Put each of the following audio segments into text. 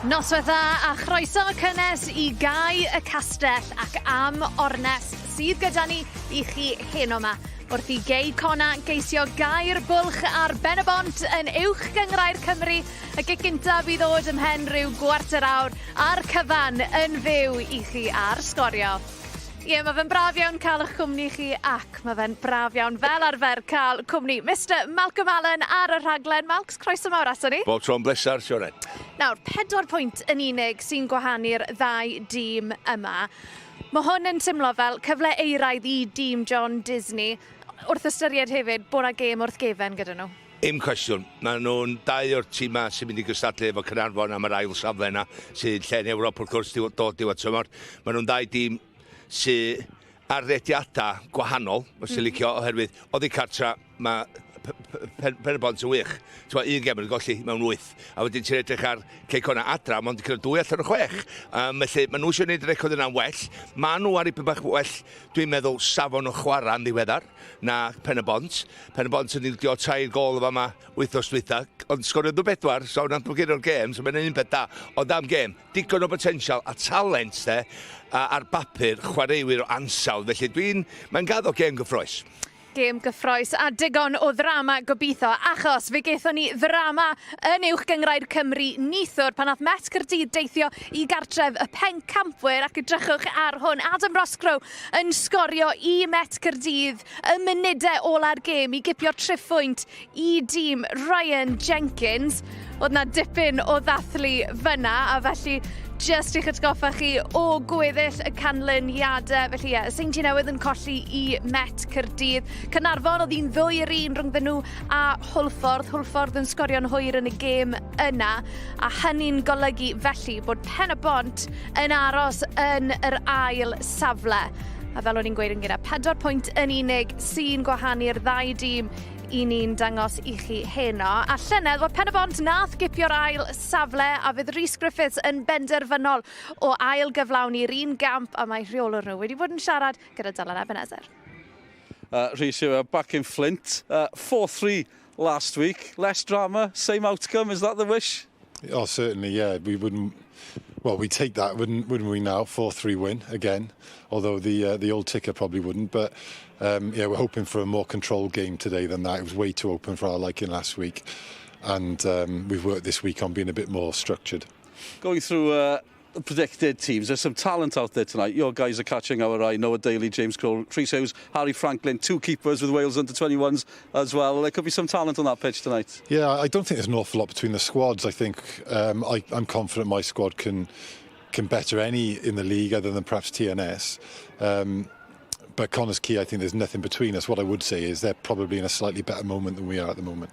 Noswaith dda a chroeso cynnes I gau y castell ac am ornes sydd gyda ni I chi heno yma. Wrth I Cei Connah geisio gau'r bwlch ar Pen-y-bont yn uwch gyngrau'r Cymru. Y gic gyntaf I ddod ymhen rhyw gwarter awr a'r cyfan yn fyw I chi ar Sgorio. Ie, mae fe'n braf iawn cael eich cwmni chi ac mae fe'n braf iawn fel arfer cael cwmni Mr Malcolm Allen ar y rhaglen. Malcs, croeso mawr ato ni. Bob tro'n bleser, Sioren. Nawr, 4 pwynt yn unig sy'n gwahanu'r ddau dîm yma. Mae hwn yn teimlo fel cyfle euraidd I dîm John Disney, wrth ystyried hefyd bod 'na gêm wrth gefen gyda nhw. Im cwestiwn, mae nhw'n dau o'r tîmau sy'n mynd I gystadlu efo Caernarfon am yr ail safle yna, sy'n lle'n Ewrop wrth gwrs dod diwedd tymor. Mae nhw'n dau dîm sy'n arddediadau gwahanol, os sy'n licio, oherwydd oddi cartra mae Pen-y-bont yn wych. Un gem yn golli mewn 8. A wedyn ti'n edrych ar Cei Connah adra, mae'n cael 2 allan o 6. Felly, mae nhw eisiau gwneud y record yna'n well. Mae nhw ar ei bach well, dwi'n meddwl, safon o chwarae'n ddiweddar na Pen-y-bont. Pen-y-bont yn ildio 3 gol efo yma 8 os dwytha, ond sgorio 4, so wna'n bwgyn o'r gêm, so mae'n un peth da. Ond am gêm, digon o potensial a talent ar bapur chwaraewyr o ansawdd. Felly, mae'n gaddo gêm gyffroes. Gêm gyffroes a digon o ddrama gobeithio, achos fe gaethon ni ddrama yn uwch gyngrau'r Cymru nithwr pan nath Met Caerdydd deithio I gartref y pencampwyr ac edrychwch ar hwn. Adam Roscoe yn sgorio I Met Caerdydd y munudau ola'r gêm I gipio triphwynt I dîm Ryan Jenkins. Oedd na dipyn o ddathlu fyna a felly just i'ch atgoffa chi o gweddill y canlyniadau. Felly ie, St Newydd yn colli I Met Caerdydd. Caernarfon oedd hi'n 2-1 rhwng nhw a Hwlffordd. Hwlffordd yn sgorio'n hwyr yn y gêm yna. A hynny'n golygu felly bod Pen-y-bont yn aros yn yr ail safle. A fel o'n i'n gweud yn gyda 4 pwynt yn unig sy'n gwahanu'r ddau dîm I ni'n dangos I chi heno. A llynedd, oedd Pen-y-bont nath gipio'r ail safle a fydd Rhys Griffiths yn benderfynol o ail gyflawni'r un gamp a mae rheolwr nhw wedi bod yn siarad gyda Dylan Ebenezer. Rhys, back in Flint. 4-3 last week. Less drama, same outcome. Is that the wish? Oh, certainly, yeah. We wouldn't. Well, we'd take that, wouldn't we now? 4-3 win again. Although the old ticker probably wouldn't. But yeah, we're hoping for a more controlled game today than that. It was way too open for our liking last week, and we've worked this week on being a bit more structured. Going through the predicted teams, there's some talent out there tonight. Your guys are catching our eye. Noah Daly, James Cole, Rhys Hughes, Harry Franklin, 2 keepers with Wales under-21s as well. There could be some talent on that pitch tonight. Yeah, I don't think there's an awful lot between the squads. I think I'm confident my squad can better any in the league other than perhaps TNS. But Connah's key, I think there's nothing between us. What I would say is they're probably in a slightly better moment than we are at the moment.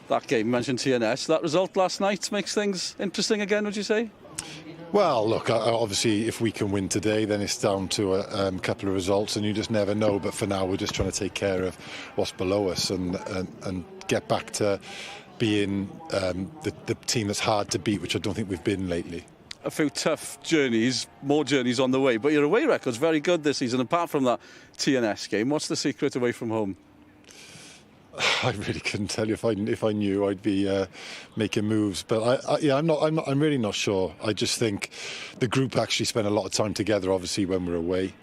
That game, mentioned TNS, that result last night makes things interesting again, would you say? Well, look, obviously if we can win today, then it's down to a couple of results and you just never know. But for now, we're just trying to take care of what's below us and get back to being the team that's hard to beat, which I don't think we've been lately. A few tough journeys, more journeys on the way, but your away record's very good this season. Apart from that TNS game, what's the secret away from home? I really couldn't tell you. If I knew, I'd be making moves. But I'm really not sure. I just think the group actually spent a lot of time together. Obviously, when we're away,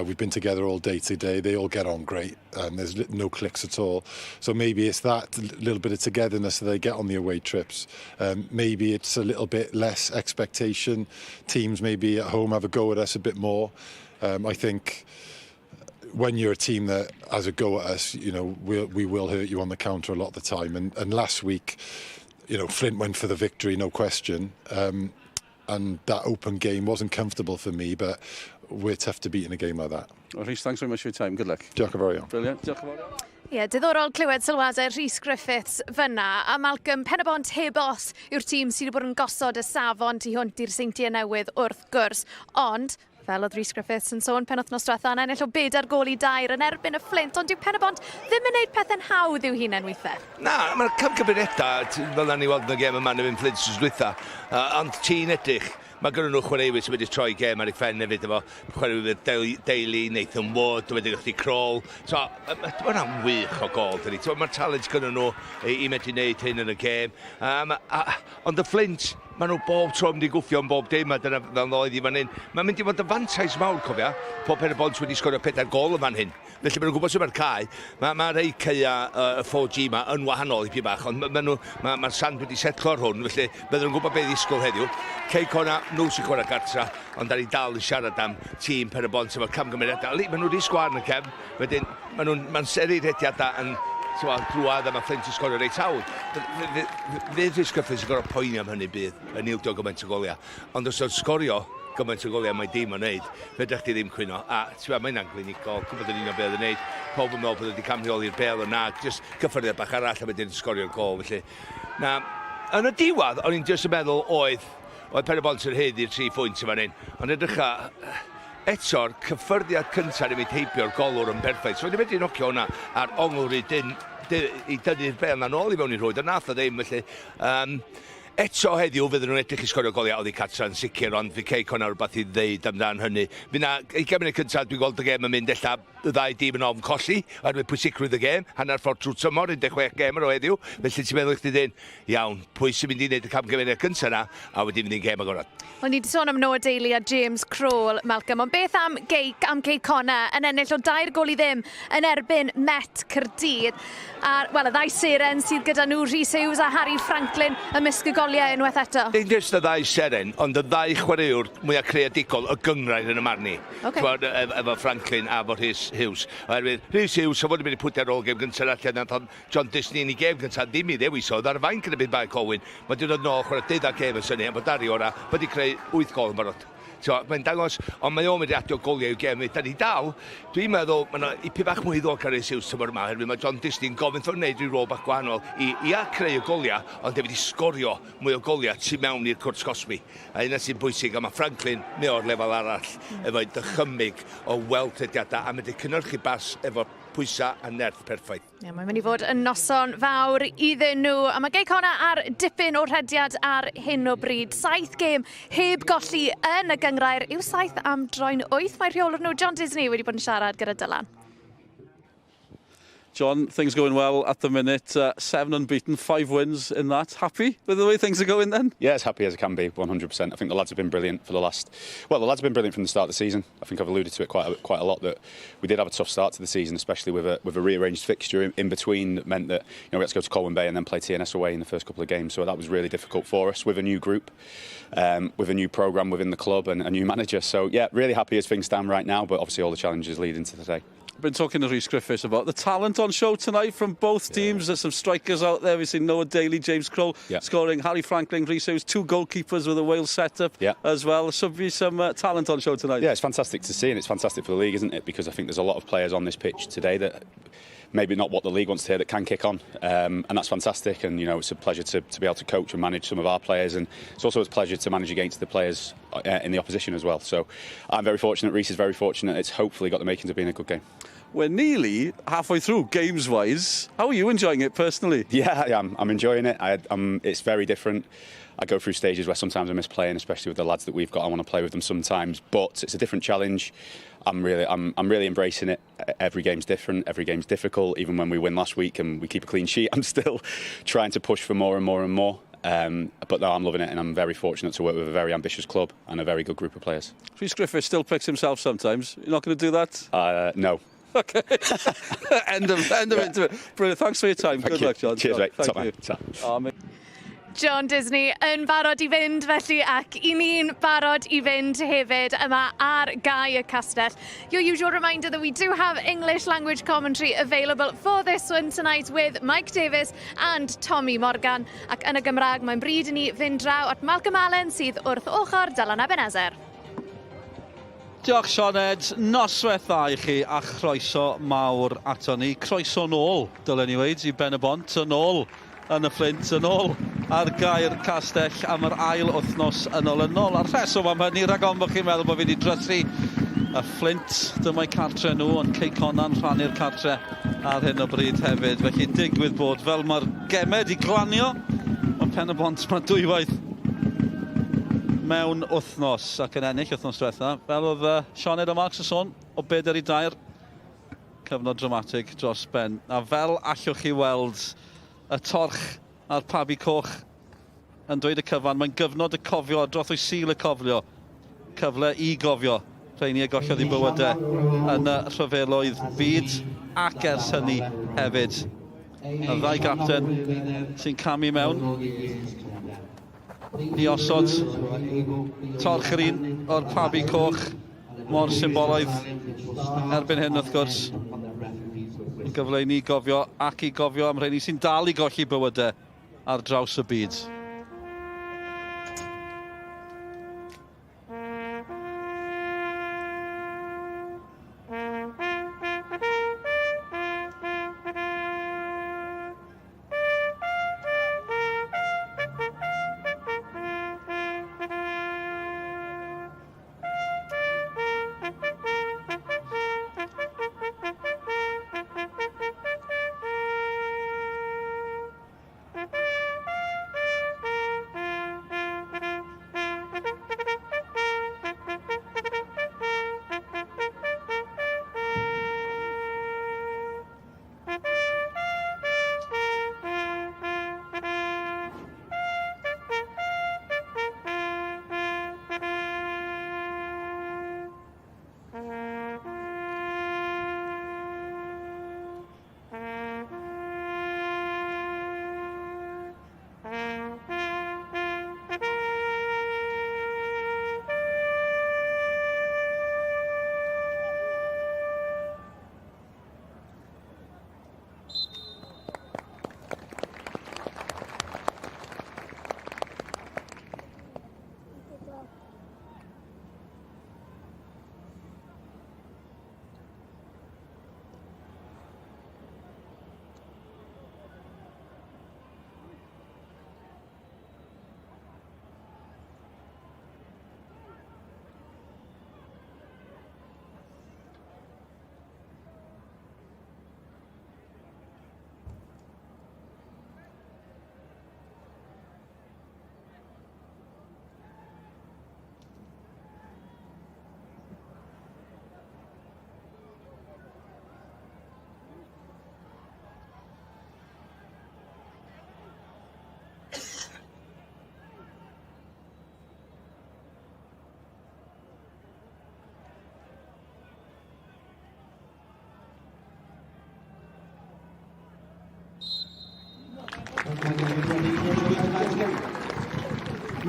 we've been together all day today. They all get on great, and there's no cliques at all. So maybe it's that little bit of togetherness that they get on the away trips. Maybe it's a little bit less expectation. Teams maybe at home have a go at us a bit more. I think when you're a team that has a go at us, you know, we will hurt you on the counter a lot of the time. And last week, you know, Flint went for the victory, no question. And that open game wasn't comfortable for me, but we're tough to beat in a game like that. Well, Rhys, thanks very much for your time. Good luck. Diolch yn fawr iawn. Brilliant. Diolch yn fawr iawn. Ie, diddorol clywed sylwadau Rhys Griffiths fyna a Malcolm Pen-y-bont heb os yw'r tîm sydd wedi bod yn gosod y safon tu hwnt i'r St Newydd wrth gwrs. Ond fel oedd Rhys Griffiths yn sôn penwythnos diwetha yn ennill o 4 gol I 2 yn erbyn y Flint, ond dyw Pen-y-bont ddim yn gwneud pethau'n hawdd i'w hunain weithiau. Na, mae'r camgyberiadau, fel na ni weld yn y gêm yma yn Flint sy'n dwytha, ond ti'n edrych, mae gyda nhw chwaraewyr sydd wedi troi gêm ar ei phen hefyd efo chwaraewyr Daly, Nathan Wood, wedi gallu crawl. So, mae hwnna'n wych o gol, dydi. Mae'r talent gyda nhw I medru wneud hyn yn y gêm. Ond y Flint, nhw bob tro wedi gwffio yn bob dim, a dyna fel oedd i fan hyn. Mae'n mynd i fod y fantais mawr, cofia, pob Pen-y-bont wedi sgorio 4 gol yn fan hyn. Felly maen nhw'n gwybod sy'n mae'r cae. Mae rei ceia y 4G yma yn wahanol i pi bach, ond mae'r sand wedi setlo ar hwn, felly bydden nhw'n gwybod beth i ddisgwyl heddiw. Cei Connah, nhw sy'n chwarae gartra, ond da ni dal yn siarad am tîm Pen-y-bont efo'r camgymeriadau. Maen nhw wedi sgwar yn y cefn, wedyn mae'n seri rhediadau yn drwad a mae Flint yn sgorio reit awr. Fydd Sgorio sy'n gorau poeni am hynny bydd yn ildio gymaint o goliau. Ond os oedd sgorio gymaint o goliau mae dim yn neud, fedrech chi ddim cwyno. A mae'n anglinigol, gwybod yn un o beth yn neud. Pob yn meddwl bod wedi camreoli'r bel yna, jyst cyffyrddiad bach arall a wedyn sgorio'r gol. Felly, yn y diwadd, o'n i'n jyst yn meddwl oedd Pen-y-bont yn hyd i'r 3 phwynt yma hyn. Ond edrycha, eto'r cyffyrddiad cyntaf i mi heibio'r golwr yn berffaith. So wedi medru nocio hwnna ar ongl i dynnu'r bel na nôl i fewn i'r rhwyd. A nath o ddim, felly. Eto heddiw fydden nhw'n edrych i sgorio goliau oedd i Catra yn sicr, ond fi Cei Connah rhywbeth i ddeud amdan hynny. Fi na, i gemau cyntaf, dwi'n gweld y gêm yn mynd ella y ddau dîm yn ofn colli, oherwydd pwysigrwydd y gêm, hanner ffordd trwy tymor, 16 gêm ar o heddiw, felly ti'n meddwl i chdi dyn, iawn, pwy sy'n mynd i wneud y camgymeriad cyntaf yna, a wedi mynd i'n gêm agorad. Wel, ni wedi sôn am Noah Daly a James Crowell, Malcolm, ond beth am Cei Connah yn ennill o 2 gol i ddim yn erbyn Met Caerdydd. A, wel, y ddau seren sydd gyda nhw, Rhys Hughes a Harry Franklin, ymysg y goliau unwaith eto. Dim jyst y ddau seren, ond y ddau chwaraewr mwyaf creadigol y gyngrair yn y marni. Efo Franklin a efo Rhys Hughes. Oherwydd, Rhys Hughes, so fod yn mynd i pwtio ar ôl gêm gyntaf allan, ond John Disney yn ei gêm gyntaf ddim i ddewisodd ar fain gyda byd bai Colwyn. Mae dwi'n dod nôl chwarae 12 gêm yn syni, a bod Dari ora wedi creu 8 gol yn barod. Mae'n dangos, ond mae o'n mynd i adio goliau i'w gêm. Da ni dal, dwi'n meddwl, mae i pi bach mwy ddol cael ei siws tymor yma, herwydd mae John Disney'n gofyn ffordd wneud rhyw rôl bach gwahanol i creu y goliau, ond e wedi sgorio mwy o goliau tu mewn i'r cwrs cosbi. A yna sy'n bwysig, a mae Franklin neu o'r lefel arall efo dychymig o weld rhediadau a mynd i cynnyrchu bas efo pwysau a nerth perffaith. Ie, mae'n mynd i fod yn noson fawr iddyn nhw. A mae Cei Connah ar dipyn o rhediad ar hyn o bryd. 7 gêm heb golli yn y gyngrair. Yw 7 am droen 8. Mae rheolwr nhw, John Disney, wedi bod yn siarad gyda Dylan. John, things going well at the minute. 7 unbeaten, 5 wins in that. Happy with the way things are going then? Yeah, as happy as I can be, 100%. I think the lads have been brilliant for the last... Well, the lads have been brilliant from the start of the season. I think I've alluded to it quite a lot, that we did have a tough start to the season, especially with a rearranged fixture in between that meant that we had to go to Colwyn Bay and then play TNS away in the first couple of games. So that was really difficult for us with a new group, with a new programme within the club and a new manager. So yeah, really happy as things stand right now, but obviously all the challenges lead into today. Been talking to Rhys Griffiths about the talent on show tonight from both teams. There's some strikers out there. We've seen Noah Daly, James Crowell scoring, Harry Franklin, Rhys Hughes, 2 goalkeepers with a Wales setup as well. There should be some talent on show tonight. Yeah, it's fantastic to see, and it's fantastic for the league, isn't it? Because I think there's a lot of players on this pitch today that maybe not what the league wants to hear, that can kick on, and that's fantastic. And it's a pleasure to be able to coach and manage some of our players, and it's also a pleasure to manage against the players in the opposition as well. So I'm very fortunate, Rhys is very fortunate. It's hopefully got the makings of being a good game. We're nearly halfway through games-wise. How are you enjoying it personally? Yeah, I'm enjoying it. It's very different. I go through stages where sometimes I miss playing, especially with the lads that we've got. I want to play with them sometimes, but it's a different challenge. I'm really embracing it. Every game's different. Every game's difficult. Even when we win last week and we keep a clean sheet, I'm still trying to push for more and more and more. But no, I'm loving it, and I'm very fortunate to work with a very ambitious club and a very good group of players. Rhys Griffiths still picks himself sometimes. You're not going to do that? No. Okay. end of into it. Brilliant. Thanks for your time. Good luck, John. Cheers, mate. Thank you. John Disney yn barod I fynd felly, ac I ni'n barod I fynd hefyd yma ar Gau y Castell. Your usual reminder that we do have English language commentary available for this one tonight with Mike Davis and Tommy Morgan. Ac yn y Gymraeg, mae'n bryd I ni fynd draw at Malcolm Allen sydd wrth ochr Dylan Ebenezer. Diolch Sioned, noswaith dda I chi a chroeso mawr ato ni. Croeso nôl, dylen ni weid, I Pen-y-bont, yn ôl yn y Flint, yn ôl ar Gau'r Castell am yr ail wythnos yn ôl. A'r rheswm am hynny, rhag ofn bod chi'n meddwl bod fi wedi drysu y Flint, dyma'i cartre nhw, ond Cei Connah'n rhannu'r cartre ar hyn o bryd hefyd. Felly digwydd bod fel mae'r gemed I glanio, ond Pen-y-bont mae dwywaith mewn wythnos ac yn ennill wythnos diwetha. Fel oedd Sioned o Marks y sôn o PêL-DROED, cyfnod dramatig dros ben. A fel allwch chi weld y torch a'r pabi coch yn dweud y cyfan. Mae'n gyfnod y cofio, droth o'i Sil y cofio. Cyfle i gofio. Rheini y gollodd i bywydau yn y rhyfeloedd byd ac ers hynny hefyd. Y ddau gapten sy'n camu mewn i osod torch yr un o'r pabi coch mor symbolaidd erbyn hyn wrth gwrs. Yn gyfle i ni gofio ac i gofio am rheini sy'n dal i golli bywydau ar draws y byd.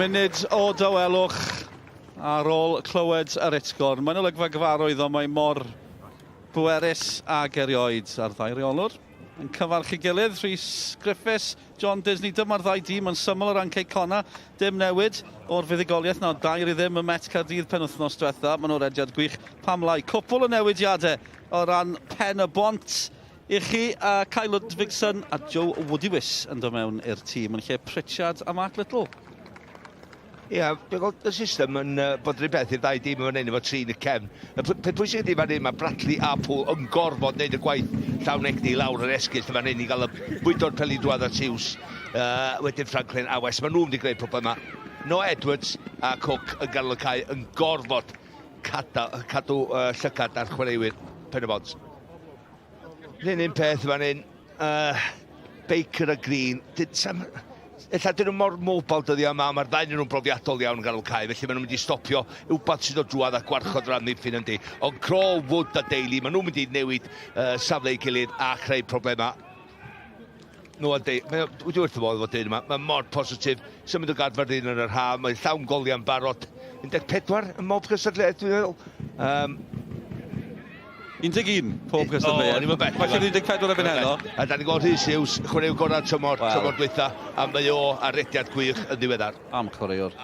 Munud o dawelwch ar ôl clywed yr utgor. Mae'n olygfa gyfarwydd ond mae mor bwerus ag erioed ar ddau reolwr. Yn cyfarch i gilydd, Rhys Griffiths, John Disney, dyma'r ddau dîm yn syml o ran Cei Connah. Dim newid o'r fuddugoliaeth na dair i ddim y Met Caerdydd penwythnos diwetha. Maen nhw'n rediad gwych pam lai. Cwpl o newidiadau o ran Pen-y-bont i chi, Kyle Ludwigson a Joe Woodywis yn dod mewn i'r tîm yn lle Pritchard a Mark Little. Ie, y system yn bod rhywbeth i'r ddau dîm yn efo tri yn y cefn. Peth pwysig ydy fan hyn, mae Bradley a Pŵl yn gorfod wneud y gwaith llawn egni lawr yr esgyll fan hyn i gael y bwydo'r Pêl-i-drôed a Tiws, wedyn Franklin a West. Mae nhw'n wedi gwneud problema. No Edwards a Cook yn ganol y cae yn gorfod cadw llygad ar chwaraewyr Pen-y-bont. Rhyn un peth fan hyn, Baker a Green. Ella dyn nhw mor mobile dyddi yma, mae'r ddau nhw'n brofiadol iawn yn ganol cae, felly maen nhw'n mynd i stopio wbeth sydd o drwad a gwarchod ran ddiffyn yndi. Ond Crow, Wood a Daly, maen nhw'n mynd i newid safle i gilydd a chreu problema. Wedi wrth y modd fod dyn yma, mae'n mor positif, symud o Gadfyrddin yn yr ha, mae'n llawn goliau'n barod. 14 yn mob gysadledd, dwi'n meddwl. 11 pob gysadleuaeth. Falle 14 erbyn heno. A da ni'n gweld Rhys Hughes, chwaraew gorau tymor dwytha, a mae o ar rediad gwych yn ddiweddar. Am chwaraewr,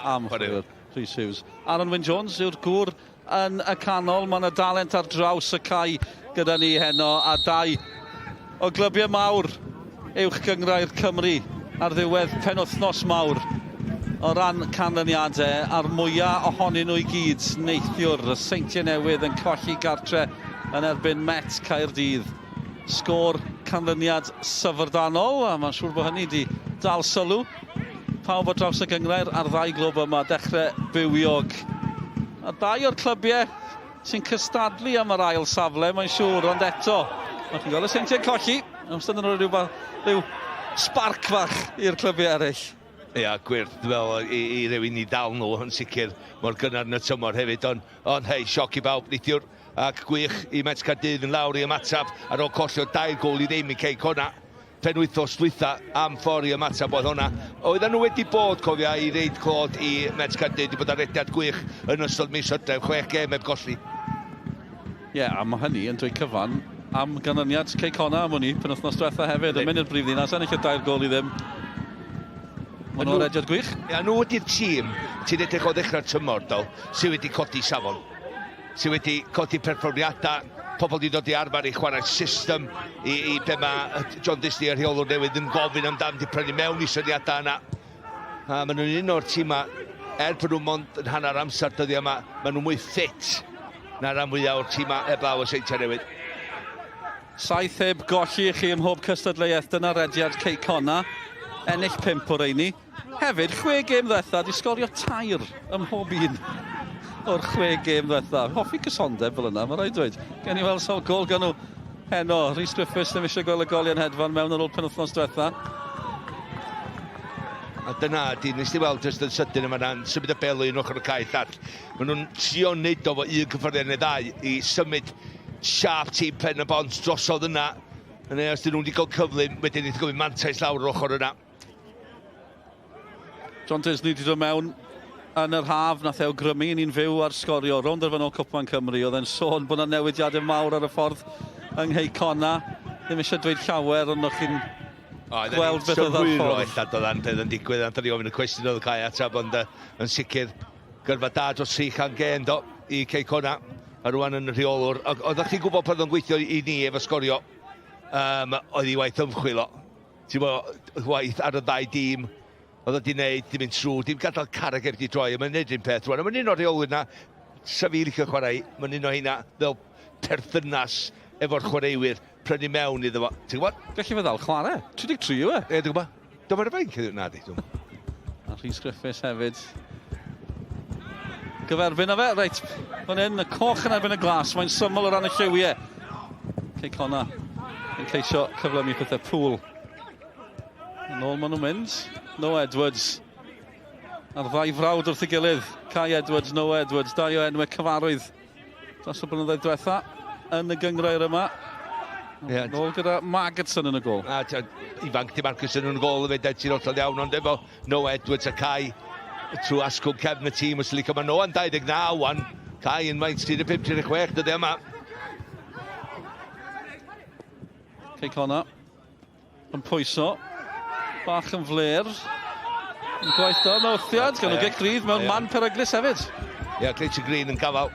Rhys Hughes. Aaron Wyn-Jones yw'r gŵr yn y canol. Mae yna dalent ar draws y cae gyda ni heno, a dau o glybiau mawr uwch gyngrau'r Cymru ar ddiwedd penwythnos mawr o ran canlyniadau. A'r mwyaf ohonyn nhw i gyd, neithiwr y Seintiau Newydd yn colli gartre yn erbyn Met Caerdydd. Sgôr canlyniad syfrdanol, a mae'n siŵr bod hynny wedi dal sylw pawb o draws y gyngrair ar ddau glwb yma, dechrau bywiog. A dau o'r clybiau sy'n cystadlu am yr ail safle, mae'n siŵr, ond eto mae chi'n gweld y Seintiau'n colli, amser yn rhyw sparc fach i'r clybiau eraill. Ia, gwirth, fel i rywun i dal nhw yn sicr mor gynnar yn y tymor hefyd, ond hei, sioc i bawb neithiwr, ac gwych i Mets Caerdydd yn lawr i ymatab ar ôl collio 2 gol i ddim i Cei Connah. Penwythnos dwytha am ffordd i ymatab oedd hwnna. Oedden nhw wedi bod, cofia, i reid clod i Mets Caerdydd, i bod arediad gwych yn ystod mis Hydref, 6 gêm heb golli. Ie, a mae hynny yn dweud cyfan am ganlyniad Cei Connah am hwnni, penwythnos diwetha hefyd, yn mynd i'r brifddinas, ennill y 2 gol i ddim. Mae'n nhw'n arediad gwych. Ia, nhw ydy'r tîm sy'n edrych o ddechrau'r tymor, sydd wedi codi safon. Sydd wedi codi perfformiadau, pobl wedi dod i arfer i chwarae system i be mae John Disney ar rheolwr newydd yn gofyn amdano wedi prynu mewn i syniadau yna. A maen nhw'n un o'r tîmau, bod nhw'n mond yn hanner amser dyddi yma, maen nhw'n mwy ffit na'r rhan fwyaf o'r tîmau eblaw o Seintiau Newydd. 7 heb golli i chi ym mhob cystadleuaeth, dyna'r rediad Cei Connah. Ennill 5 o'r reini. Hefyd, 6 gêm ddetha, di sgorio 2 ym mhob un o'r 6 gêm ddetha. Hoffi cysondeb fel yna, mae'n rhaid dweud. Gen i weld sawl gol gan nhw heno. Rhys Griffiths ddim eisiau gweld y goliau'n hedfan mewn ar ôl penwythnos diwetha. A dyna, nes ti weld just yn sydyn yma na'n symud y belu yn ochr y caeth all. Maen nhw'n trio wneud o fo 1 cyffredin neu 2 i symud siap tîm Pen-y-bont drosodd yna. Yn os dyn nhw wedi cael cyflym, wedyn wedi gofyn mantais lawr yr ochr yna. John Disney wedi dod mewn yn yr haf, nath awgrymu yn un fyw ar Sgorio, rownd ar fanol Cwpan Cymru. Oedd e'n sôn bod yna newidiadau mawr ar y ffordd yng Cei Connah. Ddim eisiau dweud llawer, ond o'ch chi'n gweld beth oedd ar ffordd. Oedd o'n peth yn digwydd, ond o'n gofyn y cwestiwn oedd y cae atab, ond yn sicr gyrfa da dros 300 gêm i Cei Connah, a rwan yn y rheolwr. Oeddech chi'n gwybod pan o'n gweithio i ni efo Sgorio, oedd i waith ymchwil o. Ti'n bod, waith ar y 2 dîm, oedd wedi wneud, dim mynd trwy, dim gadael carreg wedi droi, a mae'n wneud un peth rwan. A mae'n un o'r rheolwyr na, sa fi licio chwarae, mae'n un o hynna fel perthynas efo'r chwaraewyr prynu mewn iddo fo. Ti'n gwybod? Gallu fe ddal chwarae? 33 yw e? Dwi'n gwybod. Dyma'r fain cyddiad na di. A Rhys Griffiths hefyd. Gyferbyn a fe, reit. Fan hyn, y coch yn erbyn y glas, mae'n syml o ran y lliwiau. Cei Connah yn ceisio cyflymu pethau pŵl. Yn ôl maen nhw'n mynd. Noah Edwards. A'r 2 frawd wrth ei gilydd. Kai Edwards, Noah Edwards. 2 o enwau cyfarwydd dros y blynyddoedd diwetha yn y gyngrair yma. Nôl gyda Magidson yn y gol. Ifanc Di Marcus yn y gol, fe dead sy'n ollol iawn, ond efo Noah Edwards a Kai trwy asgwr cefn y tîm. Os licio mae Noah'n 29 wan, Kai yn maint 35-36 dyddi yma. Cei Connah yn pwyso. Bach yn fler. Yn gwaith da, nawthiad. Gan nhw gec grydd mewn man peryglus hefyd. Ia, Cleiton Green yn gafal.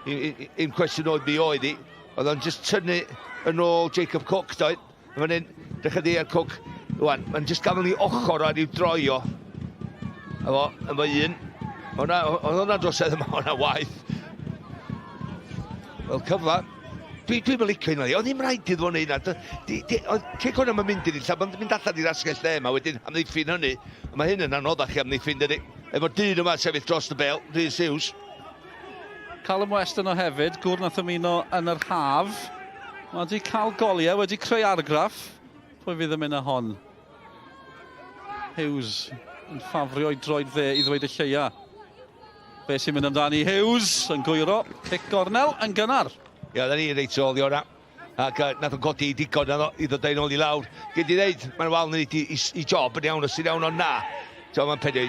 Un cwestiwn oedd mi oedd i. Oedd o'n just tynnu yn ôl Jacob Cook, doedd. Mae'n un, dechrau di ar Cook. Rwan, mae'n just gafel ni ochr ar i'w droio. Efo, efo un. Oedd hwnna drosedd yma, hwnna waith. Wel, cyfla. Dwi'n licio hynny. Oedd ddim rhaid iddo fo'n neud. Cei Connah mae'n mynd i ni, mae'n mynd allan i'r asgell lle yma, wedyn amddiffyn hynny. Mae hyn yn anoddach i amddiffyn dydi. Efo'r dyn yma sefyll dros y bel, Rhys Hughes. Callum West yno hefyd, gwr nath ymuno yn yr haf. Mae wedi cael goliau, wedi creu argraff. Pwy fydd yn mynd â hon? Hughes yn ffafrio i droed dde i ddweud y lleia. Be sy'n mynd amdani? Hughes yn gwyro, pic gornel yn gynnar. Ia, da ni reit ôl i o'na. Ac nath o'n godi i digon i ddod ein ôl i lawr. Gyd i ddeud, mae'n wal yn neud i job yn iawn, os sy'n iawn o'n na. Mae'n pedi,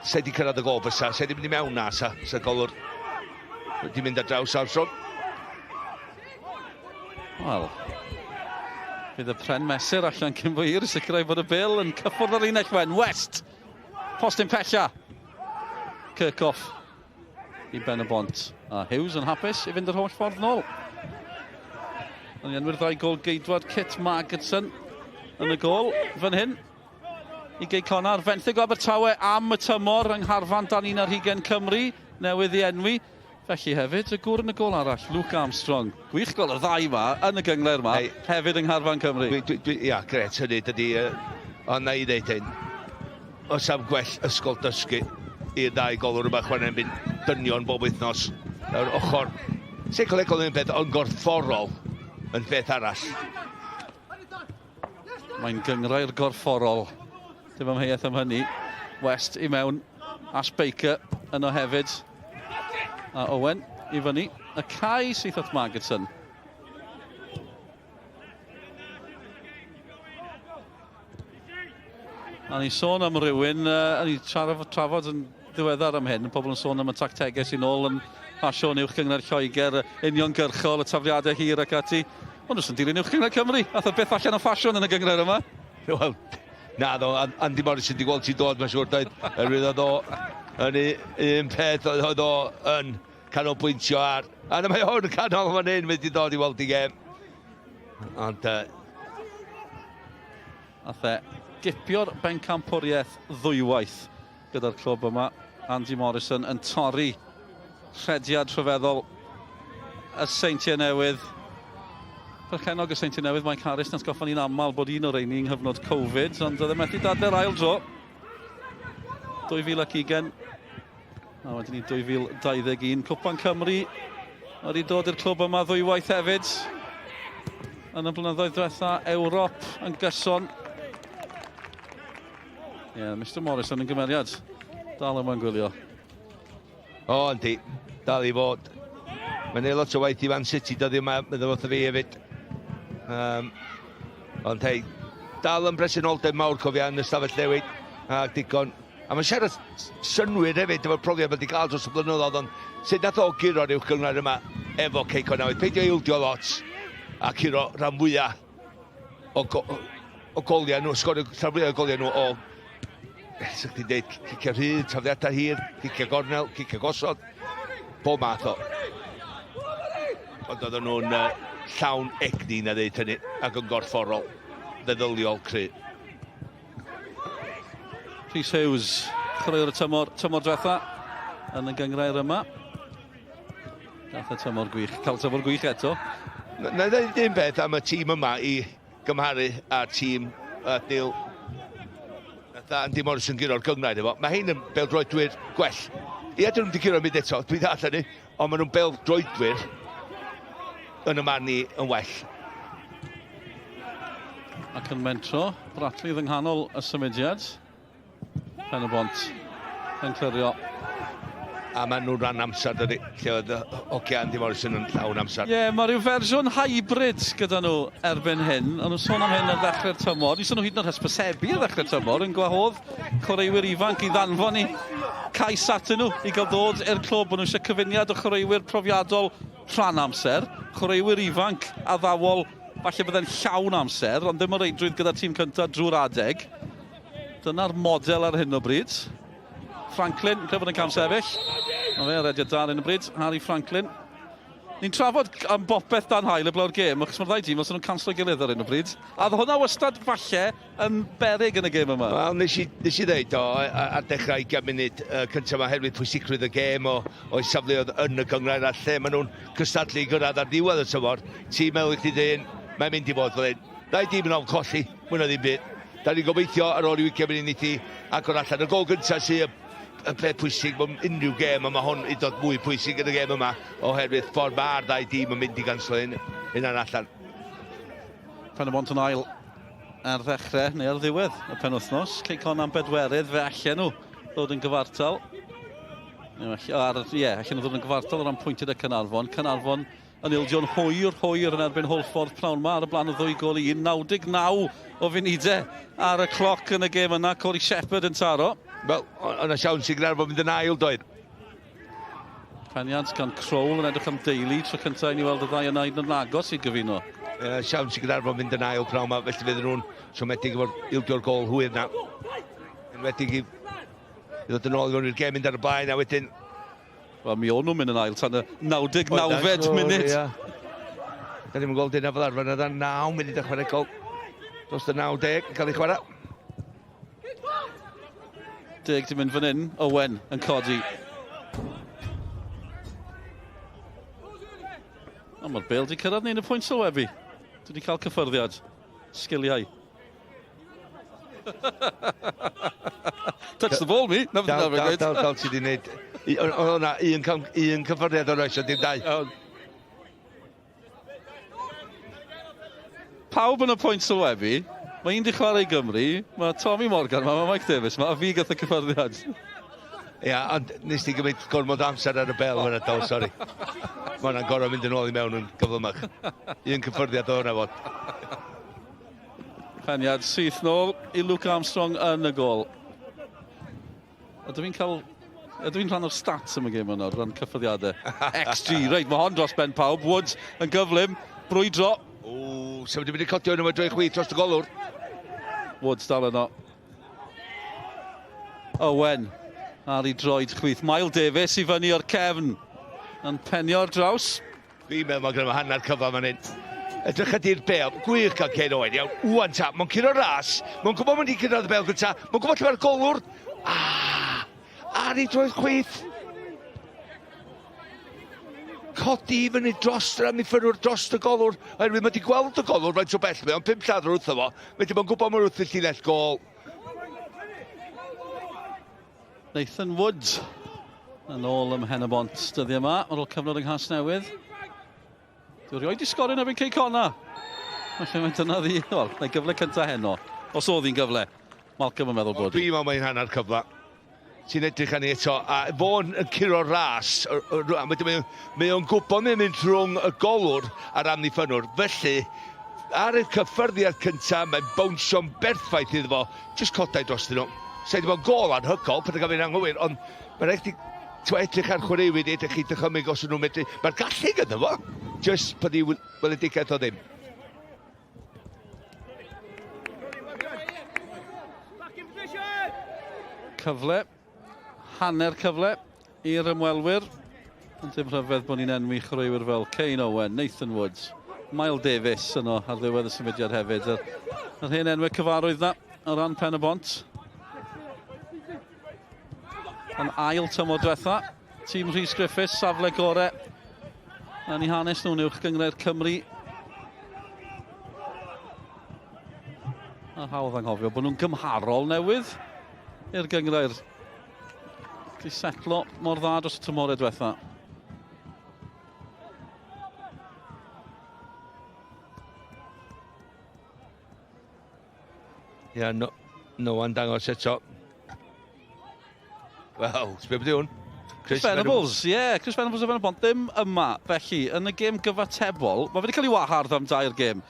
se di cyrraedd y gol fysa, se di mynd i mewn na, sa golwr. Wedi mynd ar draws Armstrong. Wel, bydd y pren mesur allan cyn fwy hir, sicrhau bod y bil yn cyffwrdd ar un ellwen. West, postyn pella. Kirkhoff i Pen-y-bont. A Hughes yn hapus i fynd yr holl ffordd nôl. Yn enwyr 2 gol geidwad Kit Magidson yn y gol fan hyn. I Cei Connah, fenthyg o Abertawe am y tymor yng ngharfan dan un ar hugen Cymru. Newydd i enwi. Felly hefyd, y gŵr yn y gol arall, Luke Armstrong. Gwych gol y 2 yma yn y gyngler yma, hefyd yng ngharfan Cymru. Ia, gret, hynny, dydy. Ond na i ddeud hyn. Os am gwell ysgol dysgu i'r 2 golwr yma chwan erbyn dynion bob wythnos. Yr ochr, seicolegol yn beth, ond gorfforol yn beth arall. Mae'n gyngrair gorfforol. Dim amheuaeth am hynny. West i mewn. Ash Baker yno hefyd. A Owen i fyny. Y Cai sydd at Magerton. A ni sôn am rywun, a ni trafod yn ddiweddar am hyn, pobl yn sôn am y tactegau sy'n ôl yn pasio yn uwch gyngor Lloegr, uniongyrchol, y tafliadau hir ac ati. Ond os yn dilyn uwch gyngor Cymru, ath o beth allan o ffasiwn yn y gyngor yma. Wel, na do, Andy Morrison di gweld ti'n dod, mae'n siŵr dweud, oherwydd oedd o yn un peth oedd o yn canolbwyntio ar. A na mae hwn yn canol fan hyn, wedi dod i weld i gem. Ond... Ath e gipio'r bencampwriaeth ddwywaith gyda'r clwb yma. Andy Morrison yn torri rhediad rhyfeddol y Seintiau Newydd. Perchenog y Seintiau Newydd, Mike Harris, nes goffon ni'n aml bod un o'r ein yng nghyfnod Covid, ond oedd e methu dadau'r ail dro. 2020, a wedyn ni 2021. Cwpan Cymru wedi dod i'r clwb yma ddwywaith hefyd. Yn y blynyddoedd diwetha, Ewrop yn gyson. Mr Morrison yn gymeriad. Dal yma'n gwylio. O, yndi. Dal i fod. Mae'n ei lot o waith i Man City, dod yma, meddwl wrth y fi hefyd. Ond hei, dal yn bresenoldeb mawr cofia yn y stafell newid. A digon. A mae'n siarad synwyr hefyd efo'r profiad wedi cael dros y blynyddoedd, ond sut nath o guro'r uwch gyngor yma efo Cei Connah. Peidio ildio lot a curo rhan fwyaf o goliau nhw, sgorio rhan fwyaf o goliau nhw o sa'ch ti'n dweud, cicio rhyd, tafliadau hir, cicio gornel, cicio gosod, bob math o. Ond oedden nhw'n llawn egni na ddeud hynny, ac yn gorfforol, ddeddyliol cry. Rhys Hughes, chreu'r tymor diwetha yn y gyngrair yma. Gath y tymor gwych, cael tymor gwych eto. Na ddeud un beth am y tîm yma i gymharu â'r tîm Neil Andy Morrison gyro'r gyngrair efo. Mae hyn yn bêl-droedwyr gwell. Ie, dyn nhw'n di gyro'r mynd eto, dwi'n dall hynny, ond maen nhw'n bêl-droedwyr yn y man ni yn well. Ac yn mentro, Bratlydd yng nghanol y symudiad. Pen-y-bont yn clirio. A maen nhw'n rhan amser, dydy, lle oedd Oce Andy Morrison yn llawn amser. Mae rhyw fersiwn hybrid gyda nhw erbyn hyn. Ond nhw'n sôn am hyn ar ddechrau'r tymor. Ni sôn nhw hyd yn oed hysbysebu ar ddechrau'r tymor yn gwahodd chwaraewyr ifanc i ddanfon i cais atyn nhw i gael dod i'r clwb. Bod nhw eisiau cyfuniad o chwaraewyr profiadol rhan amser. Chwaraewyr ifanc a ddawol falle bydde'n llawn amser, ond ddim o reidrwydd gyda'r tîm cyntaf drwy'r adeg. Dyna'r model ar hyn o bryd. Franklin, yn clyfod yn cam sefyll. Mae fe rediad dar yn y bryd, Harry Franklin. Ni'n trafod am bopeth dan hael y blaw'r gêm, achos mae'r ddau tîm os nhw'n canslo gilydd ar hyn o bryd. A dda hwnna wastad falle yn berig yn y gêm yma. Wel, nes i ddeud o, ar dechrau 20 munud cyntaf yma herwydd pwysigrwydd y gêm o'i safleoedd yn y gyngor a lle maen nhw'n cystadlu i gyrraedd ar diwedd y tymor. Tîm Elwch di dyn, mae'n mynd i fod fel hyn. Dau dîm yn ôl colli, mwyn o ddim byd. Da ni'n gobeithio ar ôl i 20 munud i ti agor allan. Y gol gyntaf sy'n y peth pwysig bod unrhyw gêm yma hwn i dod mwy pwysig yn y gêm yma oherwydd ffordd mae'r ddau dîm yn mynd i ganslo hynna'n allan. Pen-y-bont yn ail ar ddechrau neu ar ddiwedd y penwythnos. Cei Connah am bedwerydd fe allan nhw ddod yn gyfartal. Allan nhw ddod yn gyfartal o ran pwyntiad y Cynarfon. Cynarfon yn ildio'n hwyr yn erbyn Holffordd pnawn yma ar y blaen o 2 gol i 1. 99 o funudau ar y cloc yn y gêm yna. Corey Shepherd yn taro. Wel, o'na siawn sy'n Gynarfon mynd yn ail, doedd. Peniad gan Crowell yn edrych am deulu tro cyntaf i ni weld y ddau yna yn agos i gyfuno. Siawn sy'n Gynarfon mynd yn ail pnawn yma, felly fydden nhw'n siomedig efo'r ildio'r gol hwyr na. Enwedig i ddod yn ôl i'r gêm mynd ar y blaen a wedyn... Wel, mi o'n nhw'n mynd yn ail tan y 99fed munud. Da ni'n gweld dyna fel arfer, yna 9 munud ychwanegol. Dros y 90 yn cael ei chwarae. 10 di mynd fan hyn, Owen yn codi. O, mae'r bêl di cyrraedd ni'n y pwynt sylwebu. Dwi wedi cael cyffyrddiad. Sgiliau. Touch the ball, mi. Dal ti di wneud. O'na un cyffyrddiad o'r oesio, dim 2. Pawb yn y pwynt sylwebu. Mae un di chwarae i Gymru, mae Tommy Morgan, mae Mike Davies, mae fi gath y cyffyrddiad. Ia, ond nes ti gymryd gormod amser ar y bel fyna do, sori. Mae hwnna'n gorau mynd yn ôl i mewn yn gyflymach. Un cyffyrddiad o hwnna fod. Peniad syth nôl i Luke Armstrong yn y gol. Ydw i'n rhan o'r stats am y gêm yno, rhan cyffyrddiadau. XG, reit, mae hon dros ben pawb. Woods yn gyflym, brwydro. O, sef wedi mynd i codio yno mae drwy chwith dros y golwr. Woods dal yno. Owen ar ei droed chwith. Miles Davies i fyny o'r cefn. Yn penio'r draws. Fi'n meddwl mae gyda hanner cyfa fan hyn. Edrych ydy'r bel, gwych cael Cei Owen, iawn. Wwan ta, mae'n curo ras. Mae'n gwybod mynd i cyrraedd y bel gyda. Mae'n gwybod lle mae'r golwr. Ar ei droed chwith. Codi i fyny dros am i ffyrwr dros y golwr. Oherwydd mae wedi gweld y golwr faint o bell mae, ond 5 lladr wrtho fo. Felly mae'n gwybod mae'n wrth y llinell gol. Nathan Woods yn ôl ym Pen-y-bont dyddiau yma ar ôl cyfnod yng Nghas Newydd. Dwi'n rhoi di sgorio na fi'n Cei Connah. Felly mae dyna ddi, wel, neu gyfle cyntaf heno. Os oedd hi'n gyfle, Malcolm yn meddwl bod. Dwi'n meddwl mae'n hanner cyfla. Ti'n edrych arni eto, a fo'n yn curo ras. Mae o'n gwybod mae'n mynd rhwng y golwr a'r amddiffynwr. Felly, ar y cyffyrddiad cyntaf, mae'n bownsio'n berffaith iddo fo. Just codau dros nhw. Sa'n bod gol anhygol, pan ydych chi'n anghywir, ond mae'n rhaid i edrych ar chwaraewyr i edrych i dychymig os nhw'n medru. Mae'r gallu gyda fo, just pan i weledigaeth o ddim. Cyfle, hanner cyfle i'r ymwelwyr. Ond dim rhyfedd bod ni'n enwi chwaraewyr fel Cei Owen, Nathan Woods, Miles Davies yno ar ddiwedd y symudiad hefyd. Yr hen enwau cyfarwydd na o ran Pen-y-bont. Yn ail tymor diwetha, tîm Rhys Griffiths, safle gorau yn ei hanes nhw'n uwch gyngrair Cymru. A hawdd anghofio bod nhw'n gymharol newydd i'r gyngrair. Di setlo mor dda dros y tymorau diwetha. Ia, no one dangos eto. Wel, sbeth ydy hwn? Chris Venables, ie, Chris Venables o Pen-y-bont, ddim yma, felly, yn y gêm gyfatebol, mae wedi cael ei wahardd am dair gêm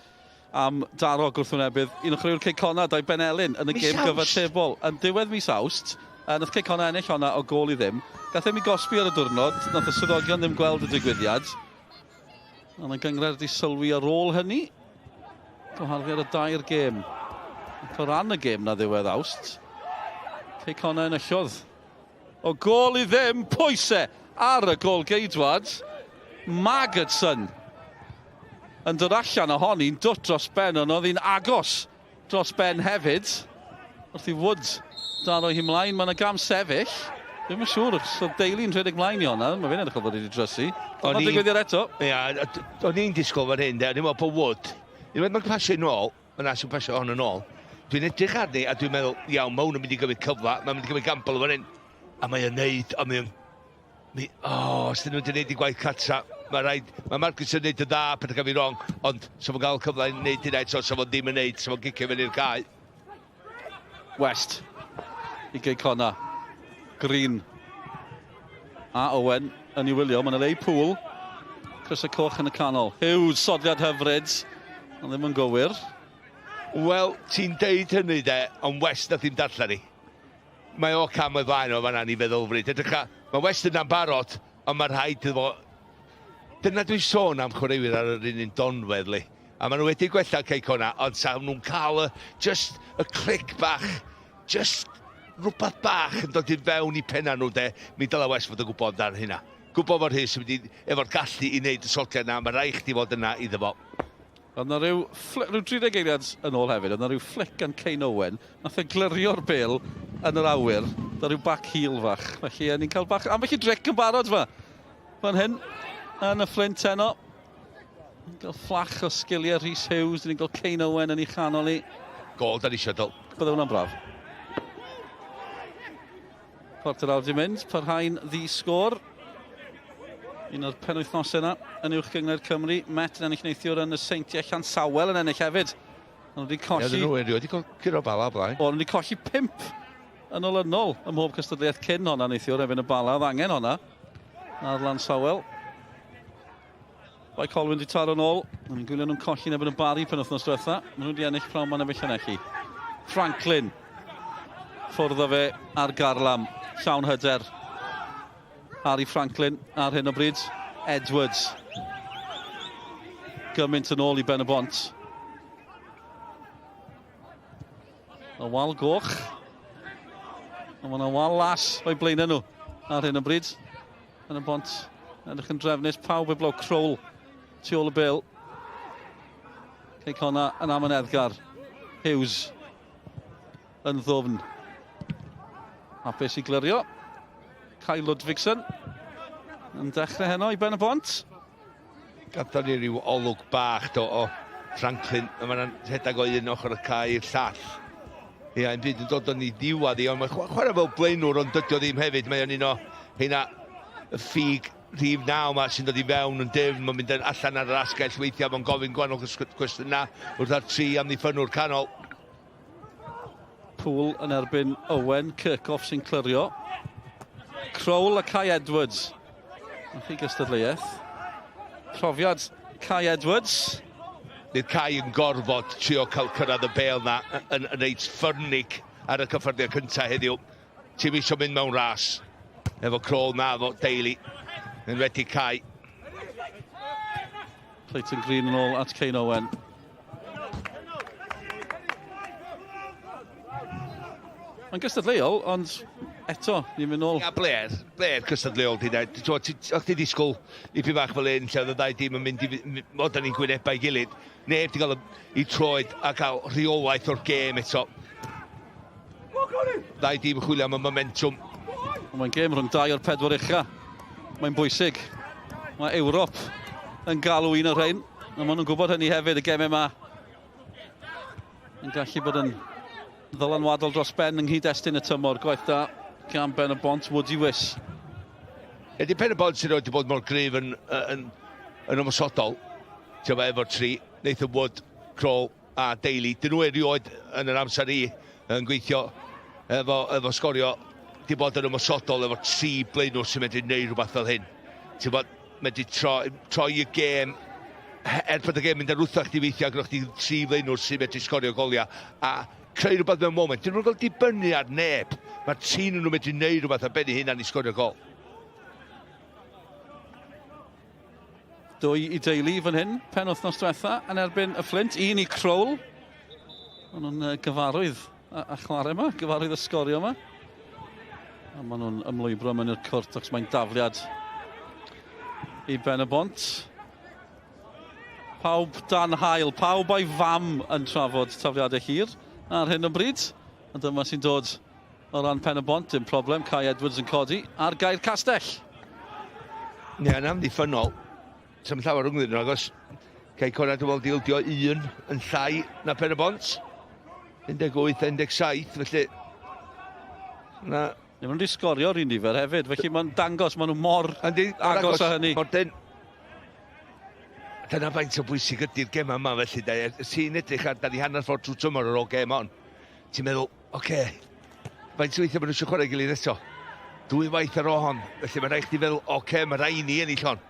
am daro gwrthwynebydd, un o chreuwr Cei Connah, dau Ben Elin, yn y gêm gyfatebol. Yn diwedd mis Awst, nath Cei Connah ennill honna o gol i ddim. Gath ei mi gosbi ar y diwrnod, nath y swyddogion ddim gweld y digwyddiad. Ond y gyngrair wedi sylwi ar ôl hynny. Goharfi ar y dair gêm. Ac o ran y gêm na ddiwedd Awst, Cei Connah enillodd. O gol i ddim, pwysau ar y gol geidwad. Magidson yn dod allan o honi'n dwt dros ben, ond oedd hi'n agos dros ben hefyd. Wrth i Woods daro hi mlaen, mae'n y gam sefyll. Dwi'n yn siŵr, os oedd Deili'n rhedeg mlaen i honna, mae fe'n edrych o bod wedi drysu. Ond digwyddiad eto. Ia, o'n i'n disgwyl fan hyn, o'n i'n meddwl bod Wood. Mae'n pasio nôl, mae'n asio pasio hon yn ôl. Dwi'n edrych arni a dwi'n meddwl, iawn, mae hwn yn mynd i gymryd cyfla, mae'n mynd i gymryd gampol fan hyn. A mae o'n neud, a mae o'n... os dyn nhw wedi neud i gwaith catra, mae Marcus yn neud y dda, pan ydych fi wrong, ond sa fo'n cael cyfle i neud hynna eto, sa fo'n ddim yn neud, sa fo'n gicio fyny'r cae. West i Cei Connah. Green. A Owen yn ei wylio, mae'n lei pŵl. Chris y Coch yn y canol. Hughes, sodliad hyfryd, ond ddim yn gywir. Wel, ti'n deud hynny de, ond West na ddim darllen ni. Mae o cam y flaen o fanna ni feddwl fryd. Mae West yna'n barod, ond mae rhaid iddo fo... Dyna dwi'n sôn am chwaraewyr ar yr un donfedd, li. A maen nhw wedi gwella Cei Connah, ond sa nhw'n cael just y clic bach, just rhywbeth bach yn dod i fewn i penna nhw, de. Mi dyle West fod yn gwybod ar hynna. Gwybod fod hys wedi efo'r gallu i wneud y sortiau yna, mae rhaid chdi fod yna iddo fo. Oedd na rhyw 30 eiliad yn ôl hefyd, oedd na rhyw flic gan Cei Owen, nath e glirio'r bêl yn yr awyr, da rhyw back heel fach. Felly, ni'n cael bach, ambell i dric yn barod fa. Fan hyn, yn y Flint heno. Ni'n cael fflach o sgiliau Rhys Hughes, ni'n cael Cei Owen yn ei chanol i. Gol, da ni siadol. Bydde hwnna'n braf. Porter di mynd, parhain ddi-sgôr. Un o'r penwythnosau yna yn uwch gyngor Cymru. Met yn ennill neithiwr yn y Seintiau Llansawel yn ennill hefyd Nhw wedi Ie, colli... dyn nhw wedi curo bala blaen. O, nhw wedi colli 5 yn olynol ym mhob cystadleuaeth cyn honna neithiwr efo'n y bala, oedd angen honna. Ar lan Sawel. Bai Colwyn wedi taro nôl. Mae'n gwylio nhw'n colli neb yn y bari pen wythnos diwetha. Maen nhw wedi ennill prawn man efo Llanelli. Franklin. Ffwrdd o fe ar garlam. Llawn hyder. Harry Franklin ar hyn o bryd. Edwards. Gymaint yn ôl i Pen-y-bont. Y wal goch. A mae yna wal las o'i blaenau nhw ar hyn o bryd. Pen-y-bont edrych yn drefnus. Pawb e blaw Crowell tu ôl y bil. Cei Connah yn amyneddgar. Hughes yn ddwfn. Hapus i glirio. Kyle Ludvigsen yn dechrau heno i Pen-y-bont. Gathon ni ryw olwg bach o Franklin. A mae'n rhedeg o un ochr y cae i'r llall. Ie, yn byd yn dod o'n i diwad i, ond mae'n chwarae fel blaenwr, ond dydio ddim hefyd. Mae'n un o heina y ffug rhif 9 yma sy'n dod i fewn yn dyfn. Mae'n mynd allan ar yr asgell weithiau, mae'n gofyn gwahanol cwestiynau wrth ar 3 am ddiffynwr canol. Poole yn erbyn Owen, Kirkhoff sy'n clirio. Crowell a Kai Edwards. Nath i gystadleuaeth. Profiad Kai Edwards. Nid Cai yn gorfod trio cael cyrraedd y bel na yn reid ffyrnig ar y cyffyrddiau cyntaf heddiw. Ti'n eisiau mynd mewn ras efo Crowell na efo Daly yn wedi Cai. Clayton Green yn ôl at Cain Owen. Mae'n gystadleuol, ond eto, ni'n mynd nôl. Ia, Blair cystadleuol di dweud. O'ch ti disgwyl i pi bach fel un lle oedd y ddau dim yn mynd i... Oedden ni'n gwynebau gilydd. Neb di gael i troed a cael rheolaeth o'r gêm eto. Ddau dim yn chwilio am y momentum. Mae'n gêm rhwng 2 o'r 4 ucha. Mae'n bwysig. Mae Ewrop yn galw un o'r rhain. A maen nhw'n gwybod hynny hefyd, y gemau yma. Yn gallu bod yn ddylanwadol dros ben yng nghyd-destun y tymor. Gwaith da gan Pen-y-bont, Woody Wiss. Ydy Pen-y-bont sy'n wedi bod mor gryf yn ymosodol. Ti'n fe efo'r 3. Nathan Wood, Crowell a Daly. Dyn nhw erioed yn yr amser yn gweithio efo Sgorio. Di bod yn ymosodol efo 3 blaenwr sy'n medru gwneud rhywbeth fel hyn. Ti'n bod, medru troi y gêm. Bod y gêm mynd ar wrthach di weithio ac ro'ch di 3 blaenwr sy'n medru sgorio golia. A creu rhywbeth mewn moment. Dyn nhw'n cael dibynnu ar neb. Mae'r tîn nhw'n medru gwneud rhywbeth ar benni hynna'n i sgorio gol. 2 i Daly fan hyn, pen wythnos diwetha, yn erbyn y Flint. 1 i Crowell. Maen nhw'n gyfarwydd a chwarae yma, gyfarwydd y Sgorio yma. A maen nhw'n ymlwybro mewn i'r cwrt, ac mae'n dafliad i Pen-y-bont. Pawb dan hael, pawb a'i fam yn trafod tafliadau hir ar hyn o bryd. A dyma sy'n dod o ran Pen-y-bont, dim problem, Kai Edwards yn codi ar gair castell. Ie, yn amddiffynol. Sa'm llawer rhwng nhw, agos Cei Connah dwi'n weld dildio 1 yn llai na Pen-y-bont. 18-17, felly... Na... Maen nhw'n disgorio'r un nifer hefyd, felly mae'n dangos, maen nhw mor agos o hynny. Dyna faint o bwysig ydy'r gem yma, felly. Sy'n edrych ar, da ni hanner ffordd trwy tymor ar ôl gem on. Ti'n meddwl, oce, faint o weithio maen nhw eisiau chwarae gilydd eto. 2 waith ar ôl hon, felly mae'n rhaid chdi feddwl, oce, mae rai ni ennill hon.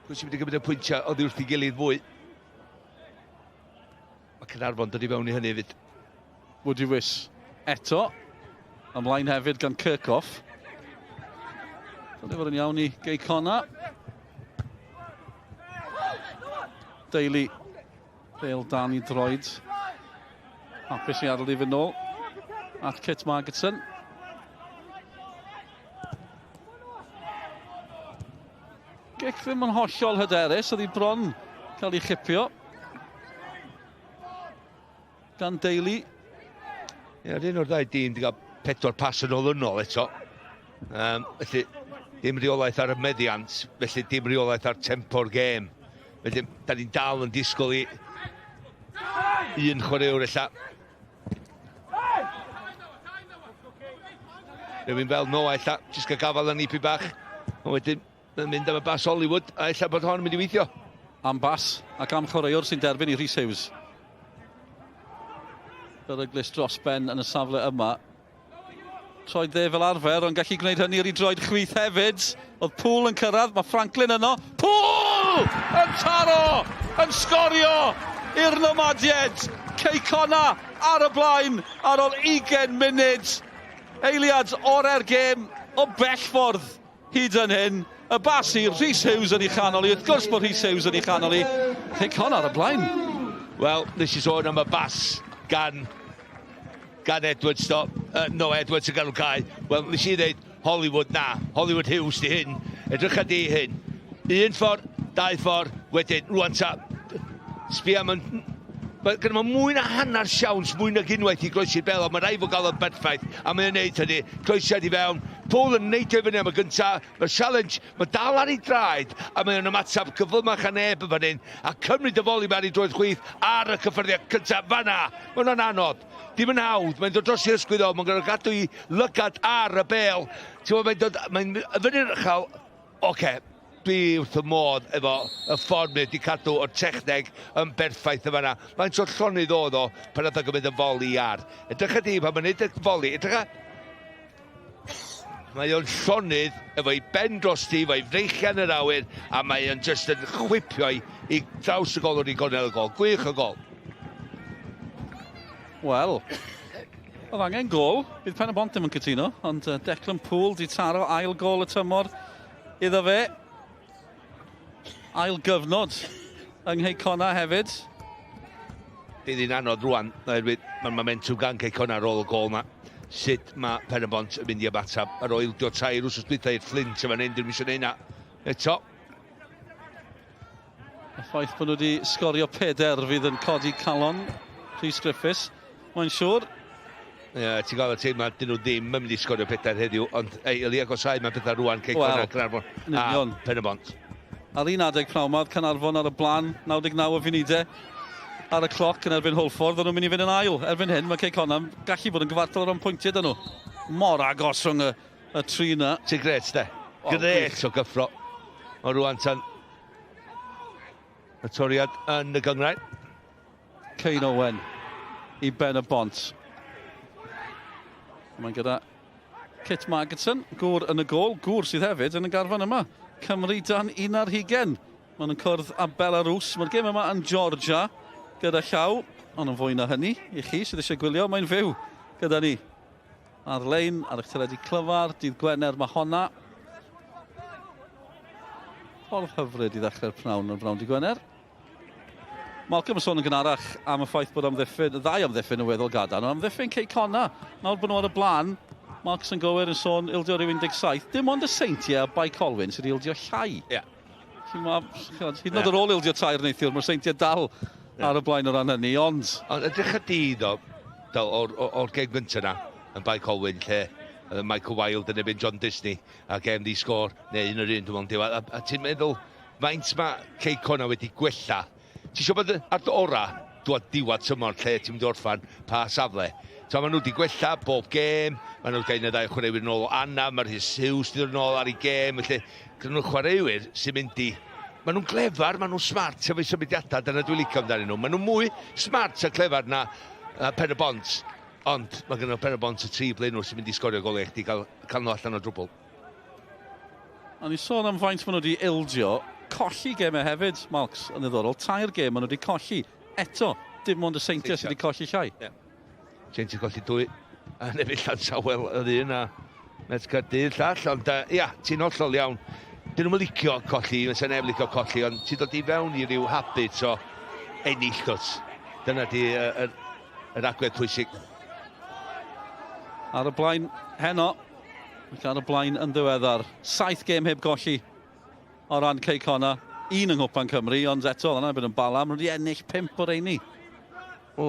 Pwy sy'n mynd i gymryd y pwyntiau oddi wrth i gilydd fwy. Mae Caernarfon dod i fewn i hynny fyd. Woody Wiss eto. Ymlaen hefyd gan Kirkhoff. Dod i fod yn iawn i Cei Connah. Daly. PêL-DROED. Hapus i adael i fynd nôl. At Kit Margetson. Gic ddim yn hollol hyderus, oedd hi bron cael ei chipio. Gan Daly. Ie, un o'r ddau dîm wedi cael 4 pas yn olynol eto. Felly, dim reolaeth ar y meddiant, felly dim reolaeth ar tempo'r gêm. Felly, da ni'n dal yn disgwyl i 1 chwaraewr ella. Rhywun fel Noah ella, jyst cael gafal yn ipi bach. Ond wedyn, yn mynd am y bas Hollywood, a ella bod hon yn mynd i weithio. Am bas, ac am chwaraewr sy'n derbyn i Rhys Hughes. Beryglis dros ben yn y safle yma. Troed dde fel arfer, ond gallu gwneud hynny ar ei droed chwith hefyd. Oedd Pŵl yn cyrraedd, mae Franklin yno. Pŵl! Yn taro! Yn sgorio! I'r nomadied! Cei Connah ar y blaen ar ôl 20 munud. Eiliad o'r gêm o bellfordd hyd yn hyn. Y basi, Rhys Hughes yn ei chanol i. Wrth gwrs bod Rhys Hughes yn ei chanol i. Cei Connah ar y blaen. Wel, nes i sôn am y bas gan Edwards, no Edwards yn ganol cael. Wel, nes i ddeud Hollywood na, Hollywood Hughes di hyn, edrych a di hyn. Un ffordd, dau ffordd, wedyn, rwan ta, sbia am yn... Gyda mae mwy na hanner siawns, mwy na gynwaith i groesi'r bel, ond mae rai fo gael yn berffaith, a mae'n neud hynny, croesiad i fewn. Pôl yn neud efo ni am y gyntaf, mae'r challenge, mae dal ar ei draed, a mae'n ymatab cyflymach a neb yn fan hyn, a cymryd y foli mewn i droed chwith ar y cyffyrddiad cyntaf fanna. Mae'n o'n anodd, dim yn hawdd, mae'n dod dros i'r ysgwyddo, mae'n gwneud gadw i lygad ar y bel. Mae'n fyny'n uchel, oce. Dwi wrth y modd efo y ffordd wedi cadw o'r techneg yn berffaith y fanna. Mae'n tro llonydd oedd o pan oedd o'n gymryd y foli ar. Edrych a di, pan mae'n neud y foli, edrych a... Mae o'n llonydd efo ei ben drosti, efo ei freichian yr awyr, a mae o'n just yn chwipio i draws y gol o'r i gonel y gol. Gwych y gol. Wel, oedd angen gol. Bydd Pen-y-bont ddim yn cytuno, ond Declan Pŵl di taro ail gol y tymor iddo fe. Ail gyfnod yng Cei Connah hefyd. Bydd hi'n anodd rwan, oherwydd mae'n momentum gan Cei Connah ar ôl y gol yma. Sut mae Pen-y-bont yn mynd i ymatab ar ôl ildio tair wrsos dwytha i'r Flint yma'n ein, dwi'n eisiau neud na. Eto. Y ffaith bod nhw wedi sgorio 4 fydd yn codi calon Rhys Griffiths. Mae'n siŵr. Ie, ti'n gael y teimlo, dyn nhw ddim yn mynd i sgorio 4 heddiw, ond Eili agosau mae pethau rwan Cei Connah, Caernarfon a Pen-y-bont. Ar un adeg pnawnmad, Caernarfon ar y blaen, 99 o funudau ar y cloc yn erbyn Hwlffordd, ond nhw'n mynd i fynd yn ail. Erbyn hyn, mae Cei Connah gallu bod yn gyfartal ar o'n pwyntiau dyn nhw. Mor agos rhwng y tri yna. Ti'n gret, de? Gret o gyffro. O rwan tan y toriad yn y gyngrair. Cain Owen i Pen-y-bont. Mae'n gyda Kit Magidson, gŵr yn y gol, gŵr sydd hefyd yn y garfan yma. Cymru dan 11. Maen nhw'n cwrdd a Belarus. Mae'r gêm yma yn Georgia gyda llaw, ond yn fwy na hynny i chi sydd eisiau gwylio, mae'n fyw gyda ni. Ar-lein, ar eich teledu clyfar, dydd Gwener mae honna. Ffordd hyfryd i ddechrau'r pnawn yn Fnawn dydd Gwener. Malcolm yn sôn yn gynharach am y ffaith bod amddiffyn, ddau amddiffyn yn weddol gadarn, ond amddiffyn Cei Connah. Nawr bod nhw ar y blaen, Marcus yn gywir yn sôn ildio rhyw 17. Dim ond y seintiau a Bai Colwyn sydd wedi ildio llai. Ie. Hyd yn oed ar ôl ildio tair neithiwr, mae'r seintiau dal ar y blaen o ran hynny, ond... Ond edrych a di, o'r gêm gyntaf yna, yn Bai Colwyn, lle Michael Wilde yn ebyn John Disney, a gêm di sgôr, neu un o'r un, dwi'n meddwl, a ti'n meddwl, faint mae Cei Connah wedi gwella. Ti eisiau bod ar ora, dwad diwad tymor, lle ti'n mynd orffan, pa safle. So, maen nhw wedi gwella bob gêm, maen nhw'n gael ddau chwaraewyr yn ôl o Anna, mae'r Rhys Hughes wedi dod yn ôl ar ei gêm, felly gyda nhw'n chwaraewyr sy'n mynd i... Maen nhw'n clefar, maen nhw'n smart efo'i symudiadau, dyna dwi'n licio amdanyn nhw. Maen nhw'n mwy smart a clefar na Pen-y-bont, ond mae gen nhw Pen-y-bont y 3 blaenwr sy'n mynd i sgorio golau chdi cael nhw allan o drwbl. A ni sôn am faint maen nhw wedi ildio, colli gemau hefyd, Malcs, yn ddiddorol. Tair gêm maen nhw wedi colli. Eto, dim ond y seintiau sydd wedi colli llai. Seintiau colli 2, a nefyd Llansawel yr un, a Met Caerdydd llall, ond ia, ti'n hollol iawn. Dyn nhw'n licio colli, mae'n neb licio colli, ond ti'n dod i fewn i ryw habit o ennill gwrs. Dyna di yr agwedd pwysig. Ar y blaen heno, ar y blaen yn ddiweddar. 7 gêm heb golli o ran Cei Connah. 1 yng Nghwpan Cymru, ond eto, yna bydd yn bala. Maen nhw wedi ennill 5 o'r eini. O,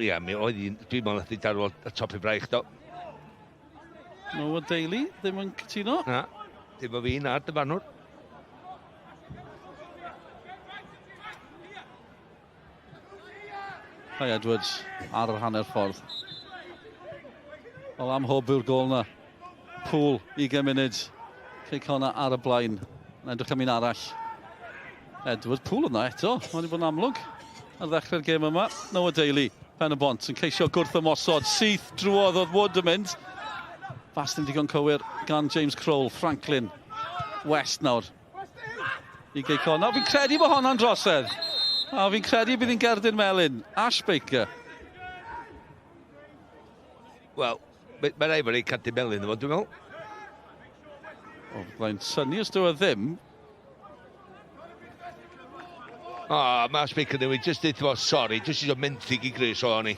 ia, dwi'n meddwl wedi darfod y top i braich, do. Noah Daly, ddim yn cytuno. Na, dim o fi na'r dyfanwr. Cai Edwards ar yr hanner ffordd. Wel am hob yw'r gol na. Pŵl, 20 munud. Cei Connah ar y blaen. Yn edrych am un arall. Edwards, Pŵl yna eto. Mae'n wedi bod yn amlwg ar ddechrau'r gêm yma. Noah Daly Pen-y-bont yn ceisio gwrth ymosod. Syth drwodd oedd Wood yn mynd. Fast yn digon cywir gan James Crowell. Franklin. West nawr. I Cei Connah. Fi'n credu bod honna'n drosedd. A fi'n credu bydd hi'n gerdyn melyn. Ash Baker. Wel, mae'n rhaid bod ni'n cadw melyn yma, dwi'n meddwl. O, blaen syni os dwi ddim. Mae Speaker newid, jyst dweud fo, sori, jyst eisiau menthyg i grys o ni.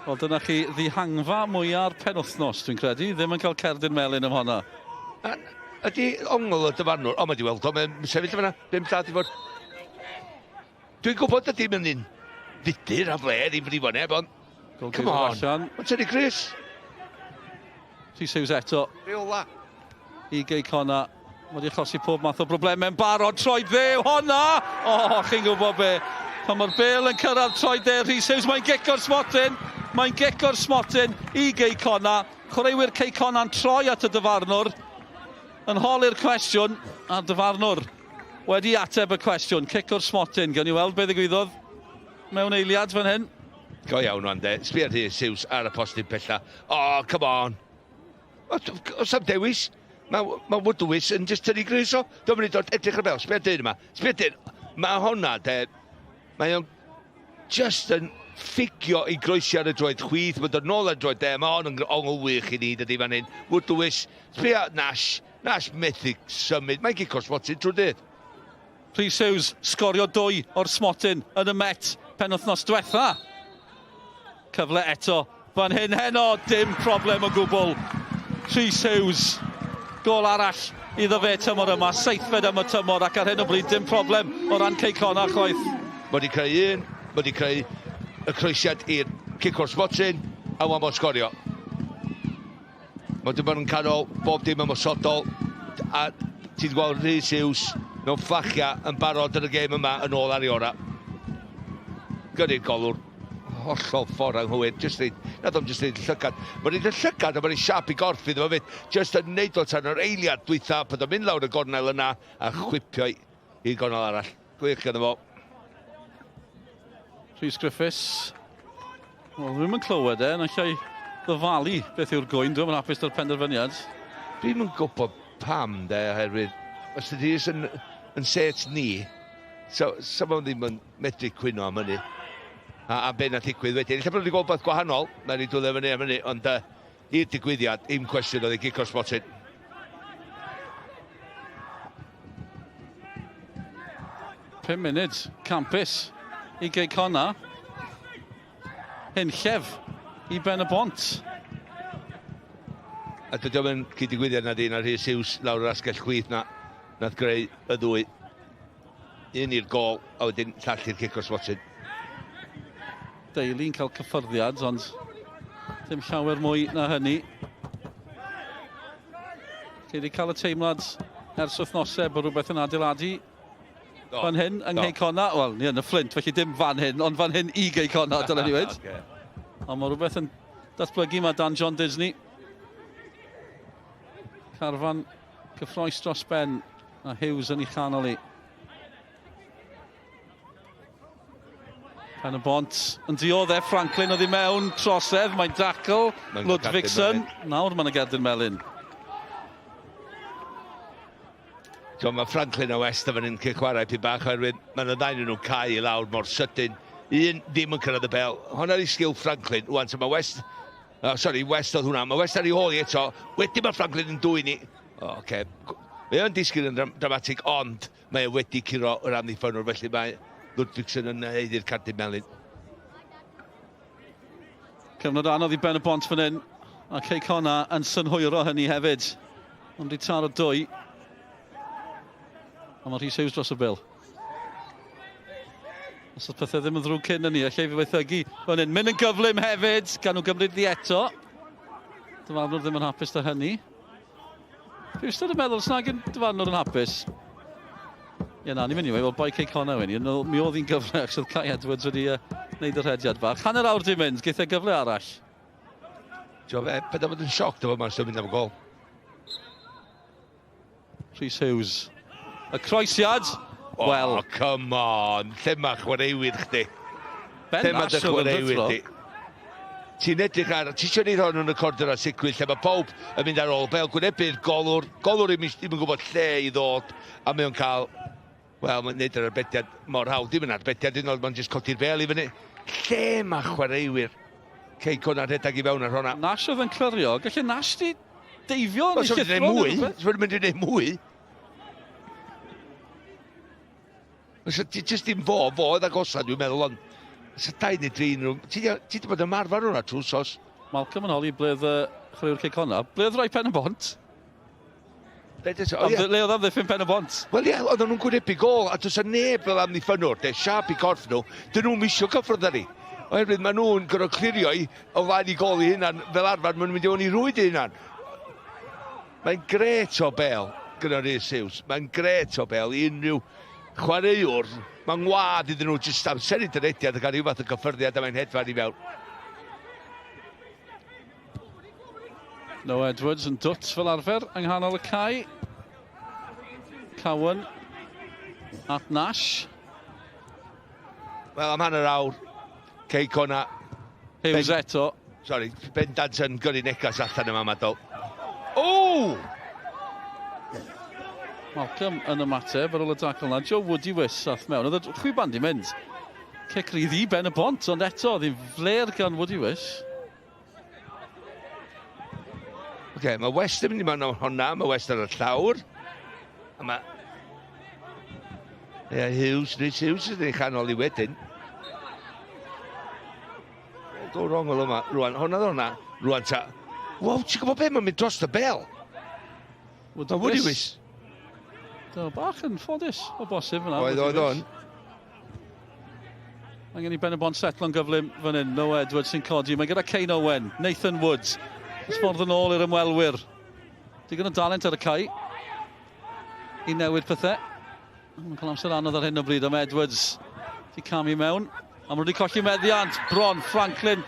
Wel, dyna chi ddihangfa mwyaf penwthnos, dwi'n credu. Ddim yn cael cerdyn melyn am honna. Ydy ongl y dyfarnwr? O, mae di weld o, mae'n sefyll yma, bim llad i fod. Dwi'n gwybod ydy mynd un fudur a fler i frifo neb, ond... Come on, mae'n tynnu grys. Rhys Hughes eto. Riola. I Cei Connah. Wedi achosi pob math o broblemau'n barod. Troi ddew honna! O, chi'n gwybod be. Pan mae'r bêl yn cyrraedd troi ddew. Rhys Hughes, mae'n gico'r smotyn. Mae'n gico'r smotyn i Cei Connah. Chwaraewyr Cei Connah'n troi at y dyfarnwr. Yn holi'r cwestiwn. A dyfarnwr wedi ateb y cwestiwn. Cico'r smotyn. Gan i weld beth ddigwyddodd mewn eiliad fan hyn. Go iawn o'n de. Sbia'r Rhys Hughes ar y postyn pella. O, come on. Os am dewis. Mae Woodwys yn just tynnu grys o. Dwi'n mynd i dod edrych ar bel. Sbia'r dyn yma. Sbia'r dyn. Mae honna, de. Mae o'n just yn ffigio i groesi ar y droed chwyth. Mae'n dod nôl ar y droed de. Mae hon yn ongl wych i ni, dydy fan hyn. Woodwys. Sbia Nash. Nash methu symud. Mae'n gico smotyn trwy dyd. Rhys Hughes, sgorio 2 o'r smotyn yn y Met penwthnos diwetha. Cyfle eto. Fan hyn heno, dim problem o gwbl. Rhys Hughes. Gol arall iddo fe tymor yma, 7fed am y tymor ac ar hyn o bryd dim problem o ran Cei Connah chwaith. Mae wedi creu un, mae wedi creu y croesiad i'r cico'r smotyn a wan mo'n sgorio. Mae wedi bod yn canol bob dim ymosodol a ti'n gweld Rhys Hughes mewn ffachia yn barod yn y gêm yma yn ôl ar ei ora. Gynnu'r golwr hollol ffordd anghywir, nad o'n just neud llygad. Mae'n neud y llygad a mae'n siap i gorff iddo fo fyd. Just yn neud o tan yr eiliad dwytha, pan o'n mynd lawr y gornel yna a chwipio i gornel arall. Gwych gyda fo. Rhys Griffiths. Wel, ddim yn clywed yn allai ddyfalu beth yw'r gwyn. Dwi'n hapus o'r penderfyniad. Dwi'n yn gwybod pam, de, oherwydd. Os ydy yn set ni, so mae'n ddim yn medru cwyno am hynny. A be na ddigwydd wedyn. Lle bod wedi gweld beth gwahanol, na ni dwle fyny am hynny, ond i'r digwyddiad, un cwestiwn oedd ei gico'r smotyn. Pum munud, campus i Cei Connah. Hunllef i Pen-y-bont. A dydy o'n cyd-digwyddiad na dyn ar Rhys Hughes lawr yr asgell chwyth nath greu y ddwy. Un i'r gol, a wedyn llall i'r gico'r smotyn. Deili'n cael cyffyrddiad, ond ddim llawer mwy na hynny. Chi wedi cael y teimlad ers wythnosau bod rhywbeth yn adeiladu fan hyn yng Cei Connah. Wel, ni yn y Flint, felly dim fan hyn, ond fan hyn i Cei Connah, dyna ni wedi. Ond mae rhywbeth yn datblygu mae dan John Disney. Carfan cyffroes dros ben a Hughes yn ei chanol i. Pen-y-bont yn dioddau, Franklin oedd i mewn, trosedd, mae'n dacl, Ludvigsen, nawr mae'n y gerdyn melyn. Mae Franklin a West yn un cic chwarae pi bach, oherwydd mae'n y ddau nhw'n cael i lawr mor sydyn. Un ddim yn cyrraedd y bel, hwnna'r i sgil Franklin, wan, so mae West, West oedd hwnna, mae West ar ei holi eto, wedyn mae Franklin yn dwy ni. Oce, mae o'n disgyn yn dramatig, ond mae wedi curo yr amddiffynwr, felly mae Ludvigsen yn neud i'r cardyn melyn. Cyfnod anodd i Pen-y-bont fan hyn, a Cei Connah yn synhwyro hynny hefyd. Ond di taro 2. A mae Rhys Hughes dros y bil. Os oedd pethau ddim yn ddrwg cyn hynny, allai fi weithygu fan hyn. Mynd yn gyflym hefyd, gan nhw gymryd ddi eto. Dyfarnwr ddim yn hapus da hynny. Fi wastad yn meddwl, os nag yn dyfarnwr yn hapus. Ie, na, ni'n mynd i weid, wel, bai Cei Connah wedi. Mi oedd hi'n gyfle, ac oedd Kai Edwards wedi wneud yr hediad bach. Hanner awr di mynd, geith e gyfle arall. Pe da bod yn sioc da fo ma'n mynd am gol. Rhys Hughes. Y croesiad. Wel, come on. Lle mae chwaraewyr chdi? Ben Nash oedd yn rhythro. ti'n edrych ar, ti eisiau gwneud hon yn y corder a sicwyll, lle mae pawb yn mynd ar ôl bel, gwynebu'r golwr ddim yn gwybod lle i ddod, a mae o'n cael, wel, mae'n neud yr arbediad mor hawdd, dim yn arbediad, un oedd mae'n jyst codi'r bel i fyny. Lle mae chwaraewyr Cei Connah rhedag i fewn ar hwnna? Nash oedd yn clyrio, gallu Nash di deifio yn ei llithro mwy. Mae'n mynd i wneud mwy. Ti jyst dim fodd agosad, dwi'n meddwl, ond Ys y 2 neu 3 nhw. Ti wedi bod yn marfer hwnna trwy sos? Malcolm yn holi bledd chwaraewr Cei Connah. Bledd rai Pen-y-bont. Le oedd am ddiffyn Pen-y-bont? Wel ie, oedd nhw'n gwynebu gol, a does y neb fel am ddiffynwr, de siap i corff nhw, dyn nhw'n misio cyffrodd ar ei. Oherwydd maen nhw'n gorau clirio i o flaen i gol i hynna'n fel arfer, maen nhw'n mynd i o'n i rwyd i hynna'n. Mae'n gret o bel gyda Rhys Hughes, mae'n gret o bel i unrhyw chwaraewr. Mae'n ngwad iddyn nhw jyst amser i dyrediad ac ar ryw fath o gyffyrddiad a mae'n hedfan i fewn. Noah Edwards yn dwt fel arfer yng nghanol y cae. Cowan at Nash. Wel, am hanner awr, Cei Connah. Hughes eto. Sorry, bendant yn gyrru negas allan yma, Madol. O! Malcolm yn ymateb ar ôl y dacl yna. Joe Woodywys ath mewn. Oedd y chwib band i mynd. Cic rydd i Ben-y-bont, ond eto oedd hi'n fler gan Woodywys. Oce, mae West yn mynd i mewn o hwnna, mae West ar y llawr. A mae... Ie, Rhys Hughes yn ei chanol i wedyn. Go wrong o yma, rwan, hwnna ddo hwnna. Rwan ta... Wow, ti'n gwybod be, mae'n mynd dros y bel. Woodywys. Do, bach yn ffodus o bosib yna. Oedd o'n. Angen i Ben-y-bont setlo'n gyflym fan hyn. Noah Edwards sy'n codi. Mae gyda Cain Owen, Nathan Woods. Ysfordd yn ôl i'r ymwelwyr. Digon o dalent ar y cae. I newid pethau. Mae'n cael amser anodd ar hyn o bryd am Edwards. Di camu mewn. A maen nhw wedi colli meddiant. Bron, Franklin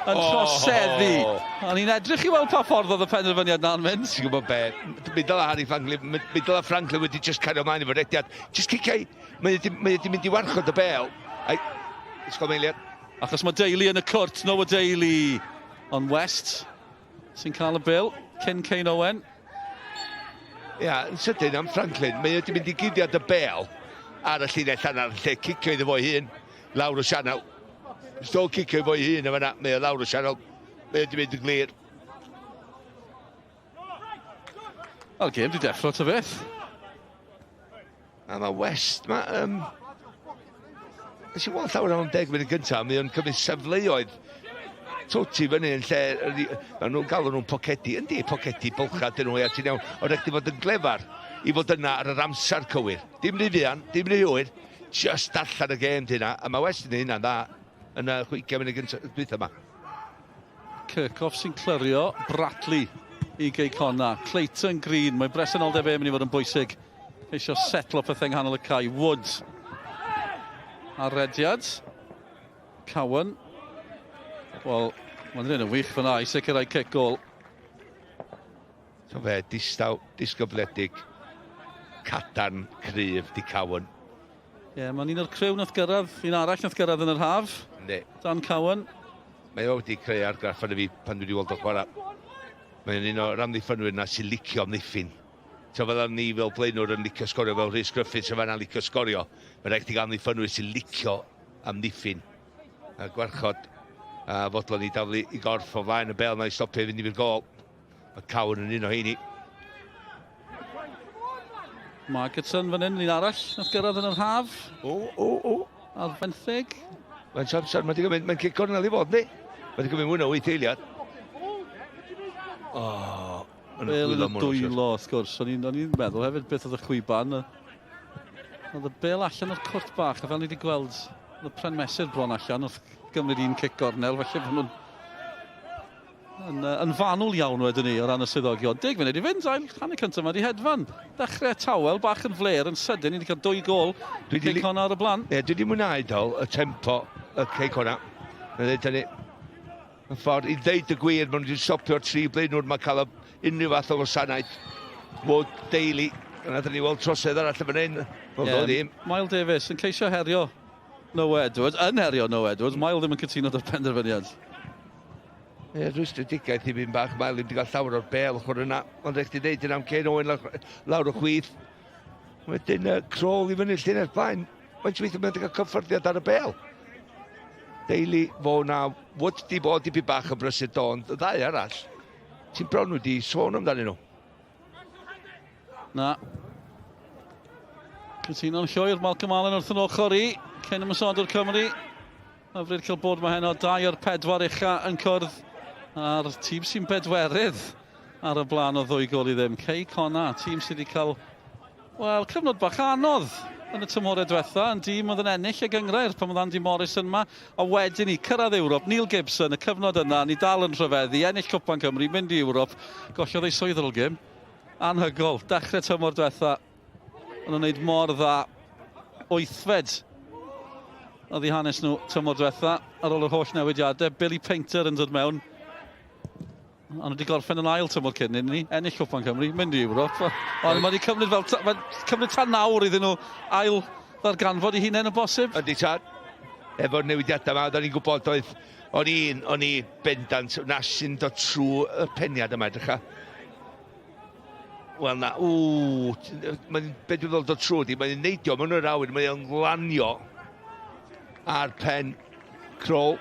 yn troseddu. A ni'n edrych i weld pa ffordd oedd y penderfyniad na'n mynd. Ti'n gwybod be, mi dyla Harry Franklin, mi dyla Franklin wedi just cario ymlaen i fy rediad. Just ciciau, mae wedi mynd i warchod y bel. Ai, ysgol meiliad. Achos mae Daly yn y cwrt, Noah Daly. On West, sy'n cael y bil, cyn Cain Owen. Ia, yn sydyn am Franklin, mae wedi mynd i guddiad y bel ar y llinell yna, lle cicio iddo fo'i hun, lawr o sianel. Sto cicio i fo'i hun yma na, mae o lawr o sianel, mae wedi mynd yn glir. Wel, gêm di deffro ta beth. A mae West, mae... Nes i weld llawer am 10 munud gyntaf, mae o'n cymryd sefleoedd toti fyny yn lle... Mae nhw'n galw nhw'n pocedi, yndi pocedi bylchad dyn nhw, ia, ti'n iawn, ond rhaid i fod yn glefar i fod yna ar yr amser cywir. Dim ni fian, dim ni hwyr, just allan y gêm dyna, a mae West yn hynna'n dda yn y 20 munud gyntaf yma. Kirkhoff sy'n clyrio, Bratley i Cei Connah, Clayton Green, mae bresenoldeb e'n mynd i fod yn bwysig. Eisiau setlo pethau yng nghanol y cae. Wood ar rediad. Cowan. Wel, mae'n rhan yn wych fyna i sicrhau cic gol. So fe, disgobledig, cadarn, cryf, di Cowan. Ie, mae'n un o'r criw nath gyrraedd, un arall nath gyrraedd yn yr haf. Ne. Dan Cowan. Mae o wedi creu argraff yn y fi pan dwi wedi weld o chwarae. Mae'n un o'r amddiffynwyr yna sy'n licio amddiffyn. So fel ni fel blaenwr yn licio sgorio fel Rhys Griffiths yn fanna'n licio sgorio. Mae'n rhaid i gael amddiffynwyr sy'n licio amddiffyn. A gwarchod a fodlon i daflu i gorff o flaen y bel na i stopio fynd i fy'r gol. Mae Cowan yn un o heini. Margetson fan hyn, un arall nath gyrraedd yn yr haf. Ar fenthyg. Mae'n samsar, mae'n cic cornel i fod, ni? Mae'n gymryd mwy o 8 eiliad. Bel yn y dwylo, wrth gwrs. O'n i'n meddwl hefyd beth oedd y chwiban. Oedd y bel allan o'r cwrt bach, a fel ni wedi gweld, oedd y pren mesur bron allan, wrth gymryd un cic gornel, felly bod nhw'n yn fanwl iawn wedyn ni o ran y swyddogion. 10 munud i fynd, ail hanner cyntaf yma di hedfan. Dechrau tawel, bach yn fler, yn sydyn, ni wedi cael 2 gol. Cei Connah ar y blaen. Ie, dwi wedi mwynhau dol y tempo y Cei Connah. Mae'n dweud hynny. Yn ffordd, i ddeud y gwir, maen nhw wedi stopio'r 3 blaenwr, mae cael unrhyw fath o wasanaeth. Wood, Daly, yna dyn ni weld trosedd arall yn fan hyn. Miles Davies yn ceisio herio Noah Edwards, yn herio Noah Edwards. Miles ddim yn cytuno o'r penderfyniad. Rwystredigaeth i fi'n bach, Mael ddim wedi cael llawer o'r bel ochr yna. Ond eich di ddeud yn am Cei Connah lawr o chwith. Wedyn Crôl i fyny llun blaen. Mae'n weithio mynd i gael cyffyrddiad ar y bel. Deili fo na wyd di bod i fi bach o brysur don. Y ddau arall. Ti'n bron wedi sôn amdanyn nhw. Na. Cytuno'n llwyr, Malcolm Allen wrth yn ochr i. Cyn ymwysodwr Cymru. Hyfryd cael bod mae heno 2 o'r 4 ucha yn cwrdd. A'r tîm sy'n bedwerydd ar y blaen o 2 gol i ddim. Cei Connah, tîm sydd wedi cael, wel, cyfnod bach anodd yn y tymhorau diwetha. Yn dîm oedd yn ennill y gyngrair pan oedd Andy Morrison yma. A wedyn ni, cyrraedd Ewrop, Neil Gibson, y cyfnod yna, ni dal yn rhyfeddu, ennill Cwpan Cymru, mynd i Ewrop. Gollodd ei swydd ar ôl gym. Anhygol, dechrau tymor diwetha. Yn gwneud mor dda 8fed. Oedd i hanes nhw tymor diwetha ar ôl yr holl newidiadau. Billy Painter yn dod mewn. Ond wedi gorffen yn ail tymor cyn ni, ennill Cwpan Cymru, mynd i Ewrop. Ond mae wedi cymryd tan nawr iddyn nhw ail ddarganfod i hunain y bosib. Ydy tad, efo'r newidiadau yma, oedden ni'n gwybod oedd, o'n i bendant, na sy'n dod trwy y peniad yma, edrych. Wel na, be dwi'n ddod dod trwy di, mae'n neidio mewn yr awyr, mae'n glanio ar pen Crôl.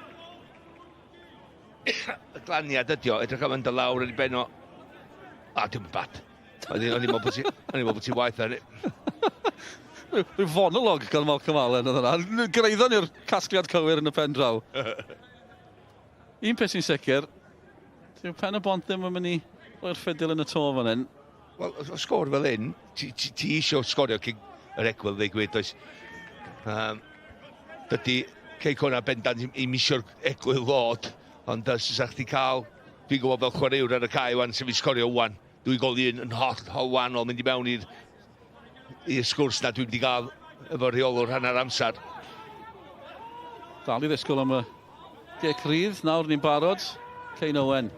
Y glaniad ydi o, edrych am ynd y lawr yn ei ben o. Dim bad. O'n i'n meddwl bod ti'n waith ar ni. Rhyw fonolog gan Malcolm Allen oedd yna. Greiddo ni'r casgliad cywir yn y pen draw. Un peth sy'n sicr, dyw Pen-y-bont ddim yn mynd i roi'r ffidil yn y to fan hyn. Wel, o sgor fel hyn, ti eisiau sgorio cyn yr egwyl ddeugwyd, oes. Dydy Cei Connah bendant i misio'r egwyl ddod. Ond sa'ch ti cael, dwi'n gwybod fel chwaraewr ar y cae wan, sef i sgorio wan. Dwi'n goli yn holl wanol, mynd i mewn i'r sgwrs na dwi'n wedi cael efo rheolwr hanner amser. Dal i ddisgwyl am y gec rydd, nawr ni'n barod. Cain Owen.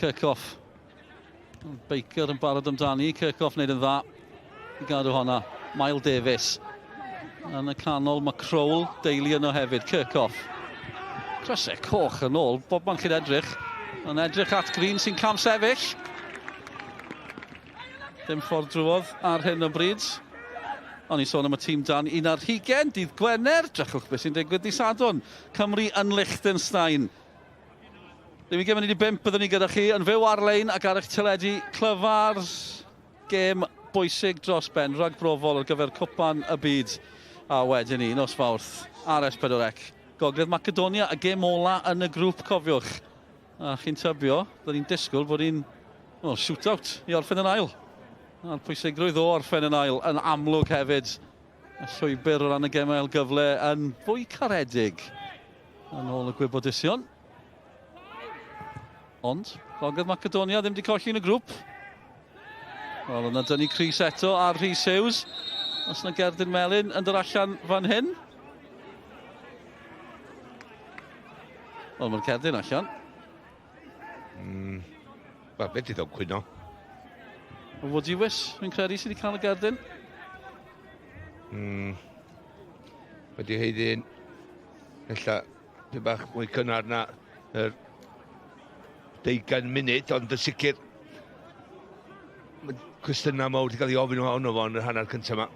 Kirkhoff. Baker yn barod amdani, Kirkhoff wneud yn dda i gadw honna. Miles Davis. Yn y canol mae Crôl, deili yno hefyd, Kirkhoff. Crysau coch yn ôl, bob man chi'n edrych. Yn edrych at Green sy'n cam sefyll. Dim ffordd drwodd ar hyn o bryd. O'n i sôn am y tîm dan 11, dydd Gwener. Drachwch beth sy'n digwydd di Sadwrn. Cymru yn Liechtenstein. 5 byddwn ni gyda chi yn fyw ar-lein ac ar eich teledu clyfar. Gêm bwysig dros ben, ragbrofol ar gyfer Cwpan y Byd. A wedyn ni, nos Fawrth, ar S4C. Gogledd Macedonia, y gêm ola yn y grŵp, cofiwch. A chi'n tybio, byddwn ni'n disgwyl bod ni'n shootout i orffen yn ail. A'r pwysigrwydd o orffen yn ail yn amlwg hefyd. Y llwybr o ran y gemau gyfle yn fwy caredig yn ôl y gwybodaethon. Ond, Gogledd Macedonia ddim wedi colli yn y grŵp. Wel, yna dynnu Chris eto ar Rhys Hughes. Os yna Gerdyn Melyn yn dod allan fan hyn. Wel, mae'r Gerdyn allan. Wel, beth i ddod Cwyno? O Woody Wys, fi'n credu sydd wedi cael y Gerdyn. Wedi heiddi'n ella dy bach mwy cynnar na yr 20 munud, ond y sicr cwestiynau mawr wedi cael ei ofyn ohono fo yn y hanner cyntaf yma.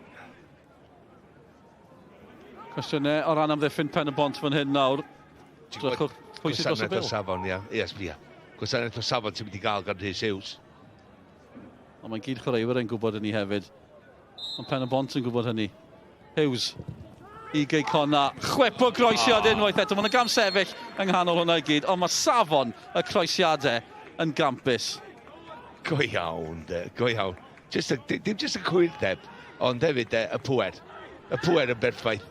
Cwestiynau o ran amddiffyn Pen-y-bont fan hyn nawr. Pwysig dros y bil. Gwasanaeth o safon, ia. Gwasanaeth o safon sy'n mynd i gael gan Rhys Hughes. Ond mae'n gyd chwaraewyr yn gwybod hynny hefyd. Ond Pen-y-bont yn gwybod hynny. Hughes i Cei Connah. Chwepo croesiadau unwaith eto. Mae'n gam sefyll yng nghanol hwnna i gyd. Ond mae safon y croesiadau yn gampus. Go iawn, de. Go iawn. Dim jyst y cwyrdeb, ond hefyd y pwer. Y pwer yn berffaith.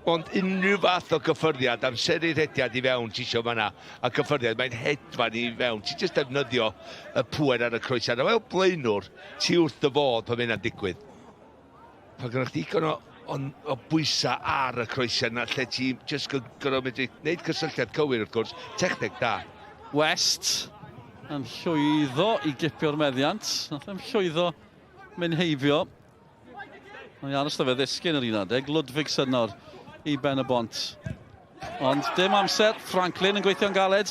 Ond unrhyw fath o gyffyrddiad, amseru'r hediad i fewn ti isio fanna, a gyffyrddiad, mae'n hedfan i fewn. Ti jyst defnyddio y pwer ar y croesiad. A fel blaenwr, ti wrth dy fod pan mae'n digwydd. Pan gynnwch chi digon o bwysau ar y croesiad na, lle ti jyst gynnwch medru gwneud cysylltiad cywir wrth gwrs, techneg da. West yn llwyddo i gipio'r meddiant. Nath e'n llwyddo mynd heibio. Mae'n aros da fe ddisgyn yr 11, Ludwigson nawr i Pen-y-bont. Ond dim amser, Franklin yn gweithio'n galed.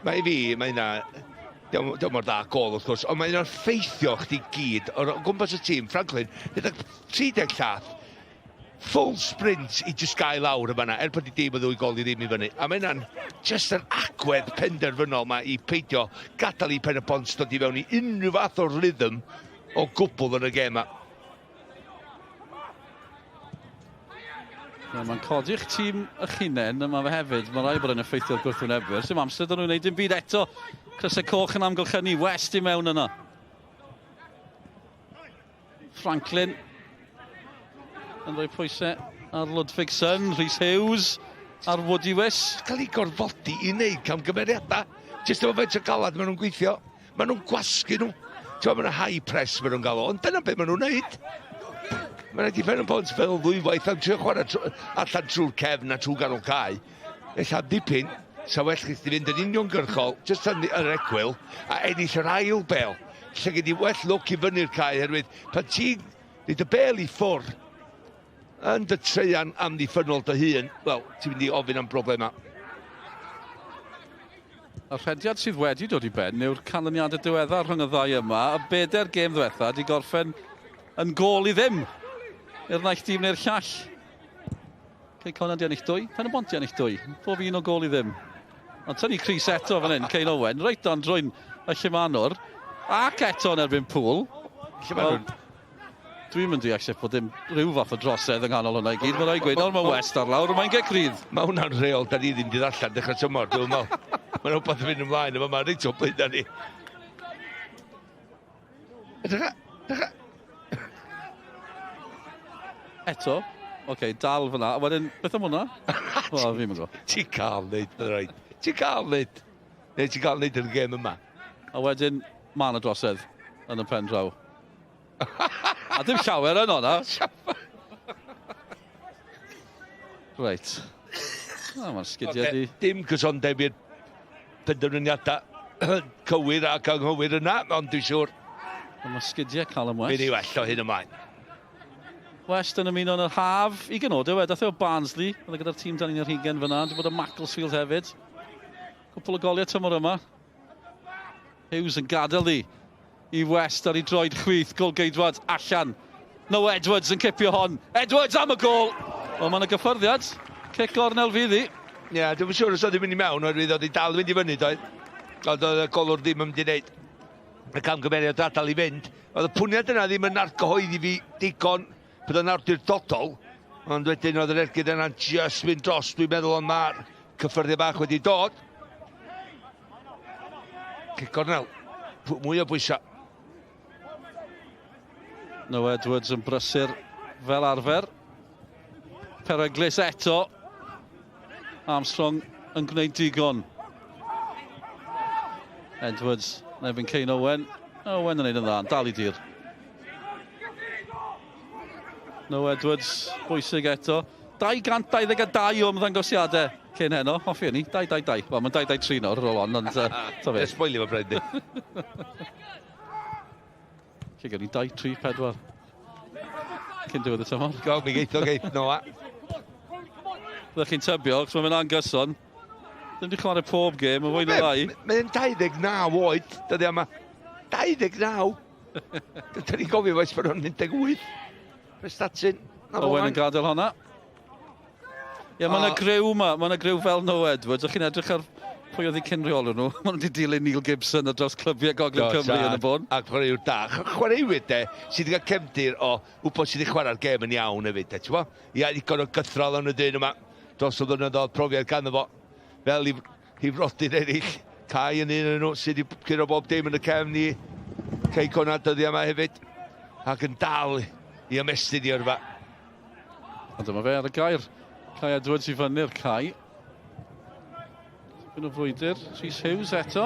Mae fi, mae hynna, diolch mor dda gol wrth gwrs, ond mae hynna'n ffeithio chdi gyd o'r gwmpas y tîm. Franklin, 30 llath, full sprint i just gael lawr y fanna, bod i dim y ddwy gol i ddim i fyny. A mae hynna'n just yn agwedd penderfynol ma i peidio gadael i Pen-y-bont dod i fewn i unrhyw fath o rhythm o gwbl yn y gem ma. Mae'n codi'ch tîm eich hunain, yma fe hefyd, mae rai bod yn effeithio'r gwrthwynebwyr. Sy'n amser dyn nhw'n gwneud dim byd eto. Crysau coch yn amgylchynu, West i mewn yna. Franklin yn rhoi pwysau ar Ludvigsen, Rhys Hughes, ar Woody Wiss. Cael ei gorfodi i wneud camgymeriadau. Jyst efo faint o galad maen nhw'n gweithio. Maen nhw'n gwasgu nhw. Ti'n maen nhw'n high press maen nhw'n gael o, ond dyna beth maen nhw'n wneud. Mae'n rhaid i Pen-y-bont fel ddwywaith am trio chwarae allan trwy'r cefn a trwy ganol cae. Ella dipyn, sa well chi fynd yn uniongyrchol, jyst yn yr egwyl, a ennill yr ail bel. Lle gyd i well look i fyny'r cae, herwydd pan ti'n neud y bel i ffwr, yn dy treian amddiffynol dy hun, wel, ti'n mynd i ofyn am broblemau. Y rhediad sydd wedi dod i ben yw'r canlyniadau diweddar rhwng y ddau yma, a bedair gêm ddiwetha di gorffen yn gol i ddim i'r naill dîm neu'r llall. Cei Connah di ennill 2, Pen-y-bont di ennill 2. Bob un o gol i ddim. Ond tynnu Chris eto fan hyn, Cei Owen, reit dan drwy'n y Llymanwr, ac eto yn erbyn Pŵl. Dwi'n mynd i eisiau bod dim rhyw fath o drosedd yng nghanol hwnna i gyd. Mae'n rhaid gweud, nawr mae West ar lawr, mae'n gael crydd. Mae hwnna'n reol, da ni ddim di ddallan dechrau tymor, dwi'n meddwl. Mae'n rhywbeth yn mynd ymlaen, efo mae'n reit o blaen da ni. Eto, oce, dal fyna, a wedyn, beth am hwnna? O, fi'n mynd go. Ti'n cael wneud, mae'n rhaid. Ti'n cael wneud. Neu ti'n cael wneud yn y gêm yma. A wedyn, ma' 'na drosedd yn y pen draw. A dim llawer yn hwnna. Reit. Mae'r sgidiau di... Dim gysondeb i'r penderfyniadau cywir ac anghywir yna, ond dwi'n siŵr. Mae sgidiau cael ym West. Fy'n i well o hyn ymlaen. West yn ymuno yn yr haf. 20 nodau dath o Barnsley. Oedd gyda'r tîm dan ni'n yr 20 fyna. Wedi bod y Macclesfield hefyd. Cwpl o goliau tymor yma. Hughes yn gadael ddi i West ar ei droed chwith. Golgeidwad allan. No Edwards yn cipio hon. Edwards am y gol. O, mae'n y gyffyrddiad. Cic gornel fydd hi. Ie, dwi'n siŵr os oedd i'n mynd i mewn, oedd i dal mynd i fyny, doedd. Oedd y golwr ddim yn mynd i wneud y camgymeriad adael i fynd. Oedd y pwniad yna ddim yn argyhoeddi fi digon bydd yn awdurdodol, ond wedyn oedd yr ergyd yna'n just mynd dros, dwi'n meddwl ond mae'r cyffyrddiau bach wedi dod. Cic gornel, mwy o bwysau. No Edwards yn brysur fel arfer. Pereglis eto. Armstrong yn gwneud digon. Edwards, nefyn Cei Owen. Owen yn neud yn dda, dal i dir. No Edwards, bwysig eto. 222 o ymddangosiadau cyn heno. Hoffi ni, 2-2-2. Wel, mae'n 2-2-3 nawr ar ôl on, ond... Esboilio fo Brendan. Lle gen ni 2-3-4. Cyn diwedd y tymor. Gael mi geith Noa. Byddwch chi'n tybio, cos mae'n mynd anghyson. Ddim di chwarae pob gêm, mae'n fwy na lai. Mae'n 29 oed, dydy yma. 29! Dyna ni'n gofio fes bod hwn 18. Prestatyn. Owen yn gadael honna. Ie, mae'n y grew ma. Mae'n y grew fel No Edwards. O'ch chi'n edrych ar pwy oedd i cynreolwr nhw. Mae'n wedi dilyn Neil Gibson ar dros clybiau Gogledd Cymru yn y bon. A chwaraewr da. Chwaraewyr de, sydd wedi cael cefndir o wybod sydd wedi chwarae'r gêm yn iawn hefyd, de, ti'n bo? Ia, digon o gythral yn y dyn yma. Dros o ddynodol profiad ganddo fo. Fel i frodyr eraill. Cai yn un yn nhw sydd wedi curo bob dim yn y cefn i Cei Connah dyddi yma hefyd. Ac yn dal i ymestyn i yrfa. A dyma fe ar y gair. Cai Edwards i fyny'r Cai. Yn o frwydr. Rhys Hughes eto.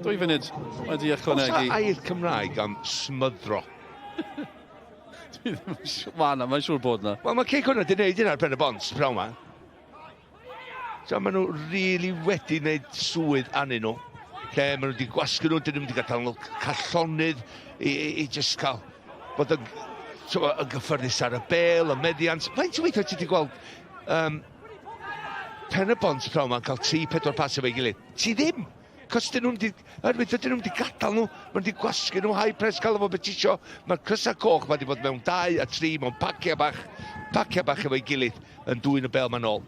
2 funud wedi ychwanegu. Oes air Cymraeg am smyddro? Mae'n siŵr bod na. Wel, mae Cei Connah wedi gwneud hynna'r Pen-y-bont, prawn ma. So, maen nhw really wedi gwneud swydd anyn nhw. Lle maen nhw wedi gwasgu nhw, dyn nhw wedi gadael callonydd i just cael bod yn gyffyrddus ar y bel, y meddiant. Faint o weithio ti wedi gweld Pen-y-bont pnawn ma'n cael 3-4 pas efo'i gilydd. Ti ddim! Cos dyn nhw'n di gadael nhw, ma'n di gwasgu nhw high press cael efo beth isio. Mae'r crysau coch ma di bod mewn 2 a 3 mewn pacia bach efo'i gilydd yn dwy'n y bel ma'n ôl.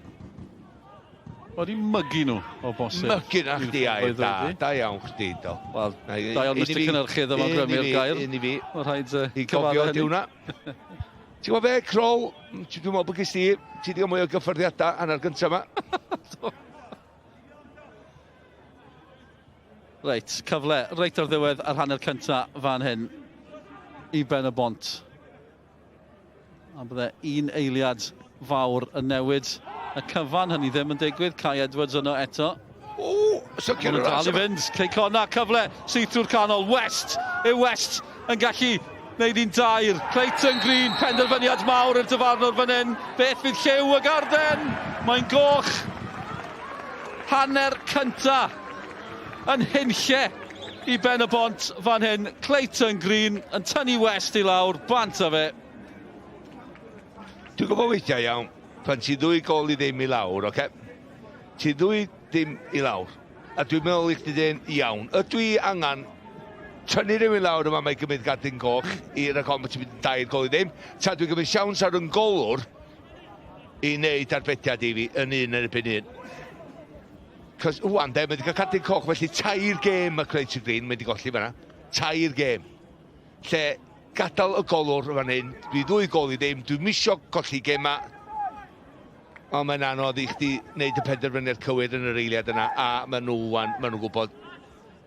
Wedi mygu nhw o bosib. Mygu na chdi air, da iawn chdi, do. Wel, da iawn Mr Cynnyrchydd yma'n grymu'r gair. Un i fi. Mae'n rhaid I gofio diwna. Ti'n gwybod fe, Crol, dwi'n meddwl bod gys ti di gael mwy o gyffyrddiadau anna'r gyntaf yma. Reit, cyfle, reit ar ddiwedd ar hanner cyntaf fan hyn i Pen-y-bont. A bydde un eiliad fawr yn newid. Y cyfan hynny ddim yn digwydd, Cai Edwards yno eto. So Mae'n dal i fynd, Cei Connah, cyfle, sydd trwy'r canol, West yn gallu wneud un dair. Clayton Green, penderfyniad mawr i'r dyfarnwr fan hyn. Beth fydd lliw y garden? Mae'n goch. Hanner cyntaf yn hunlle i Pen-y-bont fan hyn. Clayton Green yn tynnu West i lawr, bant a fe. Dwi'n gwybod weithiau iawn, pan ti 2 gol i ddim i lawr, oce? Ti 2 dim i lawr, a dwi'n meddwl i chdi dyn iawn. Ydw i angen tynnu rhywun lawr yma mae gymryd gadyn goch i'r acon bod ti'n mynd 2 gol i ddim, ta dwi'n gymryd siawns ar yn golwr i wneud arbediad i fi yn 1 yn erbyn 1. Cos wwan de, mae wedi cael cadyn coch, felly 3 gêm y Clayton Green, mae wedi golli fan'na. 3 gêm. Lle gadael y golwr fan hyn, dwi 2 gol i ddim, dwi'n misio golli gema. Ond mae'n anodd i chdi wneud y penderfyniad cywir yn yr eiliad yna, a maen nhw'n gwybod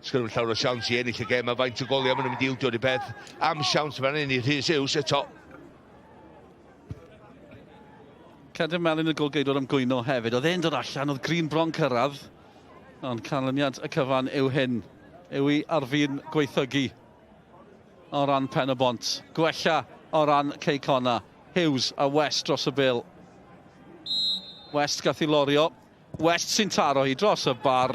sgwrdd llawer o siawns i ennill y gem, a faint o goliau maen nhw'n mynd i ildio i beth am siawns fan hyn i Rhys Hughes eto. Cedyn Melin y golgeidwr am gwyno hefyd. Oedd e'n dod allan, oedd Green bron cyrraedd. Ond canlyniad y cyfan yw hyn. Yw i ar fi'n gweithygu o ran Pen-y-bont. Gwella o ran Cei Connah. Hughes a West dros y bil. West gath i lorio. West sy'n taro hi dros y bar.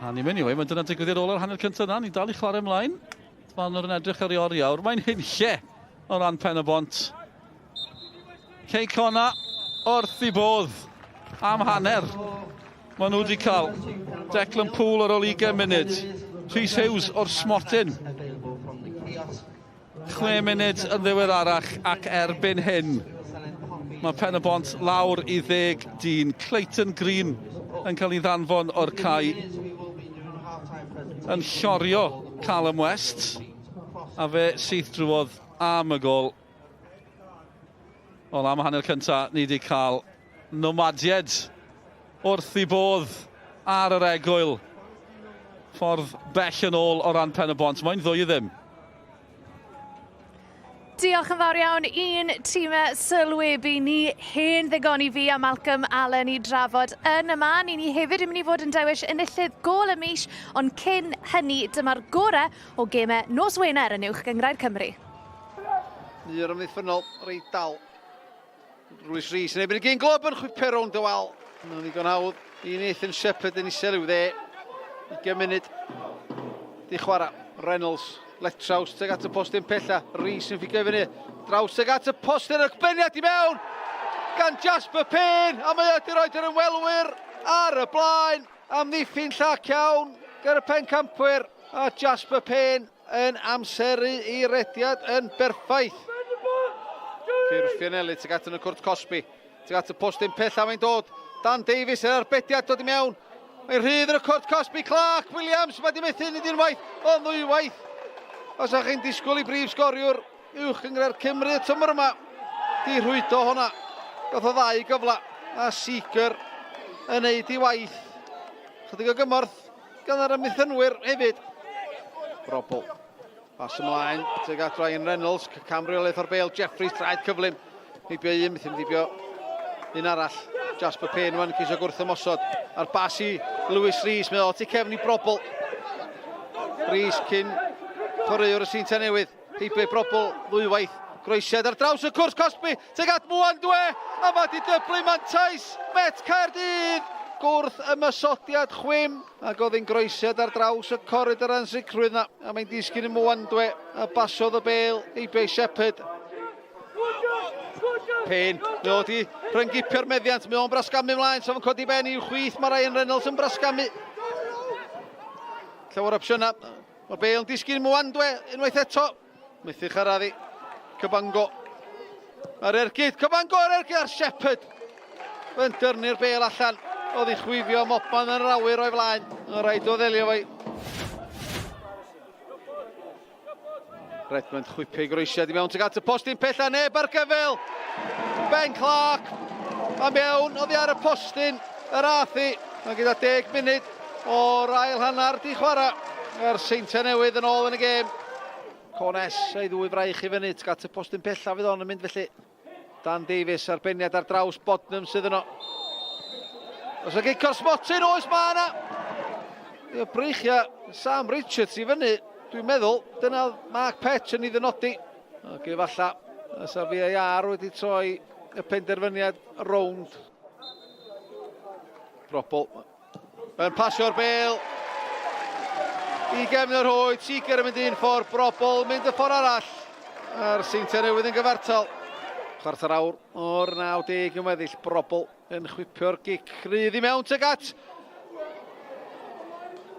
A ni'n mynd i wei, mae'n dyna digwydd i'r ôl ar hanner cyntaf yna. Ni'n dal i chwarae ymlaen. Fan nhw'n edrych ar ei oriawr. Mae'n hunlle o ran Pen-y-bont. Cei Connah wrth i bodd am hanner. Maen nhw wedi cael Declan Poole ar ôl 20 munud. Rhys Hughes o'r smotyn. 6 munud yn ddiweddarach ac erbyn hyn. Mae Pen-y-bont lawr i 10 dyn. Clayton Green yn cael ei ddanfon o'r cae. Yn llorio Callum West. A fe syth drwodd am y gol. Wel, am hanner cyntaf, ni wedi cael nomadied wrth i bodd ar yr egwyl. Ffordd bell yn ôl o ran Pen-y-bont. Mae'n ddwy ddim. Diolch yn fawr iawn un tîmau sylwebu ni. Hen ddigon i fi a Malcolm Allen i drafod yn y man. Ni hefyd yn mynd i fod yn dewis enillydd gol y mis, ond cyn hynny dyma'r gorau o gemau nos Wener yn uwch gyngrair Cymru. I'r ymddiffynol, reit dal. Rhys Rhys yn ebyn y gyn glob yn chwiper rownd y wal. Mae'n ddigon hawdd i Nathan Shepherd yn isel i'w dde. 20 munud di chwarae. Reynolds, Letraws, teg at y postyn pella. Rhys yn ffigo fyny. Draws teg at y postyn, y beniad i mewn. Gan Jasper Pen, a mae wedi roed yr ymwelwyr ar y blaen. Am ddiffyn llac iawn gyda'r pencampwyr. A Jasper Pen yn amseru i rediad yn berffaith. Cyrff Fianelli, teg at yn y cwrt Cosby. Teg at y postyn pella mae'n dod. Dan Davies yr arbediad dod i mewn. Mae'n rhydd yn y cwrt Cosby. Clark Williams, mae di methu nid un waith, o 2 waith. Os ych chi'n disgwyl i brif sgoriwr uwch gyngrair Cymru y tymor yma, di rhwydo honna. Gath o 2 gyfla, a Seeger yn neud i waith. Chydig o gymorth gan yr ymddiffynwyr hefyd. Brobl. Pas ymlaen, teg at Ryan Reynolds, camriolaeth o'r bêl, Jeffries, traed cyflym. Heibio un, byth yn dibio un arall. Jasper Pen wan cysio gwrth ymosod. A'r bas i Lewis Rhys, mae o ti cefn i Brobl. Rhys cyn chwaraewr y sînta newydd. Heibio Brobl, 2 waith. Groesiad ar draws y cwrs Cosby, teg at Mwan Dwe. A mae di dyblu mantais, Met Caerdydd. Gwrth ymysodiad chwym, ac oedd hi'n groesiad ar draws y corridor yn sicrwydd na. A mae'n disgyn y Mwan Dwe, a basodd y bêl, Heibio Shepherd. Pen, mae o di rhyngipio'r meddiant, mae o'n brasgamu mlaen, so fo'n codi ben i'w chwith, mae Ryan Reynolds yn brasgamu. Llawer opsiynau, mae'r Bale yn disgyn Mwandwe, unwaith eto. Methu charadd i, Cabango. Ar ergyd, Cabango ar ergyd ar Shepherd. Fe'n dyrnu'r Bale allan, oedd hi'n chwifio Mopman yn yr awyr o'i flaen. Yn rhaid o ddelio fo'i. Redmond chwipio i groesiad i mewn tuag at y postyn pella, neb ar gyfel. Ben Clark, a mewn, oedd hi ar y postyn, yr athi, a gyda 10 munud o'r ail hannar di chwarae. Ar Seintiau newydd yn ôl yn y gêm. Connah a'i ddwy fraich i fyny, tuag at y postyn pella fydd o'n yn mynd felly. Dan Davies arbeniad ar draws Bodnam sydd yno. Os o gicio'r smotyn, oes ma yna. Y breichia Sam Richards i fyny. Dwi'n meddwl, dyna Mark Petch yn ei ddynodi. Ac efalla, ys a VAR wedi troi y penderfyniad rownd. Brobl. Yn pasio'r Bale. I gefn yr hwyd, Seeger yn mynd un ffordd, Brobl mynd y ffordd arall. A'r Seintiau newydd yn gyfartal. Chwarter awr o'r 90 yn weddill, Brobl yn chwipio'r gic rydd i mewn tuag at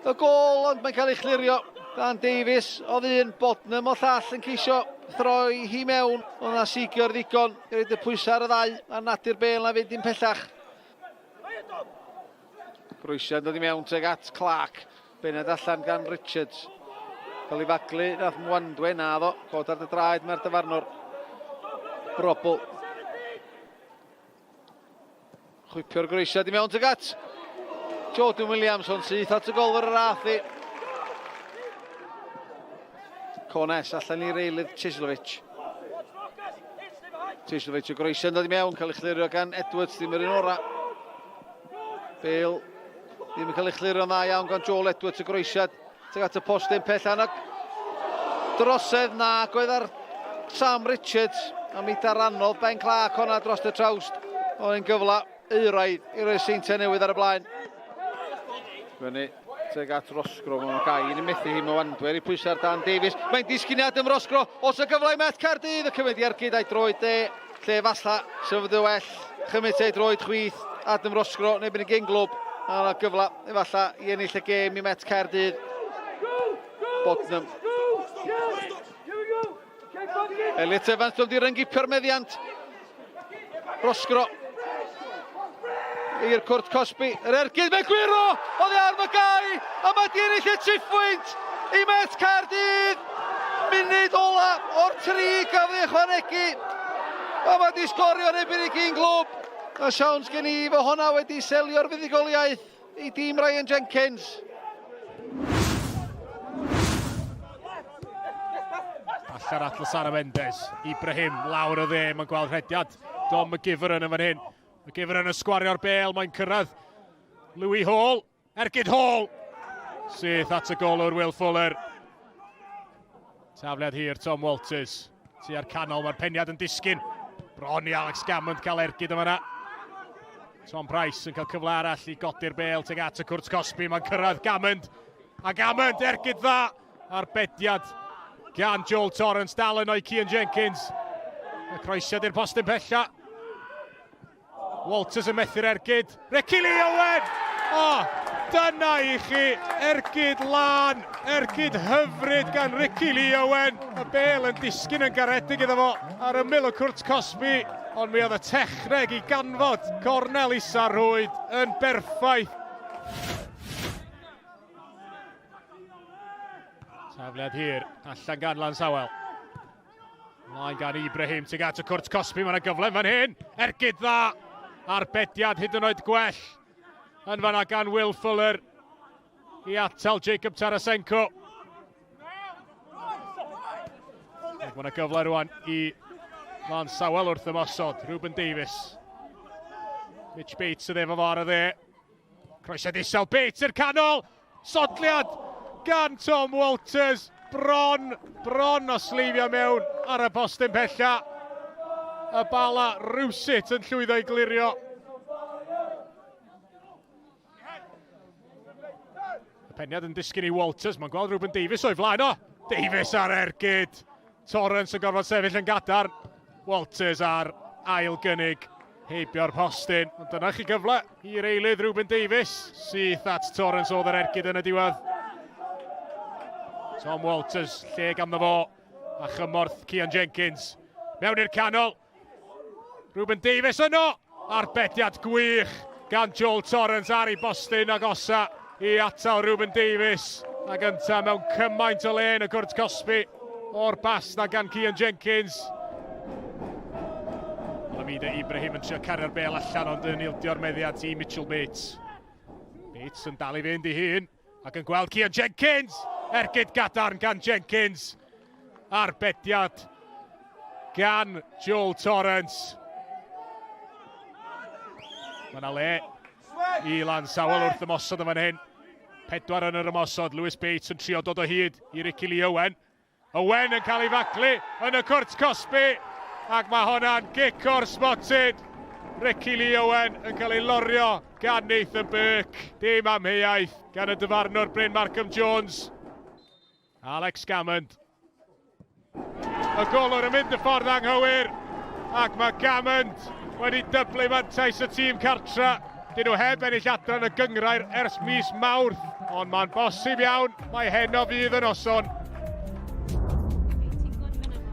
y gol, ond mae'n cael ei chlirio. Dan Davies, oedd un Bodnam o llall yn ceisio throi hi mewn. Oedd na Seeger ddigon i roed y pwysau ar y ddau a natur Bale na fynd i'n pellach. Groesiad dod i mewn tuag at Clark. Bened allan gan Richards. Cael ei faglu, nath Mwandwe na ddo. Bod ar dy draed mae'r dyfarnwr. Brobl. Chwipio'r groesiad i mewn tuag at Jordan Williamson sydd at y golwr yr athi. Connah allan i reilydd Sylwebaeth. Sylwebaeth o groesiad dod i mewn, cael ei chlirio gan Edwards, ddim yr un ora. Bale ddim yn cael ei chlirio dda iawn gan Joel Edwards o groesiad. Tuag at y postyn pellan ac drosedd na oedd ar Sam Richards a mi dar anodd Ben Clark honna dros y trawst. Oedd yn gyfla euraidd i roi Seintiau newydd ar y blaen. Fyny tuag at Rosgro, mae'n gai yn methu hi Mwandwe i pwysau'r Dan Davies. Mae'n disgyniad ym Rosgro, os y gyfle i Met Caerdydd, y cymryd i ergyd a'i droed de, lle falla sefyd y well, chymryd ei droed chwith, Adam Rosgro, neu bydd yn gynglwb, a yna gyfle, efalla, i ennill y gêm i Met Caerdydd. Bodnam. Elliot Evans, dwi'n di ryngipio'r meddiant. Rosgro. I'r Cwrt Cosby, yr ergyd, mae'n gwiro, oedd ar Magai, a mae di ennill y triffwynt i Met Caerdydd. Munud ola o'r 3 gafodd ei ychwanegu, a mae di sgorio nebyn i gyn glwb. A siawns gen i fo honna wedi selio'r fuddigoliaeth i dîm Ryan Jenkins. Allar at Lasana Mendes, Ibrahim lawr o dde, mae'n gweld rhediad. Dom McGivern yn fan hyn. McGivern yn ysgwario'r Bale, mae'n cyrraedd. Louis Hall, ergyd Hall. Syth at y golwr Will Fuller. Tafliad hir Tom Walters. Tu ar canol, mae'r peniad yn disgyn. Bron i Alex Gammond cael ergyd yma. Tom Price yn cael cyfle arall i godi'r Bale tuag at y Cwrt Cosby, mae'n cyrraedd Gammond. A Gammond, ergyd dda ar bediad gan Joel Torrance, dal yn o'i Cian Jenkins. Y croesiad i'r postyn pella. Walters yn methu'r ergyd. Recili Owen! O, dyna i chi. Ergyd lan. Ergyd hyfryd gan Recili Owen. Y Bale yn disgyn yn garedig iddo fo ar ymyl y Cwrt Cosby. Ond mi oedd y techneg i ganfod Cornel Isarrwyd yn berffaith. Tafliad hir, allan gan Lansawel. Mlaen gan Ibrahim tuag at y Cwrt Cosby, mae'n gyfle fan hyn. Ergyd dda. Arbediad hyd yn oed gwell yn fanna gan Will Fuller i atal Jacob Tarasenko. Mae'n gyfle rwan i Lansawel wrth ymosod, Ruben Davies. Mitch Bates yn efo fawr o dde. Croesiad isel, Bates i'r canol. Sodliad gan Tom Walters. Bron o sleifio mewn ar y postyn pella. Y bala rwsut yn llwyddo i glirio. Y peniad yn disgyn i Walters, mae'n gweld Ruben Davies o'i flaen o. Davies ar ergyd. Torrance yn gorfod sefyll yn gadarn. Walters ar ail gynnig heibio'r postyn. Ond dyna chi gyfle i'r eilydd Ruben Davies, syth at Torrance oedd yr ergyd yn y diwedd. Tom Walters, lle ganddo fo, a chymorth Cian Jenkins. Mewn i'r canol, Ruben Davies yno, arbediad gwych gan Joel Torrance ar ei bostyn agosa i atal Ruben Davies. A gynta mewn cymaint o le yn y gwrt Cosby o'r bas na gan Cian Jenkins. Lamida Ibrahim yn trio cario'r bel allan ond yn ildio'r meddiad i Mitchell Bates. Bates yn dal i fynd i hun ac yn gweld Cian Jenkins. Ergyd gadarn gan Jenkins. Arbediad gan Joel Torrance. Mae yna le i Lan Sawel wrth ymosod yn fan hyn. 4 yn yr ymosod, Lewis Bates yn trio dod o hyd i Ricky Lee Owen. Owen yn cael ei faclu yn y cwrt Cosby. Ac mae hwnna'n gic o'r spotted. Ricky Lee Owen yn cael ei lorio gan Nathan Burke. Dim amheuaeth gan y dyfarnwr Bryn Markham Jones. Alex Gammond. Y golwr yn mynd y ffordd anghywir. Ac mae Gammond wedi dyblu mantais y tîm cartra. Dyn nhw heb ennill adran y gyngrair ers mis Mawrth. Ond mae'n bosib iawn, mae heno fydd yn oson.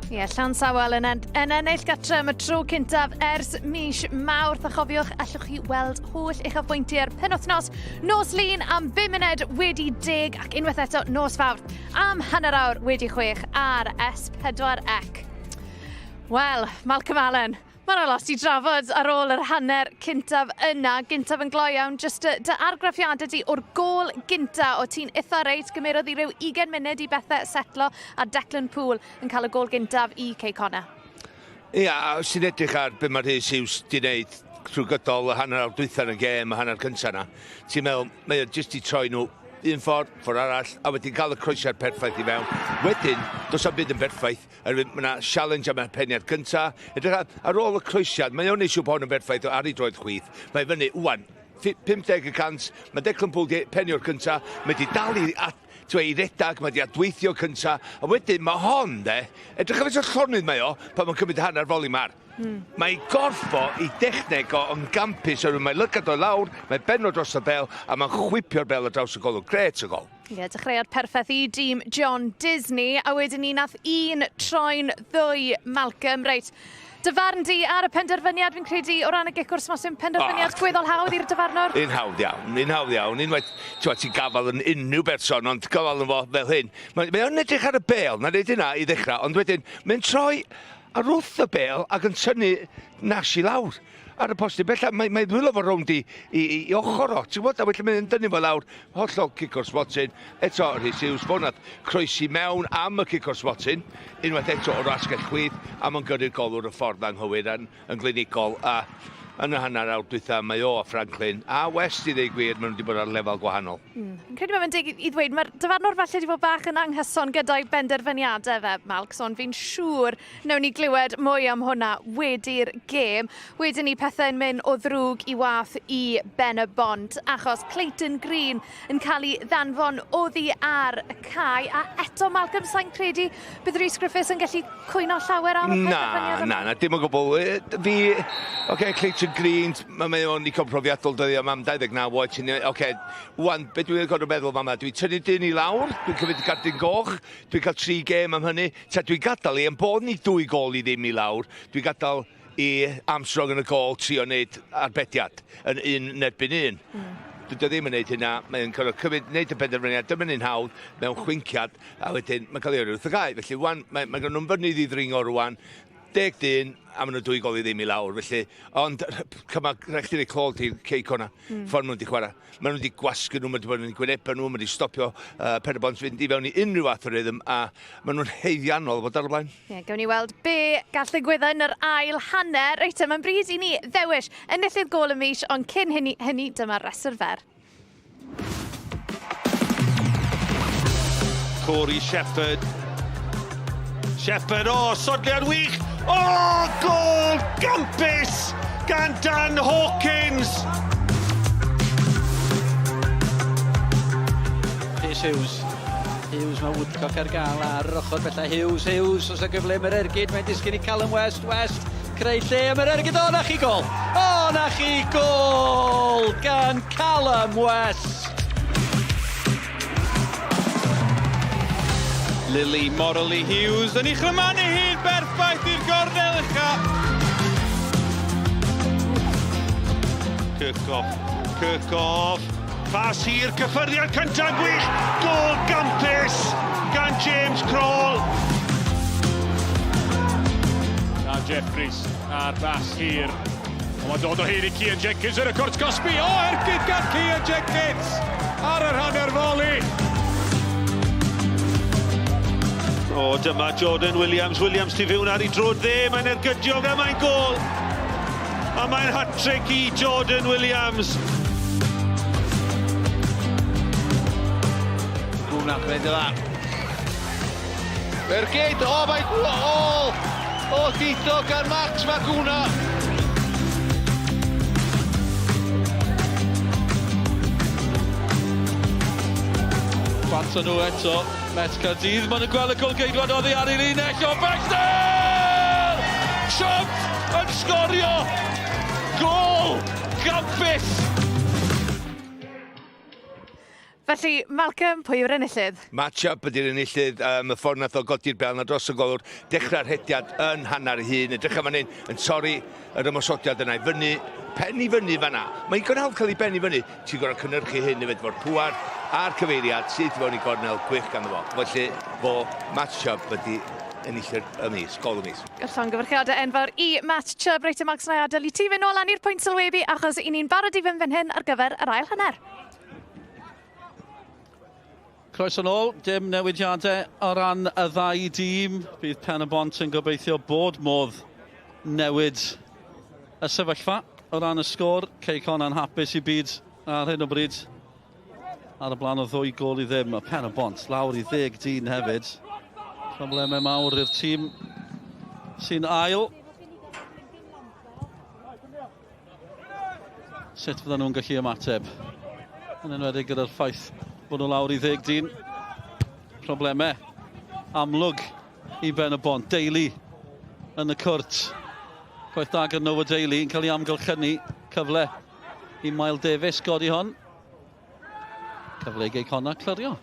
Ie, Llan Sawel yn ennill gatra am y tro cyntaf ers mis Mawrth. A chofiwch, allwch chi weld holl eich afbwyntiau'r penwythnos. Nos lun am 5 munud wedi 10 ac unwaith eto nos fawr am hanner awr wedi 6 ar S4C. Wel, Malcolm Allen, mae'n lot i drafod ar ôl yr hanner cyntaf yna. Gyntaf yn gloi iawn, jyst dy argraffiadau di o'r gol gynta o ti'n eitha reit, gymerodd i ryw 20 munud i bethau setlo a Declan Poole yn cael y gol gyntaf i Cei Connah. Ia, sy'n edrych ar be mae Rhys Hughes di wneud trwy gydol y hanner awr dwytha yn y gêm, y hanner cyntaf yna. Ti'n meddwl, mae o jyst i troi nhw un ffordd arall, a wedyn cael y croesiad perffaith i fewn. Wedyn, does am byd yn perffaith, mae yna challenge am y peniad cyntaf. Ar ôl y croesiad, mae o'n eisiau bod yn perffaith ar ei droed chwith. Mae fyny, wwan, 50%, mae Declan Poole penio'r cyntaf, mae wedi dal i redag, mae wedi adweithio cyntaf, a wedyn mae hon, edrych am eisiau llonydd mae o, pan mae'n cymryd hanner foli mar. Mae gorffo i dechneg o'n gampus, mae'n lygad o lawr, mae benno dros y bel, a mae'n chwipio'r bel o draws y golwg. Gret y gol. Ie, dechreuad perffaith i dîm John Disney, a wedyn ni nath un troi'n ddwy Malcolm. Reit, dyfarn di ar y penderfyniad, fi'n credu o ran y gic wrth mosyn penderfyniad gweddol hawdd i'r dyfarnwr? Un hawdd iawn. Unwaith ti'n gafal yn unrhyw berson, ond gafal yn fo fel hyn. Mae o'n edrych ar y bel, na dweud hynna i ddechrau, ond wedyn, mae'n troi ar wrth y bel ac yn tynnu nas i lawr ar y postyn. Bella, mae ddwylo fo rownd i ochr o. Ti'n gwybod, a wedyn mae'n dynnu fo lawr, hollol cic o'r spotyn. Eto, Rhys Hughes, fo nath croesi mewn am y cic o'r spotyn. Unwaith eto o'r asgell chwydd, a mae'n gyrru'r golwr y ffordd anghywir yn glinigol. A yn y hanner awr dwytha, mae o a Franklin a West i ddeu gwir, maen nhw wedi bod ar lefel gwahanol. Credu mae'n dig i ddweud, mae'r dyfarnwr falle wedi bod bach yn anghyson gyda'i benderfyniadau fe, Malcs, ond fi'n siŵr newn ni glywed mwy am hwnna wedi'r gêm. Wedyn ni pethau'n mynd o ddrwg i wath i Pen-y-bont, achos Clayton Green yn cael ei ddanfon oddi ar y cae, a eto Malcolm, sa'n credu bydd Rhys Griffiths yn gallu cwyno llawer am y penderfyniad? Na, dim o gwbl. Clayton Green, mae o'n i comprofiadol dyddio mam 29 oed. Wan, be dwi'n gorfod meddwl mam, dwi'n tynnu dyn i lawr, dwi'n cymryd gardyn goch, dwi'n cael 3 gêm am hynny. Dwi'n gadael i, yn bod ni 2 gol i ddim i lawr, dwi'n gadael i Armstrong yn y gol trio wneud arbediad yn 1 erbyn 1. Dwi'n ddim yn gwneud hynna, mae'n cymryd wneud y penderfyniad, dyma'n un hawdd mewn chwinciad, a wedyn mae'n cael ei wrth y gau. Felly, wan, mae gan nhw'n fynydd i ddringo rwan, 10 dyn, a maen nhw 2 gol i ddim i lawr, felly, ond rhaid chdi'n ei clol ti Cei Connah, ffordd maen nhw wedi chwarae. Maen nhw wedi gwasgu nhw, maen nhw wedi gwynebu nhw, maen nhw wedi stopio Pen-y-bont fynd i fewn i unrhyw fath o rhythm, a maen nhw'n heiddiannol bod ar y blaen. Ie, gawn ni weld be gall ddigwydd yn yr ail hanner. Reit, mae'n bryd i ni ddewis enillydd gol y mis, ond cyn hynny dyma reserfer. Corey Shepherd, sodliad wych! Gol gampus gan Dan Hawkins! Rhys Hughes mae Woodcock ar gael ar ochr bella Hughes os y gyflym yr ergyd, mae'n disgyn i Callum West, creu lle am yr ergyd. O, na chi gol! O, na chi gol! Gan Callum West. Lily Morley Hughes yn ei chrymanu hyd berffaith i'r gornel ucha. Kirkhoff, pas hir, cyffyrddiad cyntaf gwych, gol gampus gan James Crawl. Na Jeffries, a'r bas hir. Mae'n dod o hyd i Cian Jenkins yn y cwrt Cosby. O, ergyd gan Cian Jenkins ar yr hanner foli. O, dyma Jordan Williams. Williams tu fewn ar ei drod dde. Mae'n ergydiog a mae'n gol. A mae'n hat-trick i Jordan Williams. Hwna, gwneud y dda. Ergyd, o, mae'n gol! O, dito gan Max Maguna. Bant nhw eto, Met Caerdydd, maen nhw'n gweld y golgeidwad oddi ar ei linell o Baxter! Siop yn sgorio! Gol! Gampus! Felly, Malcolm, pwy yw'r enillydd? Match-up ydy'r enillydd, y ffordd nath o godi'r bel na dros y golwr, dechrau'r hediad yn hanner hun, edrych am fan hyn, yn torri yr ymosodiad yna i fyny, pen i fyny fan'na. Mae'n gynhal cael ei ben i fyny, ti'n gorau cynnyrchu hyn efo fo'r pŵar a'r cyfeiriad sydd fewn i gornel gwych ganddo fo. Felly, fo match-up ydy enillydd y mis, gol y mis. Llon gyfrchiadau enfawr i match-up reit y Max na adael i ti fynd nôl i'r pwynt sylwebu achos i ni'n barod i fynd fan hyn ar gyfer yr ail hanner. Croeso nôl, dim newidiadau o ran y ddau dîm. Bydd Pen-y-bont yn gobeithio bod modd newid y sefyllfa o ran y sgôr. Cei Connah'n hapus i byd ar hyn o bryd. Ar y blaen o ddwy gol i ddim. Y Pen-y-bont lawr i 10 dyn hefyd. Problemau mawr i'r tîm sy'n ail. Sut fydden nhw'n gallu ymateb? Yn enwedig gyda'r ffaith bod nhw lawr i 10 dyn. Problemau amlwg i Pen-y-bont. Daly yn y cwrt. Gwaith da gan Noah Daly yn cael ei amgylchynu. Cyfle i Mael Davies godi hon. Cyfle i Cei Connah clirio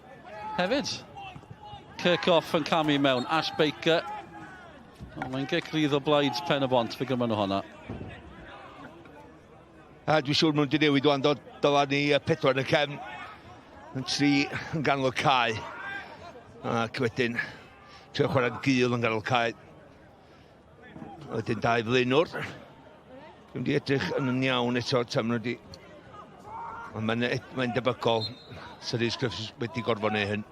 hefyd. Kirkhoff yn camu mewn. Ash Baker. Mae'n gecrydd o blaid Pen-y-bont fe gymryd nhw honna. Dwi'n siŵr mwyn di newid wan dylan ni 4 yn y cefn. Yn 3 yn ganol y cae. Ac wedyn, trio chwarae'n gul yn ganol y cae. Wedyn 2 flaenwr. Dwi'n di edrych yn iawn eto tam nhw di. Ond mae'n debygol. Sir Rhys Griffiths wedi gorfod neu hyn.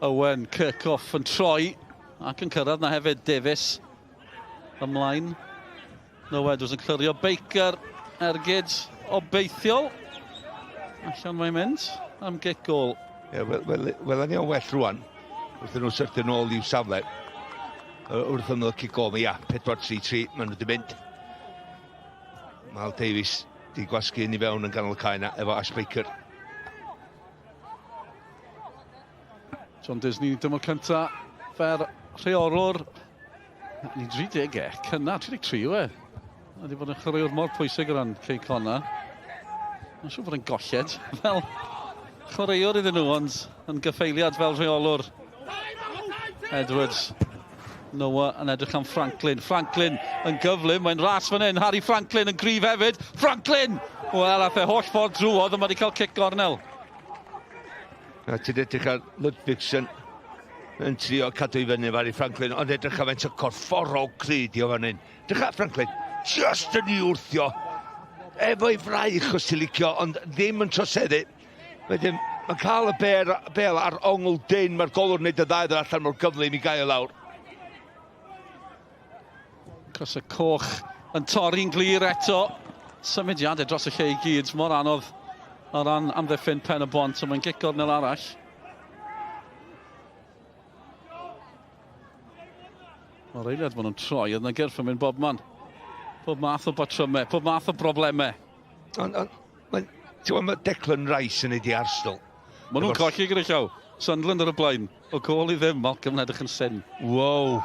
Owen Kirkhoff yn troi. Ac yn cyrraedd na hefyd Davies. Ymlaen. Noah Edwards yn clirio. Baker ergyd obeithiol. Allan mae'n mynd am gic gol. Wel, ni o'n well rwan. Wrth nhw syrthio nôl i'w safle. Wrth nhw'n gic gol, ia, 4-3-3, maen nhw wedi mynd. Mael Davies di gwasgu yn i fewn yn ganol y cae na, efo Ash Baker. John Disney, dymor cynta, fer rheolwr. Ni 30 cynna, 33 yw e. Wedi bod yn chwaraewr mor pwysig o ran Cei Connah. Mae'n siŵr bod yn golled fel chwaraewr iddyn nhw, ond yn gyffeiliad fel rheolwr. Edwards. Noah yn edrych am Franklin. Franklin yn gyflym, mae'n ras fan hyn. Harry Franklin yn gryf hefyd. Franklin! Wel, ath e holl ffordd drwodd, ond mae wedi cael cic gornel. Ti'n edrych ar Ludvigsen yn trio cadw i fyny Harry Franklin, ond edrych am e'n corfforol cryd i o fan hyn. Edrych ar Franklin, just yn i wrthio. Efo'i fraich os ti'n licio, ond ddim yn troseddu. Wedyn, mae'n cael y bel ar ongl dyn, mae'r golwr wneud y ddau allan mor gyflym i gael lawr. Cos y coch yn torri'n glir eto. Symudiadau dros y lle i gyd, mor anodd o ran amddiffyn Pen-y-bont, so mae'n gic gornel arall. O'r eiliad maen nhw'n troi, yna gyrff yn mynd bob man. Pob math o batrymau, pob math o broblemau. Mae Declan Rice yn ei Arsenal. Maen nhw'n colli gyda llaw. Sunderland ar y blaen. O gol i ddim, Malcolm yn edrych yn syn. Wow.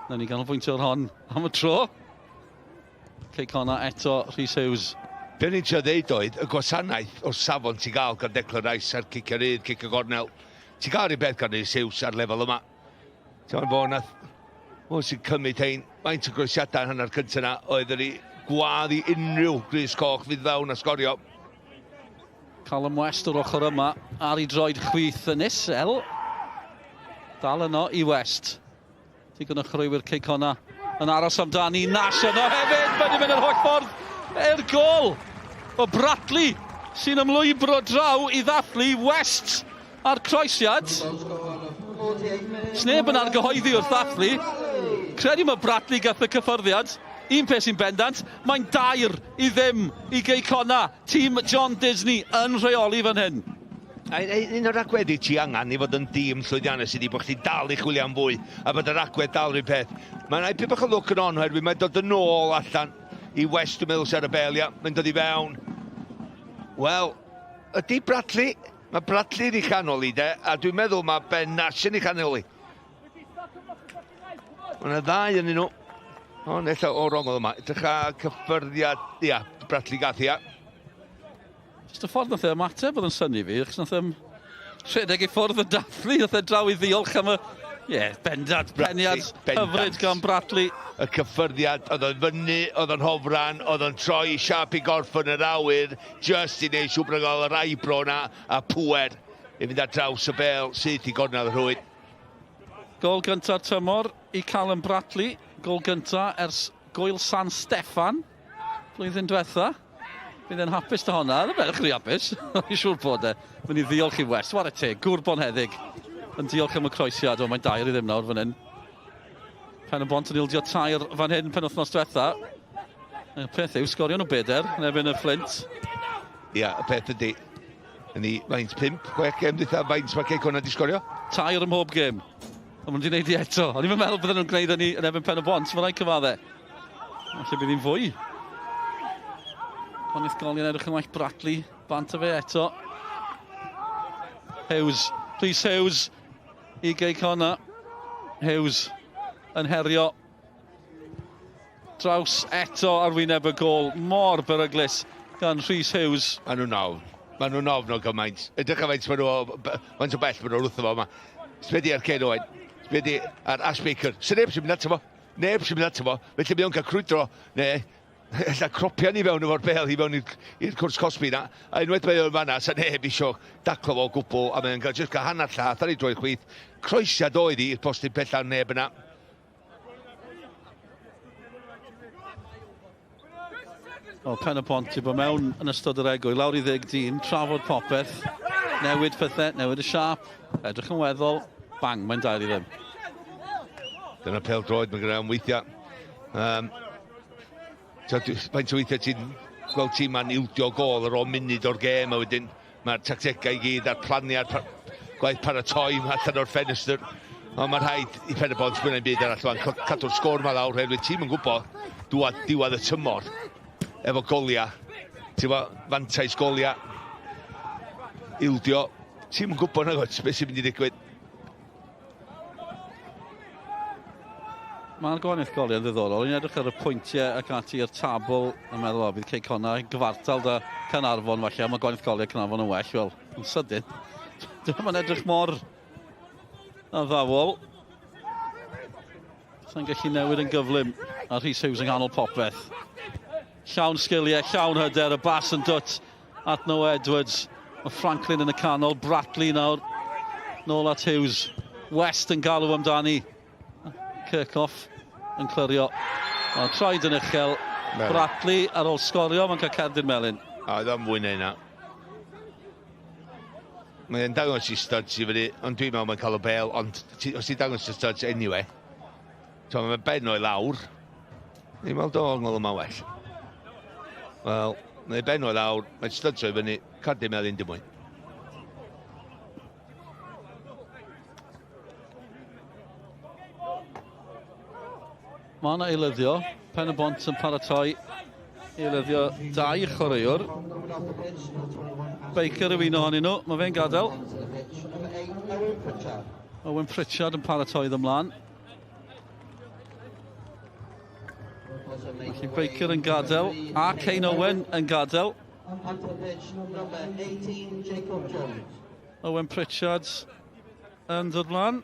Na ni ganolbwyntio ar hon am y tro. Cei Connah eto, Rhys Hughes. Be ni'n trio ddeud oedd, y gwasanaeth o'r safon ti gael gan Declan Rice ar cicio rydd, cicio gornel. Ti gael rhywbeth gan Rhys Hughes ar lefel yma. Ti'n bod nath, o sy'n cymryd ein, faint o groesiadau hanner cyntaf yna, oedd yr i gwadd i unrhyw Grys Coch fydd fewn a sgorio. Callum West o'r ochr yma, ar i droed chwith yn isel. Dal yno i West. Digon o chrwywyr Cei Connah yn aros amdani. Nash yno hefyd, mae'n mynd yr holl ffordd i'r gol. O Bradley sy'n ymlwybro draw i ddathlu West ar croesiad. Sneb yn argyhoeddi wrth ddathlu. Credu mae Bradley gath y cyffyrddiad. Un peth sy'n bendant, mae'n 2-0 i Cei Connah. Tîm John Disney yn rheoli fan hyn. Un o'r agweddi ti angen i fod yn dîm llwyddiannus ydi bod chdi dal i chwilio am fwy a bod yr agwedd dal rhywun peth. Mae'n rhaid bach o lwc yn on, oherwydd mae'n dod yn ôl allan i West dwi'n meddwl sy'n ar y belia. Mae'n dod i fewn. Wel, ydy Bradley? Mae Bradley yn ei chanol i de, a dwi'n meddwl mae Ben Nash yn ei chanol i. Mae'n ddau yn nhw. O, nella o rongol yma. Edrych a cyffyrddiad, ia, Bradley gath ia. Just y ffordd nath e ymateb oedd yn syni fi, achos nath e'n rhedeg i ffwrdd y dathlu, nath e draw i ddiolch am y, bendant, peniad hyfryd gan Bradley. Y cyffyrddiad, oedd o'n fyny, oedd o'n hofran, oedd o'n troi siap i gorffan yr awyr, just i neud siwr gael yr aibro na a pwer i fynd ar draws y bel sydd i gornel y rhywun. Gol gyntaf tymor i Callum Bradley, gol gyntaf ers Gwyl San Steffan, blwyddyn diwetha. Bydd e'n hapus da honna, yn y merch rhi hapus, i'n siŵr bod e. Fy'n i ddiolch i West, war y teg, gwr bonheddig. Yn diolch am y croesiad, o mae'n 2-0 nawr fan hyn. Pen-y-bont yn ildio tair fan hyn penwythnos diwetha. Y peth yw, sgorio nhw beder, yn ebyn y Flint. Ia, y peth ydy, yn i faint 5, 6 gem dweud faint mae Cei Connah di sgorio? Tair ym mhob gem. Ond maen nhw'n gwneud i eto. O'n i'n meddwl bydden nhw'n gwneud hynny yn ebyn Pen-y-bont, mae'n rhaid cyfaddau. Felly bydd hi'n fwy. Conydd golion edrych yn waith Bradley, bant o fe eto. Hughes, Rhys Hughes i Cei Connah. Hughes yn herio. Draws eto ar wyneb y gol, mor beryglus gan Rhys Hughes. Maen nhw'n ofn o gymaint. Edrych a faint maen nhw, faint o bell maen nhw wrtho fo yma. Sbedi ar Ken Owen, sbedi ar Ash Baker. Sy'n neb sy'n mynd ato fo, felly mi o'n cael crwydro, neu ella cropia ni fewn efo'r bel i fewn i'r cwrs cosbi na. A unwaith mae o'n fanna, sa'n neb isio daclo fo o gwbl, a mae'n cael hanner llath ar ei droed chwith. Croesiad oedd i'r postyn pellan neb yna. O, Pen-y-bont i bod mewn yn ystod yr egwy, lawr i 10 dyn, trafod popeth, newid pethau, newid y siap, edrych yn weddol, bang, mae'n 2-0. Dyna PêL-DROED, mae'n gyda'n weithiau. Faint o weithiau ti'n gweld tîm ma'n ildio gol ar ôl munud o'r gêm, a wedyn mae'r tactegau i gyd a'r planiad, gwaith paratoi allan o'r ffenestr. Ond mae'n rhaid i Pen-y-bont gwneud byd arall fan, cadw'r sgôr yma lawr, hefyd tîm yn gwybod diwedd y tymor efo golia, ti'n gwybod, fantais golia, ildio, tîm yn gwybod na gwyd, beth sy'n mynd i ddigwydd. Mae'r gwanaeth goliau'n ddiddorol. I'n edrych ar y pwyntiau ac ati i'r tabl yn meddwl o bydd Cei Connah yn gyfartal da Canarfon falle. Mae gwanaeth goliau Canarfon yn well, wel, yn sydyn. Mae'n edrych mor addawol. Sa'n gallu newid yn gyflym a Rhys Hughes yng nghanol popeth. Llawn sgiliau, llawn hyder, y bas yn dwt at Noah Edwards. Mae Franklin yn y canol, Bradley nawr, nôl at Hughes. West yn galw amdani. Kirchhoff yn clirio. Troed yn uchel. Bradley ar ôl sgorio, mae'n cael cerdyn melyn. A ddim mwy neu na. Mae'n dangos i studs i fyny, ond dwi'n meddwl mae'n cael o bel, ond os ti'n dangos i studs anyway, mae'n ben o'i lawr. Ni'n meddwl do ongl yma well. Wel, mae'n ben o'i lawr, mae'n studs o'i fyny, cerdyn melyn dim mwy. Mae yna eilyddio, Pen-y-bont yn paratoi eilyddio 2 chwaraewr. Baker yw un ohonyn nhw, mae fe'n gadael. Owen Pritchard yn paratoi ddymlaen. Felly Baker yn gadael, a Cei Owen yn gadael. Owen Pritchard yn dod mlaen.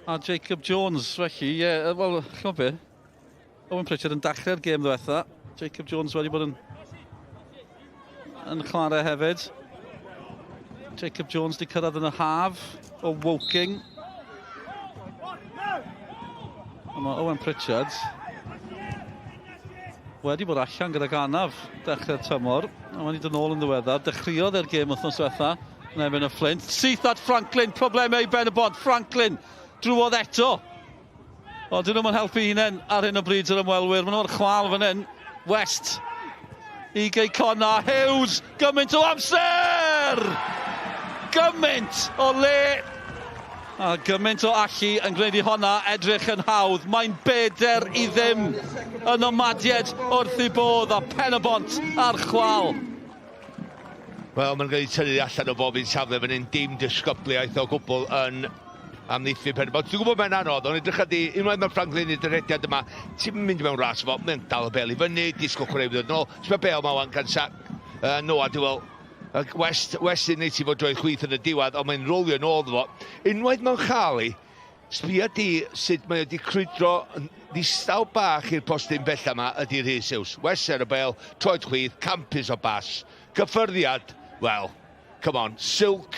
A Jacob Jones, felly, wel, chi'n be? Owen Pritchard yn dachrau'r gêm ddiwetha. Jacob Jones wedi bod yn chwarae hefyd. Jacob Jones wedi cyrraedd yn y haf o Woking. A mae Owen Pritchard wedi bod allan gyda ganaf dechrau'r tymor. A wedi dod nôl yn ddiweddar. Dechreuodd e'r gêm wythnos diwetha yn erbyn y Flint. Syth at Franklin, problemau i Pen-y-bont. Franklin drwodd eto. O, dyn nhw'n helpu hunain ar hyn o bryd yr ymwelwyr. Maen nhw'n chwal fan hyn. West i Cei Connah. Hughes, gymaint o amser! Gymaint o le! A gymaint o allu yn gwneud i honna edrych yn hawdd. Mae'n 4-0 yn ymadiad wrth i bodd a Pen-y-bont ar chwal. Wel, mae'n cael ei tynnu allan o bob un safle fan hyn. Dim disgybliaeth o gwbl yn amddiffyn Pen-y-bont. Dwi'n gwybod mae'n anodd, ond edrych ydi, unwaith mae Franklin i'r rhediad yma, ti'n mynd mewn ras fo, mae'n dal y bel i fyny, disgwyl chwarae ddod nôl. Sma bel ma wan gan Noah, dwi'n fel, West yn neud i fod drwy'r chwith yn y diwedd, ond mae'n rolio nôl fo. Unwaith mae'n chali, sbia di sut mae wedi crwydro ddistaw bach i'r postyn bella yma ydy'r Rhys Hughes. West ar y bel, troed chwith, campus o bas, gyffyrddiad, wel, come on, silk,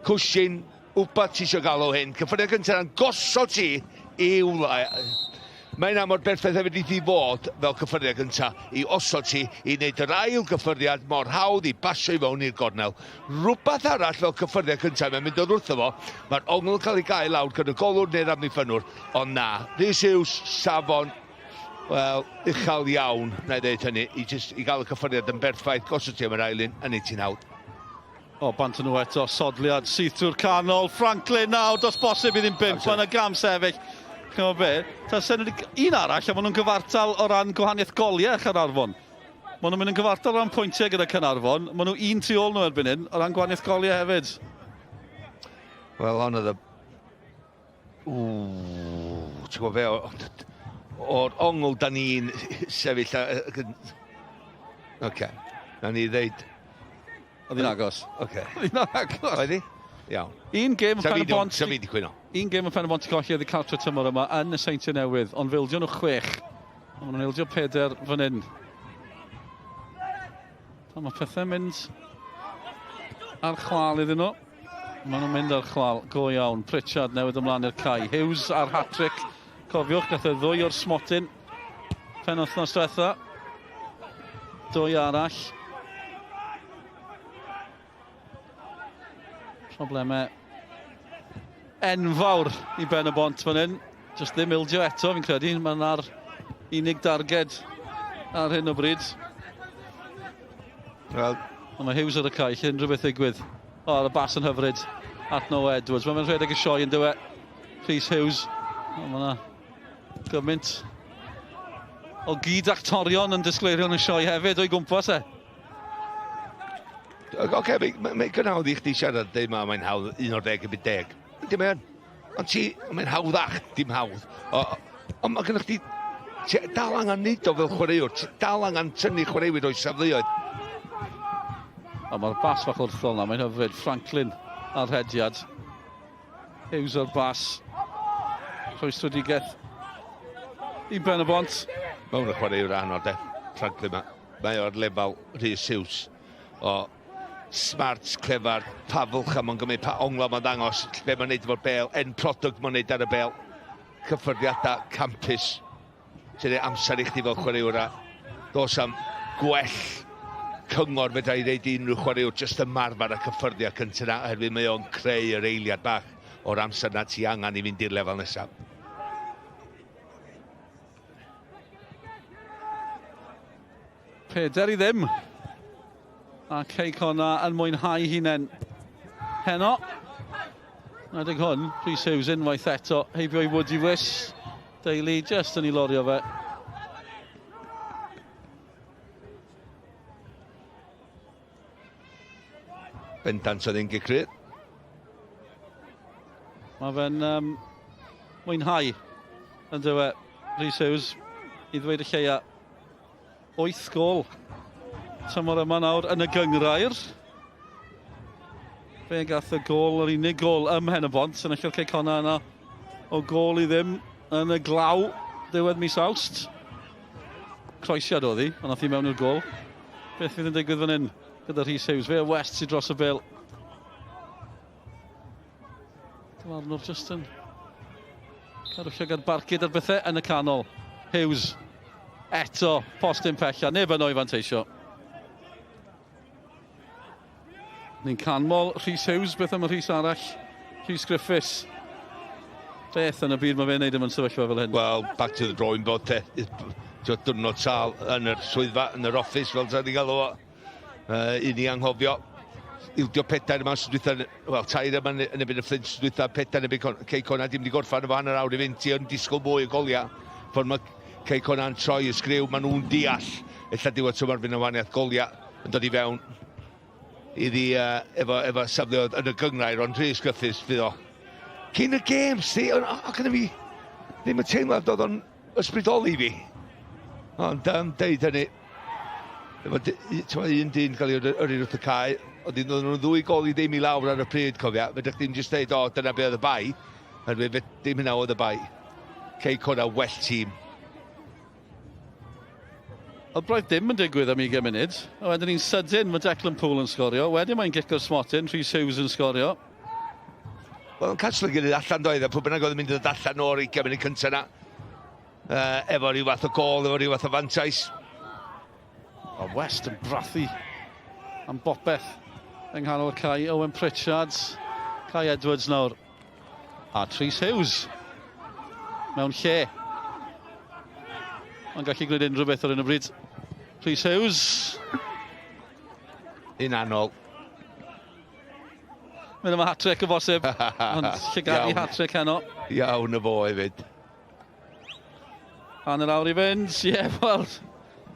cwshin, wbat ti eisiau galw hyn, cyffyrddiad gyntaf yn gosod ti i'w... Mae'n mor berffaith hefyd i fod fel cyffyrddiad gyntaf i osod ti i wneud yr ail gyffyrddiad mor hawdd i basio i fewn i'r gornel. Rwbath arall fel cyffyrddiad gyntaf, mae'n mynd o'r wrtho fo, mae'r ongl yn cael ei gael lawr gyda golwr neu'r amddiffynwr, ond na, Rhys Hughes, safon, wel, uchel iawn, na i ddeud hynny, i gael y cyffyrddiad yn berffaith, gosod ti am yr ailyn, yn ei ti'n hawdd. O, bant nhw eto, sodliad, syth trwy'r canol, Franklin nawr, dos bosib i ddim 5, mae'n y gam sefyll. Chymo be, un arall, a maen nhw'n gyfartal o ran gwahaniaeth goliau Caernarfon. Maen nhw'n mynd yn gyfartal o ran pwyntiau gyda Caernarfon, maen nhw un tu ôl nhw erbyn hyn, o ran gwahaniaeth goliau hefyd. Wel, ond oedd y... ti'n gwybod fe, o'r ongl da ni'n sefyll... Oce, na ni ddeud... Oedd hi'n agos. Oce. Oedd hi'n agos. Oedd hi? Iawn. Un gêm yn Pen-y-bont... Sa fi di cwyno. Un gêm yn Pen-y-bont i golli oedd i cartre tymor yma yn y Seintiau Newydd, ond fildio nhw 6. Ond nhw'n ildio 4 fan hyn. Mae pethau mynd ar chwal iddyn nhw. Maen nhw'n mynd ar chwal, go iawn. Pritchard newid ymlaen i'r cae. Hughes ar hat-trick. Cofiwch, gath y 2 o'r smotyn. Penwythnos diwetha. 2 arall. Problemau enfawr i Pen-y-bont fan hyn. Just ddim ildio eto, fi'n credu. Mae'n ar unig darged ar hyn o bryd. Wel... Mae Hughes ar y cae, lle unrhyw beth ddigwydd. O, ar y bas yn hyfryd at Noah Edwards. Mae'n rhedeg y sioe yn dywe. Rhys Hughes. O, mae yna gymaint o gyd-actorion yn disgleirio yn y sioe hefyd o'i gwmpas e. Oce, mae'n gynhawdd i chdi siarad dweud mae'n hawdd 11 yn 10. Dim yn. Ond mae'n hawddach, dim hawdd. Ond mae gennych chdi... dal angen nid o fel chwaraewr. Dal angen tynnu chwaraewyr o'i safleoedd. O, mae'r bas fach wrthol na, mae'n hyfryd. Franklin ar hediad. Hughes o'r bas. Rhwystredigaeth i Pen-y-bont. Mae hwn y chwaraewr anodd, Franklin ma. Mae o'r lefel Rhys Hughes. O, smart, clefar, pafwlch am o'n gymryd pa ongla mae'n dangos, be mae'n neud efo'r bel, end product mae'n neud ar y bel. Cyffyrddiadau, campus. Sy'n ei amser i chdi fel chwaraewr a dos am gwell cyngor fedra i ddeud unrhyw chwaraewr jyst ymarfer a cyffyrddiad cyntaf na, oherwydd mae o'n creu yr eiliad bach o'r amser na ti angen i fynd i'r lefel nesaf. Peder i ddim. A Cei Connah yn mwynhau hunain heno. Nadig hwn, Rhys Hughes unwaith eto, heibio i Woody Wiss. Daily just yn ei lorio fe. Bendant oedd ein gicrydd. Mae fe'n mwynhau yn dywe Rhys Hughes i ddweud y lleia 8 gol tymor yma nawr yn y gyngrair. Fe gath y gol, yr unig gol ym Pen-y-bont yn eich Cei Connah yna o gol i ddim yn y glaw ddiwedd mis Awst. Croesiad oedd hi, ond nath hi mewn i'r gol. Beth fydd yn digwydd fan hyn gyda Rhys Hughes? Fe o West sydd dros y bil. Dyfarnwr just yn cadwch ag barcud ar bethau yn y canol. Hughes eto postyn pella, neb yn o'i fanteisio. Ni'n canmol Rhys Hughes, beth am y Rhys arall, Rhys Griffiths. Beth yn y byd mae fe'n neud yn sefyllfa fel hyn? Wel, back to the drawing board te. Diwrnod sal yn yr swyddfa, yn yr office, fel sa'n ni'n galw o. Un i anghofio. Ildio pedair yma sydd wel, tair yma yn ebyn y Flint sydd pedair yn ebyn Cei Connah dim wedi gorffan o fan yr awr i fynd i yn disgwyl mwy o goliau. Fod mae Cei Connah'n troi y sgriw, maen nhw'n deall. Ella diwedd tymor fynd o waniaeth goliau yn dod i fewn iddi efo safleoedd yn y gyngrair, ond Rhys Griffiths fydd o. Cyn y gêm, sti, ac yna fi ddim yn teimlad oedd o'n ysbrydoli fi. Ond deud hynny, un dyn cael ei yrru wrth y cae, oedd nhw'n 2 gol i ddim i lawr ar y pryd, cofia. Fedrwch ddim jyst dweud, o, dyna be oedd y bai. Dim hynna oedd y bai. Cei Connah well tîm. Oedd braidd dim yn digwydd am 20 munud. A wedyn ni'n sydyn, mae Declan Poole yn sgorio. Wedyn mae'n gico'r smotyn, Rhys Hughes yn sgorio. Wel, yn canslo gyda allan doedd, a pwy bynnag oedd yn mynd i ddod allan o'r 20 munud cyntaf yna. Efo rhyw fath o gol, efo rhyw fath o fantais. O West yn brathu am bopeth yng nghanol y cae. Owen Pritchard, Kai Edwards nawr. A Rhys Hughes mewn lle. Mae'n gallu gwneud unrhyw beth ar un o bryd. Rhys Hughes. Un anol. Mynd am y hat-trick o bosib. Ond llygadu hat-trick heno. Iawn y fo hefyd. Hanner awr i fynd. Ie, wel,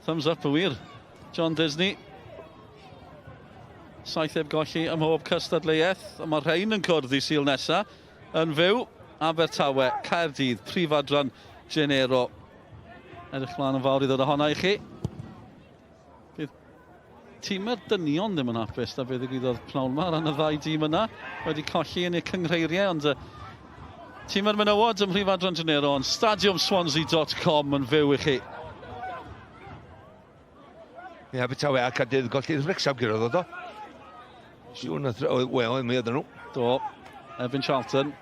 thumbs up y wir. John Disney. 7 heb golli ym mhob cystadleuaeth. A mae rhain yn cwrdd i Sul nesa. Yn fyw, Abertawe, Caerdydd, Prifadran, Genero. Edrych mlaen yn fawr i ddod o honna i chi. Bydd tîmau'r dynion ddim yn hapus da beth ddigwyddodd pnawn yma ran y 2 dîm yna. Wedi colli yn eu cyngreiriau, ond tîmau'r menywod ym Mhrifadran Genero, ond stadiumswansea.com yn fyw i chi. Ie, Abertawe a Caerdydd golli'r Wrexham gyroedd o do. Siwn, wel, mi ydyn nhw. Do, Evan Charlton.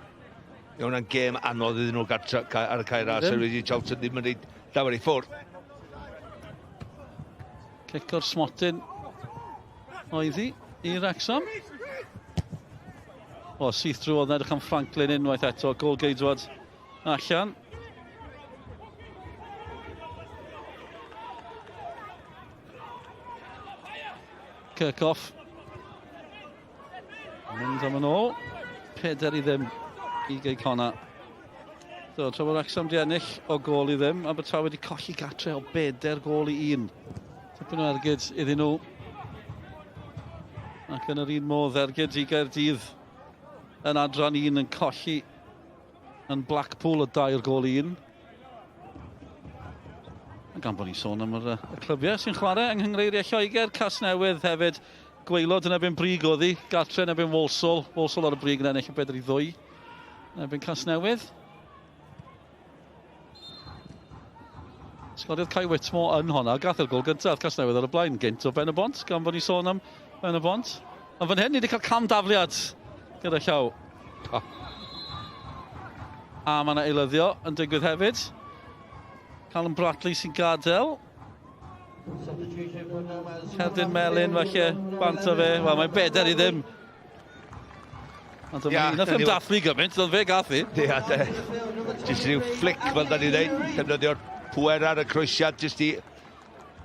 Ie, hwnna'n gêm anodd iddyn nhw ar y cae ras, wedi Charlton ddim yn rhaid llawer i ffwrdd. Cic o'r smotyn oedd hi i Wrexham. O, syth drwy oedd edrych am Franklin unwaith eto, gol geidwad allan. Kirkhoff. Mynd am yn ôl. 4 i ddim i Cei Connah. So, tra bod Wrexham di ennill o gol i ddim, Abertawe wedi colli gatre o 4 gol i 1. Tipyn o ergyd iddyn nhw. Ac yn yr un modd ergyd i Gaerdydd yn adran 1 yn colli yn Blackpool o 2 gol i 1. Gan bod ni'n sôn am y clybiau sy'n chwarae yng Nghynghreiriau Lloegr, Casnewydd hefyd. Gwaelod yn ebyn brig oedd hi, Gartre yn ebyn Walsall. Walsall ar y brig yn ennill o 4-2. Yn ebyn Casnewydd. Sgoriodd Kai Whitmore yn honna, gath e'r gol gyntaf Casnewydd ar y blaen, gynt o Pen-y-bont, gan bod ni'n sôn am Pen-y-bont. Ond fan hyn, ni wedi cael cam dafliad gyda llaw. A mae yna eilyddio yn digwydd hefyd. Callum Bradley sy'n gadael. Cerdyn Melin falle banta fe. Wel, mae'n 4 i ddim. Ond nath ddim dathlu gymaint, ond fe gath i. Jyst rhyw flic fel da ni ddeud. Llynnyddio'r pwer ar y croesiad. Jyst i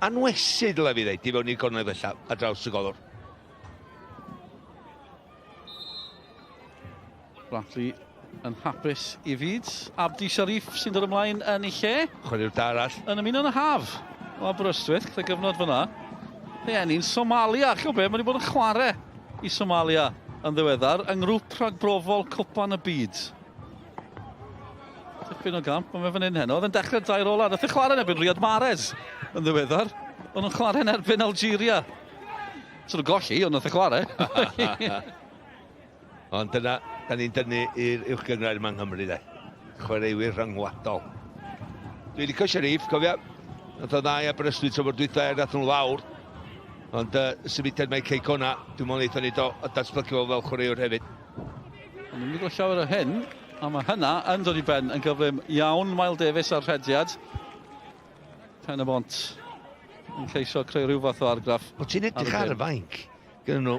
anwesid dyle fi ddeud. I fewn i'r gornel fella ar draws y golwr. Bradley yn hapus i fyd. Abdi Sharif sy'n dod ymlaen yn ei lle. Chwaraewr da arall. Yn ymuno yn y haf o Aberystwyth, lle gyfnod fyna. Fe enni'n Somalia. Chio be, mae wedi bod yn chwarae i Somalia yn ddiweddar yng ngrŵp rhagbrofol Cwpan y Byd. Tipyn o gamp, ond mae fan hyn heno. Oedd yn dechrau 2 ola. Nath e chwarae yn erbyn Riyad Mahrez yn ddiweddar. Ond yn chwarae yn erbyn Algeria. So nhw'n golli, ond nath e chwarae. Ond dyna, da ni'n dynnu i'r uwchgyngrair yma yng Nghymru, de. Chwaraewyr rhyngwladol. Dwi'n licio Sharif, cofia. Nath o dda i Aberystwyth tro mor dwytha nath nhw lawr. Ond symudiad mae Cei Connah, dwi'n meddwl eithon ni do datblygu fo fel chwaraewr hefyd. Ond ni'n mynd llawer o hyn, a mae hynna yn dod i ben yn gyflym iawn. Miles Davies ar rhediad. Pen-y-bont yn ceisio creu rhyw fath o argraff. O ti'n edrych ar y fainc, gyda nhw,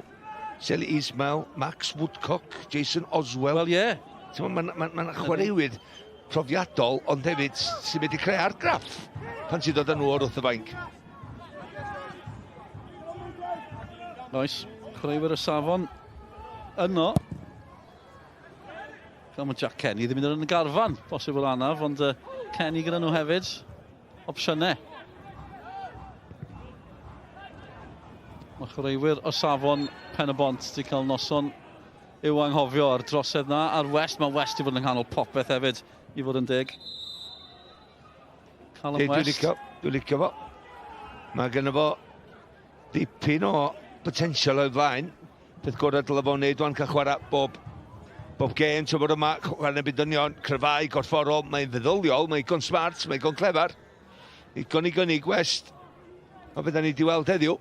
Seli Ismail, Max Woodcock, Jason Oswell. Wel, ie. Mae'n chwaraewyr profiadol, ond hefyd sy'n mynd i creu argraff pan sy'n dod â nhw o'r wrth y fainc. Oes, chwaraewyr y safon yno. Fel mae Jack Kenny ddim yn y garfan, bosibl anaf, ond Kenny gyda nhw hefyd. Opsiynau. Mae chwaraewyr o safon Pen-y-bont wedi cael noson i'w anghofio ar drosedd na. Ar West, mae West i fod yn nghanol popeth hefyd, i fod yn deg. Callum West. Dwi'n licio fo. Mae gennym fo dipyn o potensial o'i flaen. Peth gorau dyle fo'n neud o'n cael chwarae bob gêm, so bod yma, chwarae'n bydynion, cryfau, gorfforol, mae'n feddyliol, mae'n igon smart, mae'n igon clefar. Igon i gynnig West. O beth da ni di weld heddiw.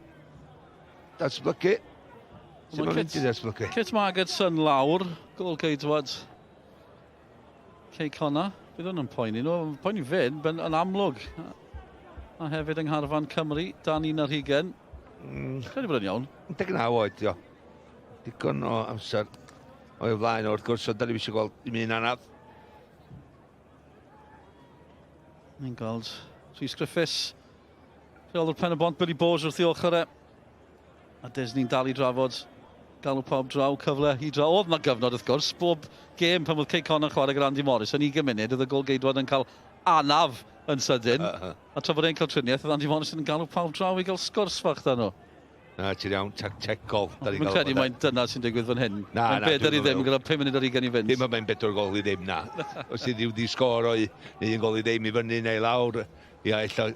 Datblygu. Sut mae'n mynd i datblygu? Kit Magertson lawr, gol geidwad Cei Connah. Bydd hwn yn poeni nhw, poeni fynd, yn amlwg. A hefyd yng Ngharfan Cymru, dan 11. Credu bod yn iawn. 19 oed, dio. Digon o amser o'i flaen o'r gwrs, ond da ni eisiau gweld i mi anaf. Ni'n gweld Rhys Griffiths. Rheolwr Pen-y-bont, Billy Bowes wrth i ochr e. A Disney'n dal i drafod galw pawb draw, cyfle i draw. Oedd na gyfnod wrth gwrs, bob gêm pan oedd Cei Connah chwarae gyda Andy Morris yn 20 munud, oedd y gol geidwad yn cael anaf yn sydyn. A tra bod e'n cael triniaeth, oedd Andy Morris yn galw pawb draw i gael sgwrs fach da nhw. Na, ti'n iawn, tactegol. Mae'n credu mae'n dyna sy'n digwydd fan hyn. Mae'n bedr i ddim, gyda 5 munud ar 20 i fynd. Dim mae'n bedr gol i ddim, na. Os ti ddiw di sgor o'i un gol i ddim i fyny neu lawr, ia, illa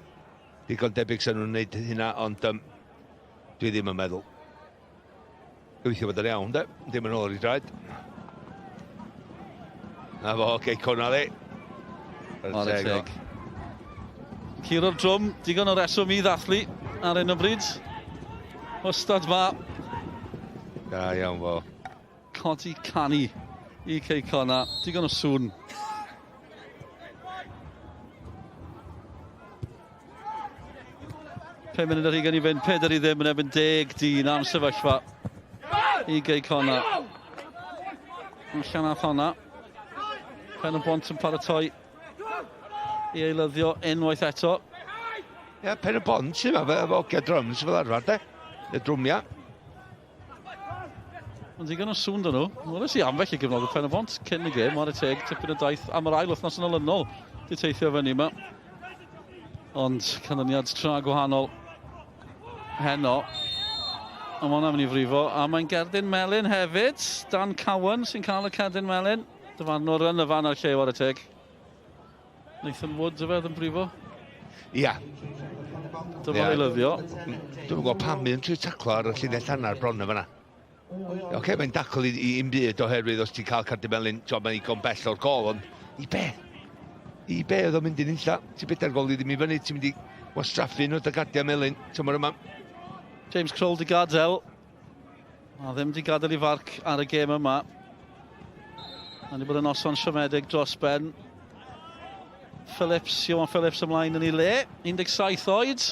digon debyg sy'n nhw'n gwneud hynna, ond dwi ddim yn meddwl. Gobeithio bod yn iawn, de. Dim yn ôl i draed. Na fo, Cei Connah ddi. Teg. Curo'r drwm, digon o reswm i ddathlu ar un o bryd. Wastad fa. Da iawn fo. Codi canu i Cei Connah. Digon o sŵn. Pe munud ar 20 i fynd, 4 i ddim yn ebyn 10 dyn am sefyllfa i Cei Connah. Allan ath honna. Pen-y-bont yn paratoi i eilyddio unwaith eto. Ie, Pen-y-bont sy'n ma fe, efo ogia drums fel arfer, de. Y drwmia. Ond digon o sŵn dyn nhw. Weles i ambell i gyfnod y Pen-y-bont cyn y gêm, ar y teg, tipyn o daith am yr ail wythnos yn olynol. Di teithio fyny yma. Ond canlyniad tra gwahanol heno. A mae hwnna'n mynd i frifo. A mae'n Gerdyn Melyn hefyd. Dan Cowan sy'n cael y Cerdyn Melyn. Dyfarnwr yn y fan ar llew ar y teg. Nathan Wood y fedd yn brifo. Ia. Dyma eilyddio. Dwi'n gwybod pam mi'n trwy taclo ar y llinell hannar bron y fanna. Oce, mae'n dacl i'n byd oherwydd os ti'n cael Cerdyn Melyn, mae'n igon bell o'r gol, ond i be? I be oedd o'n mynd i'n illa? Ti'n beda'r gol i ddim i fyny, ti'n mynd i wastraffu nhw dy Gardia Melyn, tymor yma. James Kroll di gadael. A ddim di gadael i farc ar y gêm yma. A ni bod yn noson siomedig dros ben. Johan Phillips ymlaen yn ei le. 17 oed.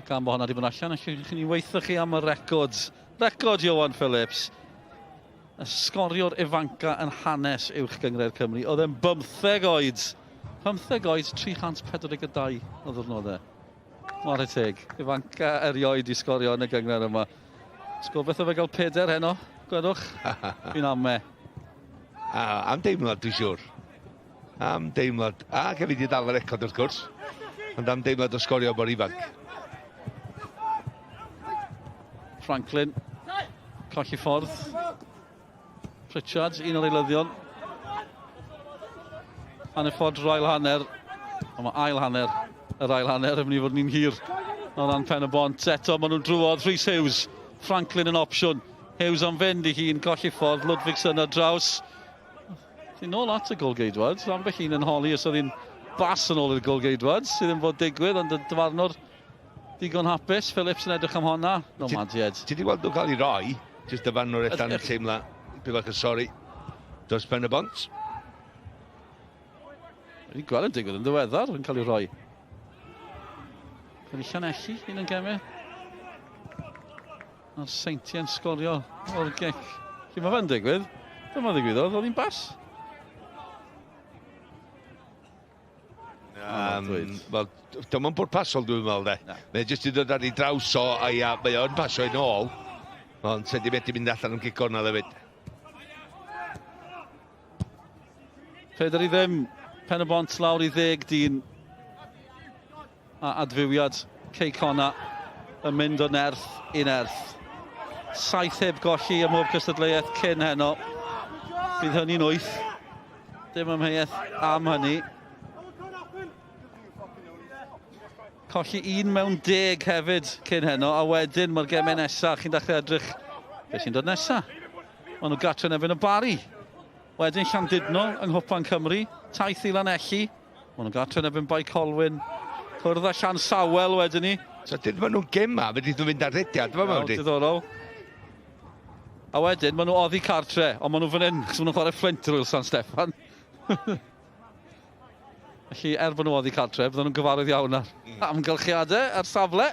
Ac am bod hwnna di bod allan, allwch ni weithio chi am y record. Record Johan Phillips. Y sgorio'r ifanca yn hanes uwch Gyngrair Cymru. Oedd e'n 15 oed. 15 oed, 342 o ddwrnodau. Mor y teg. Ifanca erioed i sgorio yn y Gyngrair yma. Sgobeithio fe gael 4 heno. Gwedwch. Fi'n amme. Am deimlad, dwi'n siŵr. Am deimlad. A gefyd i dal y record wrth gwrs. Ond am deimlad o sgorio mor ifanc. Franklin. Colli ffordd. Pritchard, un o'r eilyddion. hanner ffordd yr ail hanner. Ond mae ail hanner, yr ail hanner yn mynd i fod ni'n hir o ran Pen-y-bont. Eto maen nhw'n drwodd, Rhys Hughes. Franklin yn opsiwn. Hughes am fynd i hun, golli ffordd, Ludvigsen ar draws. Sy'n nôl at y golgeidwad. Ambell un yn holi os oedd hi'n bas yn ôl i'r golgeidwad. Sydd yn fod digwydd, ond y dyfarnwr digon hapus. Phillips yn edrych am honna. No madied. Ti wedi gweld nhw'n cael ei roi? Jyst dyfarnwr ella'n teimla, bywach y sori, dros Pen-y-bont. Wedi gweld yn digwydd yn ddiweddar yn cael ei roi. Cael ei Llanelli, un yn gemi. A'r Seintiau'n sgorio o'r gic. Lle mae fe'n digwydd? Dyma ddigwyddodd, oedd hi'n bas. Wel, dyma'n bwrpasol dwi'n meddwl de. Mae jyst i ddod ar ei draws o, a mae o'n pasio i nôl. Ond sedi wedi mynd allan am Cei Connah hefyd. Peder i ddim, Pen-y-bont lawr i 10 dyn. A adfywiad Cei Connah yn mynd o nerth i nerth. 7 heb golli ym mhob cystadleuaeth cyn heno. Bydd hynny'n 8. Dim ymheuaeth am hynny. Colli 1 mewn 10 hefyd cyn heno, a wedyn mae'r gemau nesaf. Chi'n dechrau edrych beth sy'n dod nesaf. Maen nhw gatre yn erbyn y Bari. Wedyn Llandudno yng Nghwpan Cymru. Taith i Lanelli. Maen nhw'n gatre yn erbyn Bai Colwyn. Cwrdd â Llan Sawel wedyn ni. So dyn maen nhw'n gema, fe nhw'n mynd ar rediad, fe maen nhw? Diddorol. A wedyn maen nhw oddi cartre, ond maen nhw fan hyn, chos maen nhw'n chwarae Flintryl San Steffan. Felly, bod nhw oddi cartre, bydden nhw'n gyfarwydd iawn ar amgylchiadau ar safle.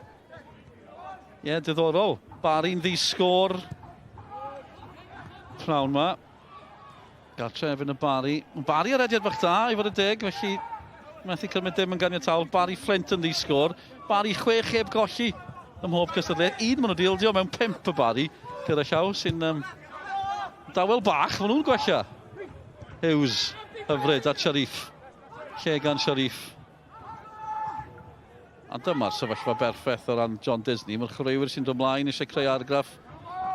Ie, diddorol. Bari'n ddi-sgôr. Prawn ma. Gartre efo'n y Bari. Bari ar ediad bach da, i fod y 10, felly methu cymryd dim yn ganiataol. Bari Flint yn ddi-sgôr. Bari 6 heb golli ym mhob cystadleuaeth. 1 maen nhw dildio mewn 5 y Bari. Gyda llaw sy'n dawel bach, maen nhw'n gwella. Hughes, hyfryd, a Sharif. Lle gan Sharif. A dyma'r sefyllfa berffaith o ran John Disney. Mae'r chwaraewyr sy'n dod ymlaen eisiau creu argraff.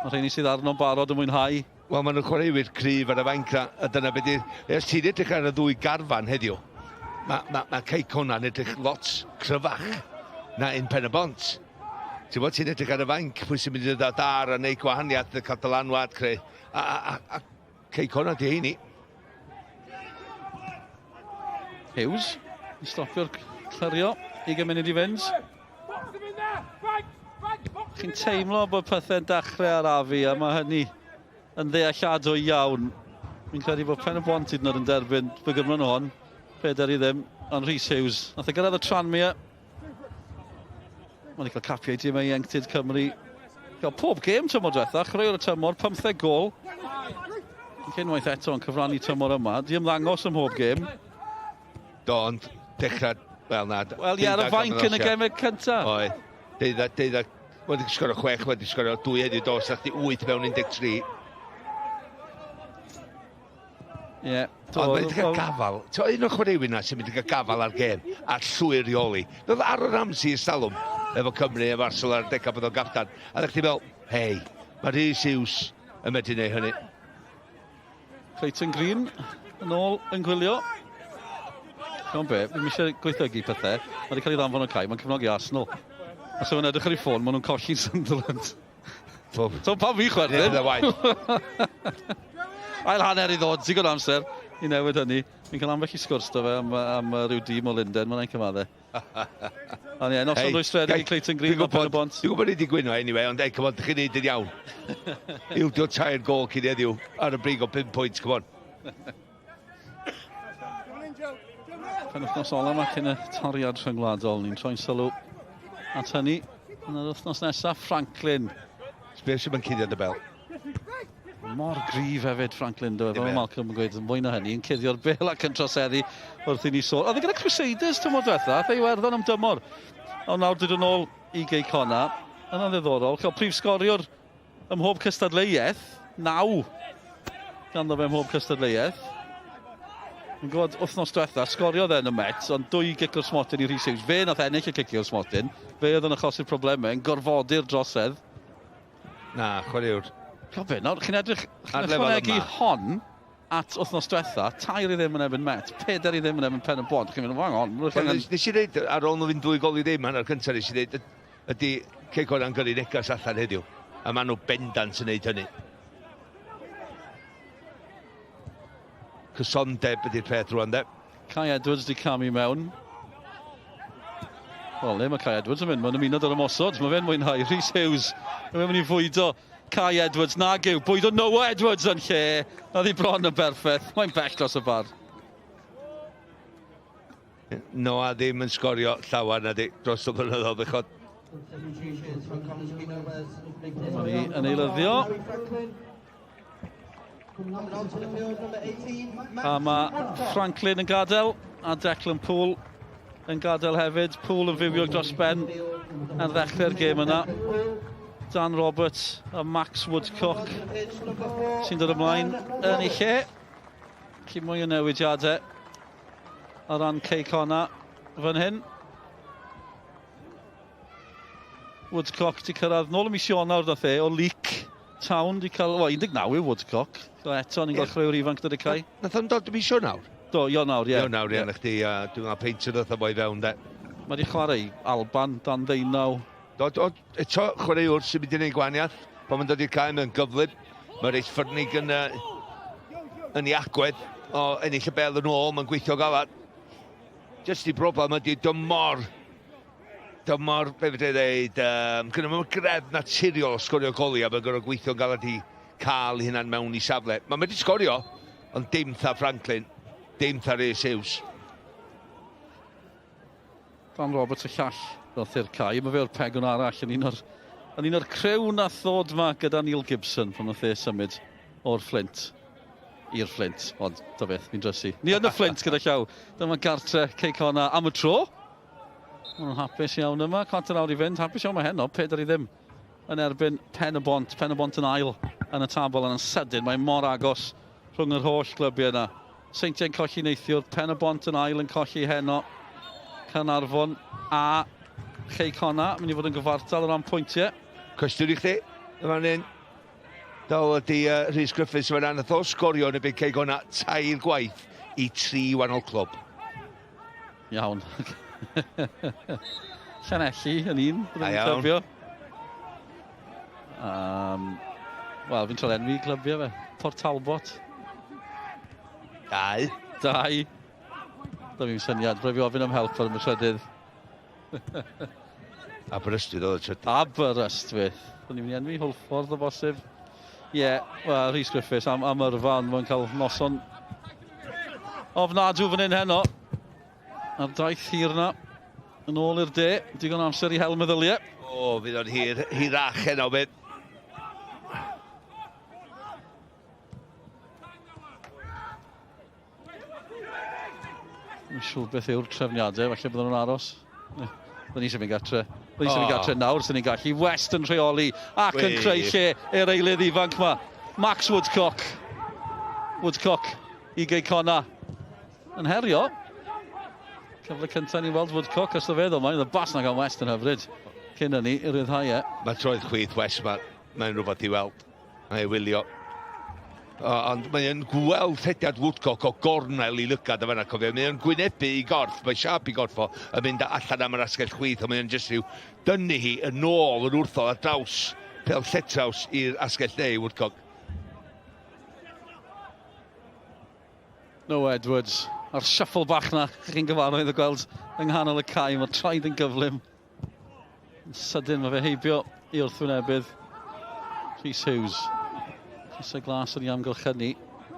Mae rhain sydd arno'n barod yn mwynhau. Wel, maen nhw'n chwaraewyr cryf ar y fainc a dyna beth yw'r... Ers ti'n edrych ar y ddwy garfan heddiw, mae Cei Connah'n edrych lot cryfach na un Pen-y-bont. Ti'n bod ti'n edrych ar y fainc, pwy sy'n mynd i ddod ar a neud gwahaniaeth, y cael dylanwad creu. A Cei Connah di heini. Hughes, i stopio'r clyrio, 20 munud i fynd. Chi'n teimlo bod pethau'n dechrau arafu, a mae hynny yn ddealladwy iawn. Mi'n credu bod Pen-y-bont hyd yn oed yn derbyn bygymron hon. Peder i ddim, ond Rhys Hughes. Nath e gyrraedd y Tranmere. Mae'n cael capiau tîm ei Ieuenctid Cymru. Cael pob gêm tymor diwetha, chreuo'r y tymor, 15 gol. Cynwaith eto yn cyfrannu tymor yma. Di ymddangos ym mhob gêm. Do, ond dechrau, wel na... Wel, ie, ar y fainc yn y gemau cyntaf. Oed. Deuddag, wedi sgorio 6, wedi sgorio 2 heddiw dos, a chdi 8 mewn 13. Ie. Ond wedi cael gafal. Un o'r chwaraewyr na sy'n mynd i cael gafal ar gêm, a llwyr reoli. Roedd Aaron Ramsey ystalwm efo Cymru, efo Arsenal ar dega bod o'n gaftan. A ddech chi fel, hei, mae Rhys Hughes yn medru neud hynny. Clayton Green yn ôl yn gwylio. Iawn be, ddim eisiau gweithygu pethau. Mae wedi cael ei ddanfon o cae, mae'n cefnogi Arsenal. Os yw'n edrych ar ei ffôn, maen nhw'n colli'n Sunderland. So pa fi chwerthin? Ail hanner i ddod, digon amser i newid hynny. Mi'n cael ambell i sgwrs da fe am ryw dîm o Linden, mae'n ein cymaddau. Ond ie, noson rwystredig i Clayton Green o Pen-y-bont. Dwi'n gwybod ni di gwyno anyway, ond cymod, chi'n neud yn iawn. Ildio 3 gol cyn heddiw ar y brig o 5 pwynt, cymod. Penwthnos ola yma cyn y toriad rhyngwladol. Ni'n troi'n sylw at hynny. Yn yr wythnos nesaf, Franklin. Sbeth sy'n mynd cuddiad y bel? Mor grif hefyd, Franklin, dwi. Fel Malcolm yn gweud, yn mwy na hynny, yn cuddio'r bel ac yn troseddu wrth i ni sôn. Oedd e gyda Crusaders tymor diwetha, fe Iwerddon am dymor. Ond nawr dyd yn ôl i Cei Connah. Yna'n ddiddorol. Cael prif sgoriwr ym mhob cystadleuaeth. 9 ganddo fe ym mhob cystadleuaeth. Yn gwybod, wythnos diwetha, sgorio dde yn y Met, ond 2 gic o'r smotyn i Rhys Hughes. Fe nath ennill y cicio o'r smotyn. Fe oedd yn achosi'r problemau, yn gorfodi'r drosedd. Na, chwaraewr. Cael be, nawr, chi'n edrych, chi'n ychwanegu hon, at wythnos diwetha, 2 i ddim yn ebyn Met, 4 i ddim yn ebyn Pen-y-bont. Chi'n mynd, hang on. Nes i ddeud, ar ôl nhw fynd 2 gol i ddim, hanner cyntaf nes i ddeud, ydy Cei Connah'n gyrru negas allan heddiw. A maen nhw bendant yn neud hynny. Cysondeb ydy'r peth rwan, de. Cei Edwards di camu mewn. Wel, le mae Cei Edwards yn mynd, mae'n ymuno ar ymosod, mae fe'n mwynhau. Rhys Hughes, mae'n mynd i fwydo Cei Edwards, nag yw, bwydo Noah Edwards yn lle. Nad i bron yn berffaith, mae'n bell dros y bar. Noah ddim yn sgorio llawer na di, dros y blynyddoedd bechod. Mae'n i yn eilyddio. A mae Franklin yn gadael, a Declan Poole yn gadael hefyd. Poole yn fywio dros ben yn ddechrau'r gêm yna. Dan Roberts a Max Woodcock sy'n dod ymlaen yn ei lle. Cyn mwy o newidiadau o ran Cei Connah fan hyn. Woodcock di cyrraedd nôl y mis Ionawr dath o Leek Town di cael, 19 yw Woodcock. So eto, ni'n gael chreuwr ifanc dod y cae. Nath o'n dod y mis Ionawr? Do, Ionawr, ie. Ionawr, ie, na chdi, dwi'n gael peintio ddoth o boi fewn, de. Mae di chwarae Alban, dan ddeunaw. Eto, chwaraewr sy'n mynd i wneud gwaniaeth, pan mae'n dod i'r cae, mae'n gyflym. Mae Reis Ffyrnig yn ei agwedd o ennill y bel yn ôl, mae'n gweithio galad. Just i broblem ydy, dymor, be fydde dweud, gyda mae'n gredd naturiol o sgorio goli a mae'n gorau gweithio'n galad i cael hynna'n mewn i safle. Mae'n mynd i sgorio, ond dim tha Franklin, dim tha Rhys Hughes. Dan Roberts y llall ddoth i'r cae, mae fe o'r pegwn arall yn un o'r crew na ddod yma gyda Neil Gibson pan oedd e symud o'r Flint i'r Flint. Ond, do beth, fi'n drysu. Ni yn y Flint gyda llaw. Dyma gartre Cei Connah am y tro. Mae'n hapus iawn yma, cont yn awr i fynd, hapus iawn mae heno, 4 i ddim yn erbyn Pen-y-bont. Pen-y-bont yn ail yn y tabl yn sydyn, mae'n mor agos rhwng yr holl glybiau yna. Seintiau'n colli neithiwr, Pen-y-bont yn ail yn colli heno. Carnarfon a Cei Connah, mynd i fod yn gyfartal o ran pwyntiau. Cwestiwn i chdi, yma'n un. Dol ydy Rhys Griffiths yma'n anodd o sgorio yn y byd Cei Connah 3 gwaith i 3 wahanol clwb. Iawn. Llanelli yn un, byddwn i'n clybio. Wel, fi'n tro'n enwi clybio fe. Port Talbot. 2. Da fi'n syniad, rhaid fi ofyn am help ar y trydydd. Aberystwyth oedd y trydydd. Aberystwyth. Byddwn i'n mynd i enwi Hwlffordd o bosib. Ie, wel, Rhys Griffiths am yrfa, ond mae'n cael noson ofnadw fan hyn heno. A'r daith hir na, yn ôl i'r de, digon amser i hel meddyliau. O, fydd o'n hirach heno byd. Mae'n siŵr beth yw'r trefniadau, falle bydden nhw'n aros. Byddwn ni eisiau mynd gatre. Byddwn ni eisiau mynd gatre nawr, sy'n ni'n gallu. West yn rheoli, ac yn creu lle i'r eilydd ifanc yma. Max Woodcock. Woodcock i Cei Connah. Yn herio. Cyfle cyntaf ni'n weld Woodcock, os da feddwl mae'n bas na gan West yn hyfryd. Cyn hynny, i'r ryddhau e. Mae troedd chwith West yma, mae'n rhywbeth i weld. Mae'n wylio. Ond mae'n gweld hediad Woodcock o gornel i lygad o fanna, cofio. Mae'n gwynebu i gorff, mae siap i gorff o yn mynd allan am yr asgell chwith, ond mae'n jyst rhyw dynnu hi yn ôl yn wrthol a draws, pel lletraws i'r asgell neu Woodcock. No Edwards. A'r shuffle bach na, chi'n gyfarwydd o gweld yng nghanol y cae, mae traed yn gyflym. Yn sydyn, mae fe heibio i wrthwynebydd Rhys Hughes. Clysau glas yn ei amgylchynu.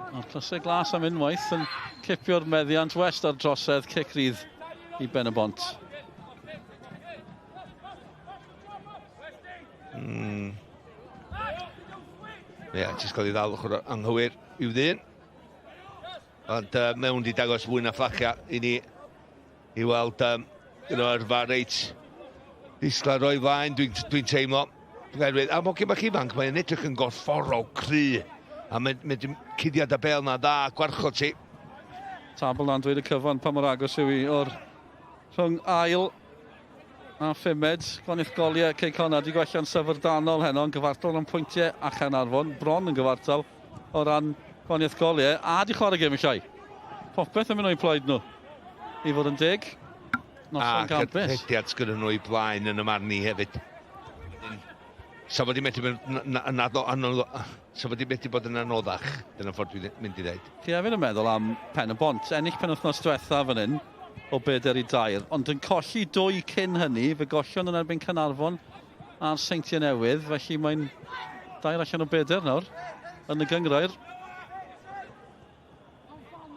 A'r clysau glas am unwaith yn cipio'r meddiant. West ar drosedd, cic rydd i Pen-y-bont. Ie, jyst cael ei ddal ochr anghywir i'w ddyn. Ond mewn di dangos fwy na fflacia i ni i weld yrfa reit isla roi flaen, dwi'n teimlo. A mogi bach ifanc, mae'n edrych yn gorfforol cry. A mae'n cuddiad a bel na dda, gwarchod ti. Tabl na'n dweud y cyfan pa mor agos yw i o'r rhwng ail a phumed. Gonydd goliau Cei Connah di gwellio'n syfrdanol heno yn gyfartal o'n pwyntiau a Carnarfon. Bron yn gyfartal o ran gwaniaeth goliau, a di chwarae gêm y llai. Popeth yn mynd o'i plaid nhw. I fod yn dig. Noson campus. A hediad sgynnu nhw i blaen yn y marn i hefyd. Sa fod i methu bod yn anoddach. Dyna ffordd dwi'n mynd i ddeud. Chi hefyd yn meddwl am Pen-y-bont. Ennill penwythnos diwetha fan hyn o PêL-DROED, ond yn colli 2 cyn hynny, fe gollion yn erbyn Caernarfon a'r Seintiau Newydd, felly mae'n 2 allan o PêL nawr yn y gyngrair.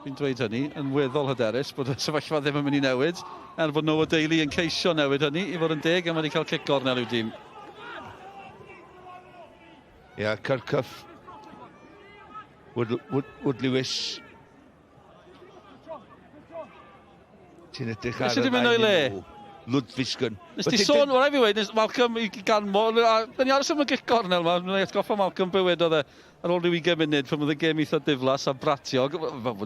Fi'n dweud hynny yn weddol hyderus bod y sefyllfa ddim yn mynd i newid, er bod Noah Daly yn ceisio newid hynny i fod yn deg, a mae wedi cael cic gornel i'w dîm. Ia, Cyrcyff. Wood Lewis. Ti'n edrych ar Nes i di mynd o'i le? Ludwisgen. Nes ti sôn, mae'n rhaid fi weid, Malcolm i ganmo, da ni aros am y gic gornel yma, mae'n atgoffa Malcolm bywyd oedd e ar ôl rhyw 20 munud pan oedd y gêm eitha diflas a bratiog,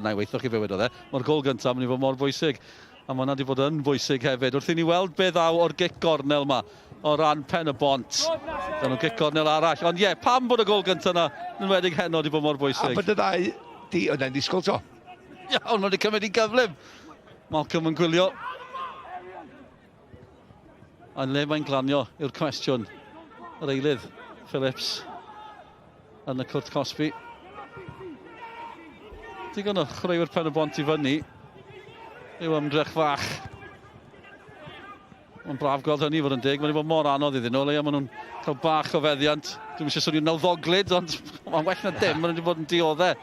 na i weithio chi bywyd oedd e, mae'r gol gyntaf yn mynd i fod mor bwysig, a mae hwnna wedi bod yn bwysig hefyd, wrth i ni weld be ddaw o'r gic gornel yma, o ran Pen-y-bont. Dyna nhw'n gic gornel arall, ond ie, pam bod y gol gyntaf yna yn wedig heno wedi bod mor bwysig? A bod y ddau, oedd e'n disgwyl to. Iawn, wedi cymryd i gyflym. Malcolm yn gwylio. A'n le mae'n glanio yw'r cwestiwn. Yr eilydd, Phillips, yn y cwrt Cosby. Digon o chreuwyr Pen-y-bont i fyny. Yw ymdrech fach. Mae'n braf gweld hynny fod yn dig. Mae'n wedi bod mor anodd iddyn nhw. Leia maen nhw'n cael bach o feddiant. Dwi'n eisiau swnio'n nawddoglyd, ond mae'n well na dim. Maen nhw wedi bod yn dioddau.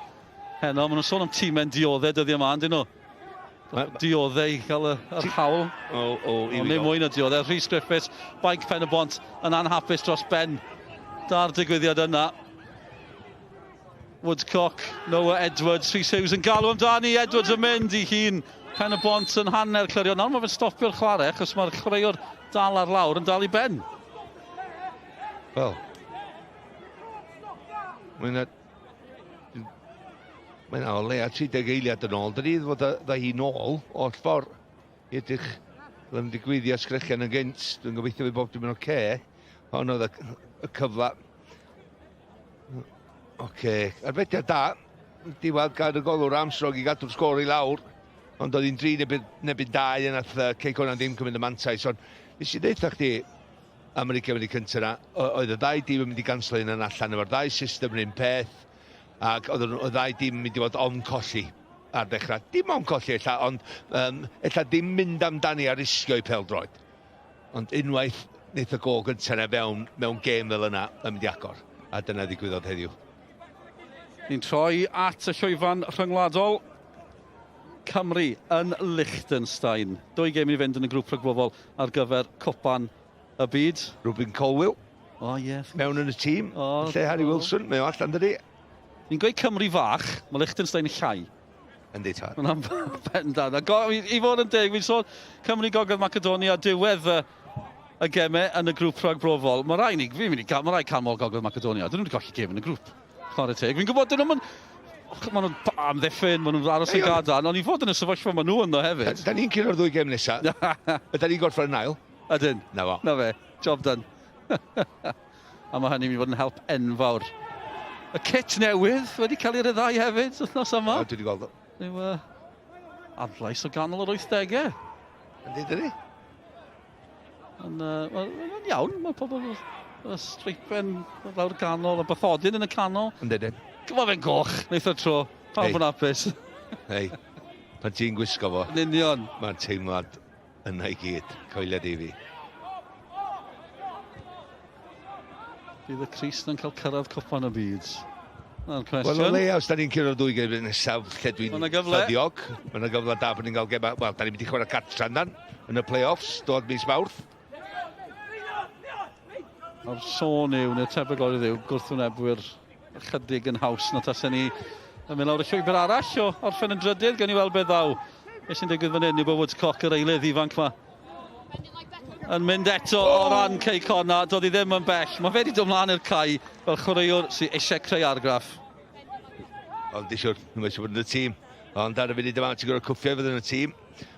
Heno, maen nhw'n sôn am tîmau'n dioddau dyddiau yma, dyn nhw. Dioddau i cael yr hawl. Neu mwy na dioddau. Rhys Griffiths, baig Pen-y-bont yn anhapus dros ben. Da'r digwyddiad yna. Woodcock, Noah Edwards, Rhys Hughes yn galw amdani. Edwards yn mynd i hun. Pen-y-bont yn hanner clirio. Nawr mae fe'n stopio'r chwarae, achos mae'r chwaraewr dal ar lawr yn dal i ben. Wel. Mae'n o leia 30 eiliad yn ôl. Dyna i ddod â hi nôl o'r ffordd i edrych ddim digwyddiad sgrechian yn gynt. Dwi'n gobeithio fi bob dwi'n mynd oce. Hon oedd y cyfla. Oce. Arbediad da. Diwad gael y golwr Armstrong i gadw'r sgôr i lawr. Ond oedd hi'n 3 nebyn 2 yn ath Cei Connah ddim cymryd y mantais. Ond nes i ddeitha chdi America mynd i cyntaf yna. Oedd y 2 dim yn mynd i ganslo un yn allan efo'r 2 system yn un peth. Ac oedd y 2 dim yn mynd i fod colli ar ddechrau. Dim colli ella, ond ella ddim mynd amdani ar risgio i PêL-DROED. Ond unwaith wneud y gol gyntaf yna mewn gêm fel yna yn mynd i agor. A dyna ddigwyddodd heddiw. Ni'n troi at y llwyfan rhyngwladol. Cymru yn Liechtenstein. 2 gêm i fynd yn y grŵp rhygfofol ar gyfer cwpan y byd. Rwbyn Colwill. O, ie. Mewn yn y tîm. Lle Harry Wilson, mewn allan dydi. Ni'n gweud Cymru fach, mae Liechtenstein yn llai. Yndi tad. Mae'n bendant. I fod yn deg, fi'n sôn Cymru Gogledd Macedonia diwedd y gemau yn y grŵp rhagbrofol. Mae rai ni, fi'n mynd i cael, mae rai canmol Gogledd Macedonia. Dyn nhw wedi golli gêm yn y grŵp. Chwarae teg. Fi'n gwybod dyn nhw'n nhw'n amddiffyn, maen nhw'n aros i gadan, ond i fod yn y sefyllfa maen nhw yno hefyd. Da ni'n curo'r 2 gêm nesaf. Da ni'n gorffen yn ail. Ydyn. Na fo. Na fe. Job done. A mae hynny'n mynd i fod yn help enfawr. Y kit newydd wedi cael ei ryddhau hefyd, wythnos yma. Dwi wedi gweld o. Yw adlais o ganol yr 80au. Yndi, dydi? Mae'n iawn, mae pobl y streipen lawr ganol, y bathodyn yn y canol. Yndi, dyn. Gyma fe'n goch, neith o'r tro. Pawb yn apus. Hei, pan ti'n gwisgo fo. Yn union. Mae'n teimlad yna i gyd, coeliad i fi. Bydd y Crist yn cael cyrraedd cwpan y byd. Na'r cwestiwn. Wel, o leia, os da ni'n cyrraedd 2 gêm nesaf, lle dwi'n ffyddiog. Mae'n gyfle da bod ni'n cael gêm. Wel, da ni'n mynd i chwarae cartra yn y play-offs, dod mis Mawrth. A'r sôn yw, neu'r tebygol yw, gwrthwynebwyr chydig yn haws na tasen ni yn mynd lawr y llwybr arall o orffen yn drydydd. Gen i weld beth ddaw. Beth sy'n digwydd fan hyn yw bod Woodcock yr eilydd ifanc yma. Yn mynd eto o ran Cei Connah, doedd hi ddim yn bell. Mae fe wedi dod mlaen i'r cae fel chwaraewr sy'n eisiau creu argraff. Ond di siwr, nhw'n eisiau bod yn y tîm. Ond ar y funud yma, ti'n gwrdd cwffio fydd yn y tîm.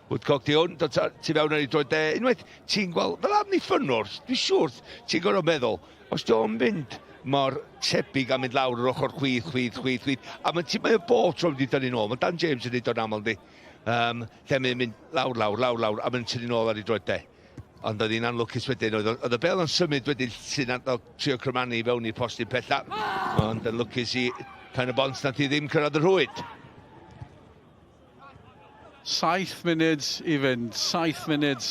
Woodcock di hwn, ti fewn ar ei droed de. Unwaith, ti'n gweld, fel am ni ffynwr, dwi'n siwr, ti'n gwrdd meddwl, os di'n mynd mor tebyg a mynd lawr yr ochr chwith. A mae bob tro wedi dynnu nôl. Mae Dan James wedi dod aml di. Lle mae'n mynd lawr, a mae'n tynnu nôl ar ei droed de. Ond oedd hi'n anlwcus wedyn. Oedd y bel yn symud wedyn sy'n trio crymannu i fewn i'r postyn pella. Ond yn lwcus i Pen-y-bont nad i ddim cyrraedd yr hwyd. 7 munud i fynd, 7 munud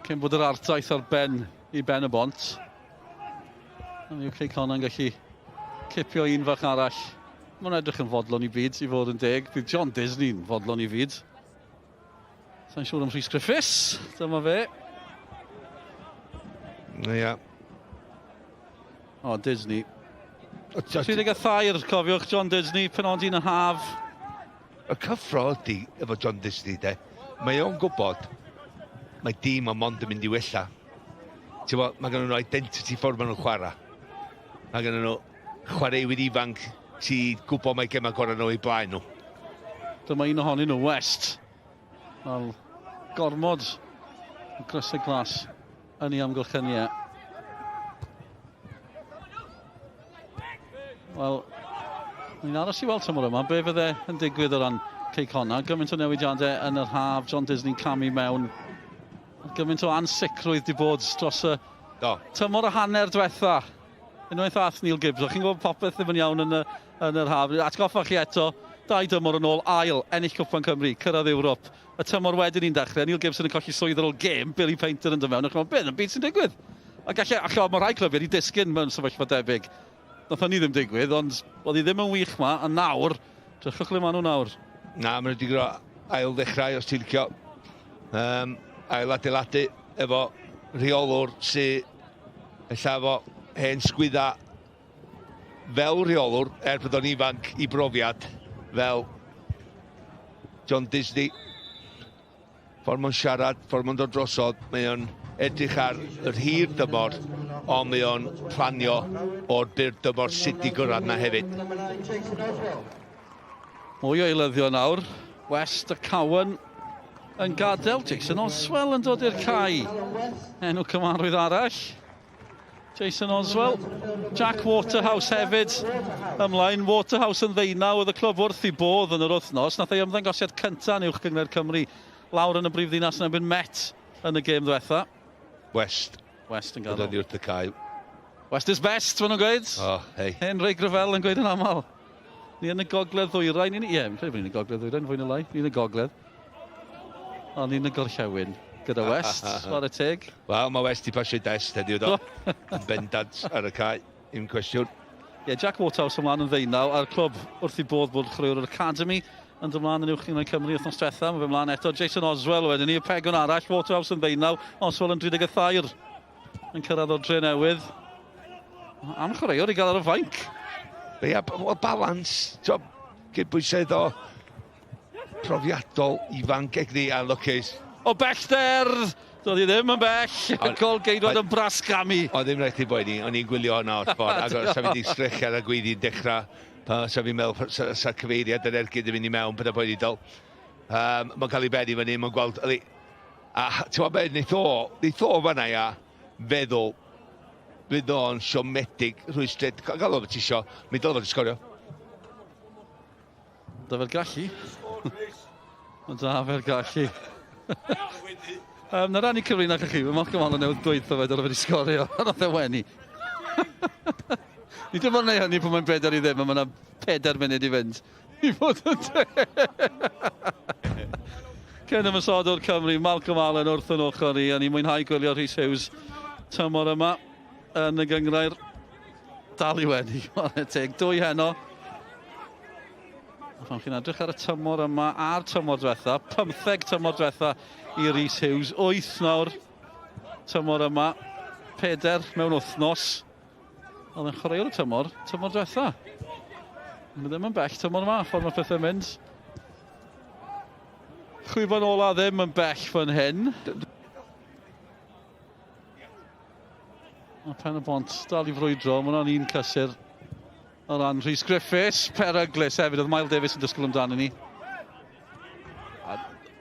cyn bod yr artaeth ar ben i Pen-y-bont. Yw Cei Connah'n gallu cipio un fach arall. Mae'n edrych yn fodlon i byd, i fod yn deg. Bydd John Disney'n fodlon i byd. Sa'n siŵr am Rhys Griffiths, dyma fe. Ia. O, Disney. 30 thair, cofiwch, John Disney, penodi yn y haf. Y cyffro ydi efo John Disney, de. Mae o'n gwybod, mae dîm o'n mond yn mynd i wella. Mae gen nhw identity ffordd maen nhw'n chwarae. Mae gen nhw chwaraewyr ifanc sy'n gwybod mae gema gorau nhw i blaen nhw. Dyma un ohonyn nhw, West. Wel, gormod y grysau glas yn ei amgylchyniau. Wel, ni'n aros i weld tymor yma. Be fydde yn digwydd o ran Cei Connah? Gymaint o newidiadau yn yr haf, John Disney'n camu mewn. Gymaint o ansicrwydd di bod dros y tymor a hanner diwetha. Unwaith ath Neil Gibbs, chi'n gwybod popeth ddim yn iawn yn yr haf. Atgoffa chi eto, 2 dymor yn ôl, ail, ennill Cwpan Cymru, cyrraedd Ewrop. Y tymor wedyn ni'n dechrau, Neil Gibbs yn colli swydd ar ôl gêm, Billy Painter yn dod mewn. Ac beth yn byd sy'n digwydd? Ac mae rhai clybiau wedi disgyn mewn sefyllfa debyg. Nath ni ddim digwydd, ond oedd hi ddim yn wych ma, a nawr, drychwch le maen nhw nawr. Na, mae'n wedi gyda ail ddechrau os ti'n licio. Ail adeiladu efo rheolwr sy'n efo hen sgwydda fel rheolwr, bod o'n ifanc i brofiad, fel John Disney. Ffordd mae'n siarad, ffordd mae'n dod drosodd, mae o'n edrych ar yr hir dymor, ond mae o'n planio o'r byr dymor sut i gyrraedd na hefyd. Mwy o eilyddio nawr. West y Cowan yn gadael. Jason Oswell yn dod i'r cae. Enw cymarwydd arall. Jason Oswell. Jack Waterhouse hefyd ymlaen. Waterhouse yn ddeunaw, oedd y clwb wrth i bodd yn yr wythnos. Nath ei ymddangosiad cyntaf yn uwch gyngor Cymru. Lawr yn y brifddinas yn erbyn Met yn y gêm ddiwetha. West yn gadael. Bydd wrth y cae. West is best, maen nhw'n gweud. Hei. Henry Gravel yn gweud yn aml. Ni yn y gogledd ddwyrain. Ie, mi'n credu bod ni'n y gogledd ddwyrain, fwy na lai. Ni'n y gogledd. A ni'n y gorllewin gyda West, ar y teg. Wel, mae West i pasio dest heddiw do. Bendant ar y cae, un cwestiwn. Ie, Jack Waterhouse ymlaen yn ddeunaw, a'r clwb wrth i bodd bod chreuwr yr Academy yn dod ymlaen yn uwch gyngor Cymru wythnos diwetha. Mae fe ymlaen eto. Jason Oswell wedyn ni, y pegwn arall. Waterhouse yn ddeunaw. Oswell yn 30 thair. Yn cyrraedd o'r dre newydd. Am chwaraewr i gael ar y fainc. Ie, balans. Gydbwysedd o profiadol ifanc egni a lwcus. O bellter! Doedd hi ddim yn bell. Gol geidwad yn brasgamu. O ddim rhaid i boi ni. O'n i'n gwylio hwnna o'r ffordd. Ac os am wedi sgrechiad a gweidi'n dechrau. Sa fi'n meddwl, sa'r cyfeiriad yn ergyd yn mynd i mewn, bydd y boi didol. Mae'n cael ei benni fan hyn, mae'n gweld... A ti'n gwybod beth, neith o fanna ia feddwl fydd o'n siomedig rhwystred. Gael o beth isio, mi dod fod i sgorio. Da fe'r gallu. Da fe'r gallu. Na rannu cyfrinach chi, mae Malcolm Allen newydd dweud o fe dod o fe i sgorio. Nath e weni. Ni ddim yn neud hynny pan mae'n 4 i ddim, a mae yna 4 munud i fynd. I fod yn Cyn ymysodwr Cymru, Malcolm Allen wrth yn ochr i, a ni'n mwynhau gwylio Rhys Hughes tymor yma yn y gyngrair. Dal i wedi, teg, 2 heno. Pan chi'n edrych ar y tymor yma a'r tymor diwetha, 15 tymor diwetha i Rhys Hughes, 8 nawr tymor yma, 4 mewn wythnos. Oedd yn chwaraewr y tymor diwetha. Mae ddim yn bell tymor yma, ffordd mae pethau'n mynd. Chwybon ola ddim yn bell fan hyn. Mae Pen-y-bont dal i frwydro, mae hwnna'n un cysur o ran Rhys Griffiths, peryglis hefyd, oedd Miles Davies yn disgwyl amdano ni.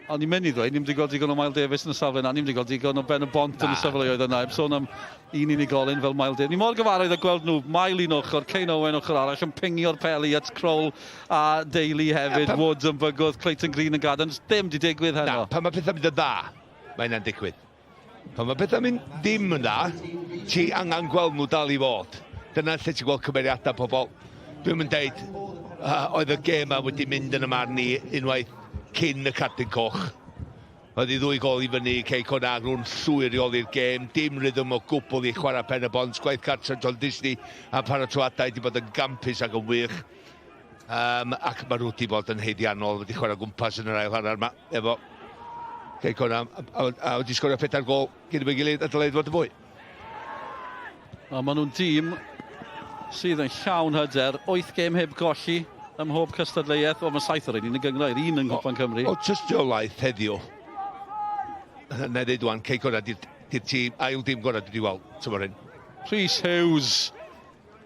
O'n i'n mynd i ddweud, ni'n wedi gweld digon o Miles Davies yn y safle yna, ni'n wedi gweld digon o Pen-y-bont yn y safleoedd yna. Heb sôn am un unigolyn fel Miles Davies. Ni mor gyfarwydd a gweld nhw, Mile un ochr, Cei Owen ochr arall, yn pingio'r peli at Crowell a Daly hefyd, Woods yn bygwth, Clayton Green yn gadw. Ddim wedi digwydd heno. Na, pan mae pethau'n mynd yn dda, mae hynna'n digwydd. Pan mae pethau'n mynd ddim yn dda, ti angen gweld nhw dal i fod. Dyna lle ti'n gweld cymeriadau pobl. Dwi'n mynd deud, oedd y gêm wedi mynd yn y marn ni unwaith cyn y Cardyn Coch. Oedd i ddwy gol i fyny, Cei Connah rhwng llwyr i oli'r gêm, dim rhythm o gwbl i chwarae Pen-y-bont, gwaith cartre John Disney a paratoadau wedi bod yn gampus ac yn wych. Ac mae nhw wedi bod yn heiddiannol, wedi chwarae gwmpas yn yr ail hanner yma, efo Cei Connah, a wedi sgorio 4 gol gyda fe gilydd a dylai fod y fwy. A maen nhw'n dîm sydd yn llawn hyder, 8 gêm heb golli ym mhob cystadleuaeth, o mae 7 o'r un yn gyngrair, 1 yng Nghwpan Cymru. O tystiolaeth heddiw, na ddeud wan, Cei Connah di'r tîm, ail dîm gorau dwi wedi weld, tymor hyn. Rhys Hughes,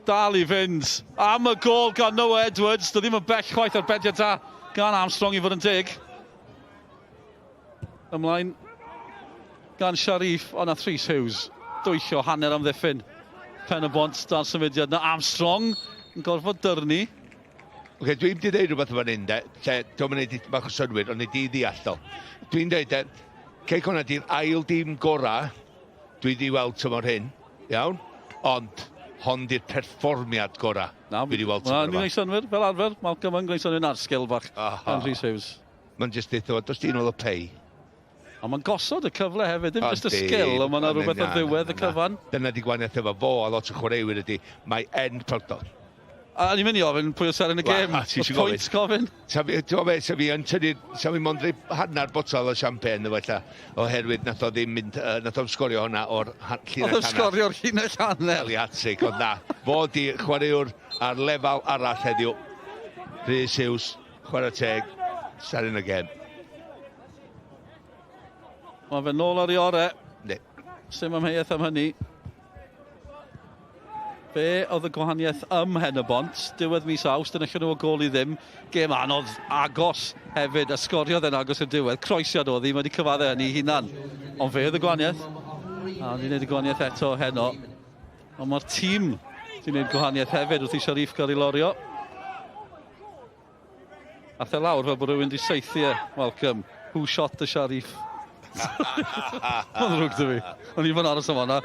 dal i fynd, am y gol gan Noah Edwards, dy ddim yn bell chwaith ar bediau da gan Armstrong i fod yn dig. Ymlaen gan Sharif, ond nath Rhys Hughes dwyllio hanner am ddiffyn. Pen-y-bont dan symudiad na Armstrong yn gorfod dyrnu. Oce, dwi'n wedi dweud rhywbeth fan hyn, lle dwi'n mynd i bach o synwyr, ond i di ddeall o. Dwi'n dweud, Cei Connah di'r ail dîm gorau dwi wedi weld tymor hyn, iawn, ond hon di'r perfformiad gorau dwi wedi weld tymor yma. Ni'n gwneud synwyr, fel arfer, Malcolm yn gwneud synwyr na'r sgil bach gan Rhys Hughes. Mae'n jyst dweud, does di'n ôl y pei. A mae'n gosod y cyfle hefyd, ddim just y sgil, ond mae'n rhywbeth ar ddiwedd y cyfan. Dyna di gwaniaeth efo fo a lot o chwaraewyr ydy, mae end productor. A ni'n mynd i ofyn pwy o ser yn y gêm, o pwynt gofyn. Sa fi yn tynnu, sa fi mondri hanner botol o champagne efo oherwydd nath o ddim mynd, nath o'n sgorio hwnna o'r llinell hanner. Oedd o'n sgorio'r llinell hanner. Eliatig, ond na. Fo di chwaraewr ar lefel arall heddiw. Rhys Hughes, chwarae teg, ser yn y gêm. Mae fe nôl ar ei ore. Ne. Sim amheuaeth am hynny. Be oedd y gwahaniaeth ym Pen-y-bont, diwedd mis Awst, yn allan nhw o gol i ddim. Gêm anodd agos hefyd, ysgoriodd yn agos i'r diwedd. Croesiad oedd hi, mae wedi cyfadde hynny hunan. Ond fe oedd y gwahaniaeth. A ni'n gwneud y gwahaniaeth eto heno. Ond mae'r tîm wedi gwneud gwahaniaeth hefyd wrth i Sharif gael ei lorio. Ath e lawr fel bod rhywun wedi seithi e, Malcolm. Who shot the Sharif? Mae'n rwg dy fi. O'n i'n fawr aros am hwnna.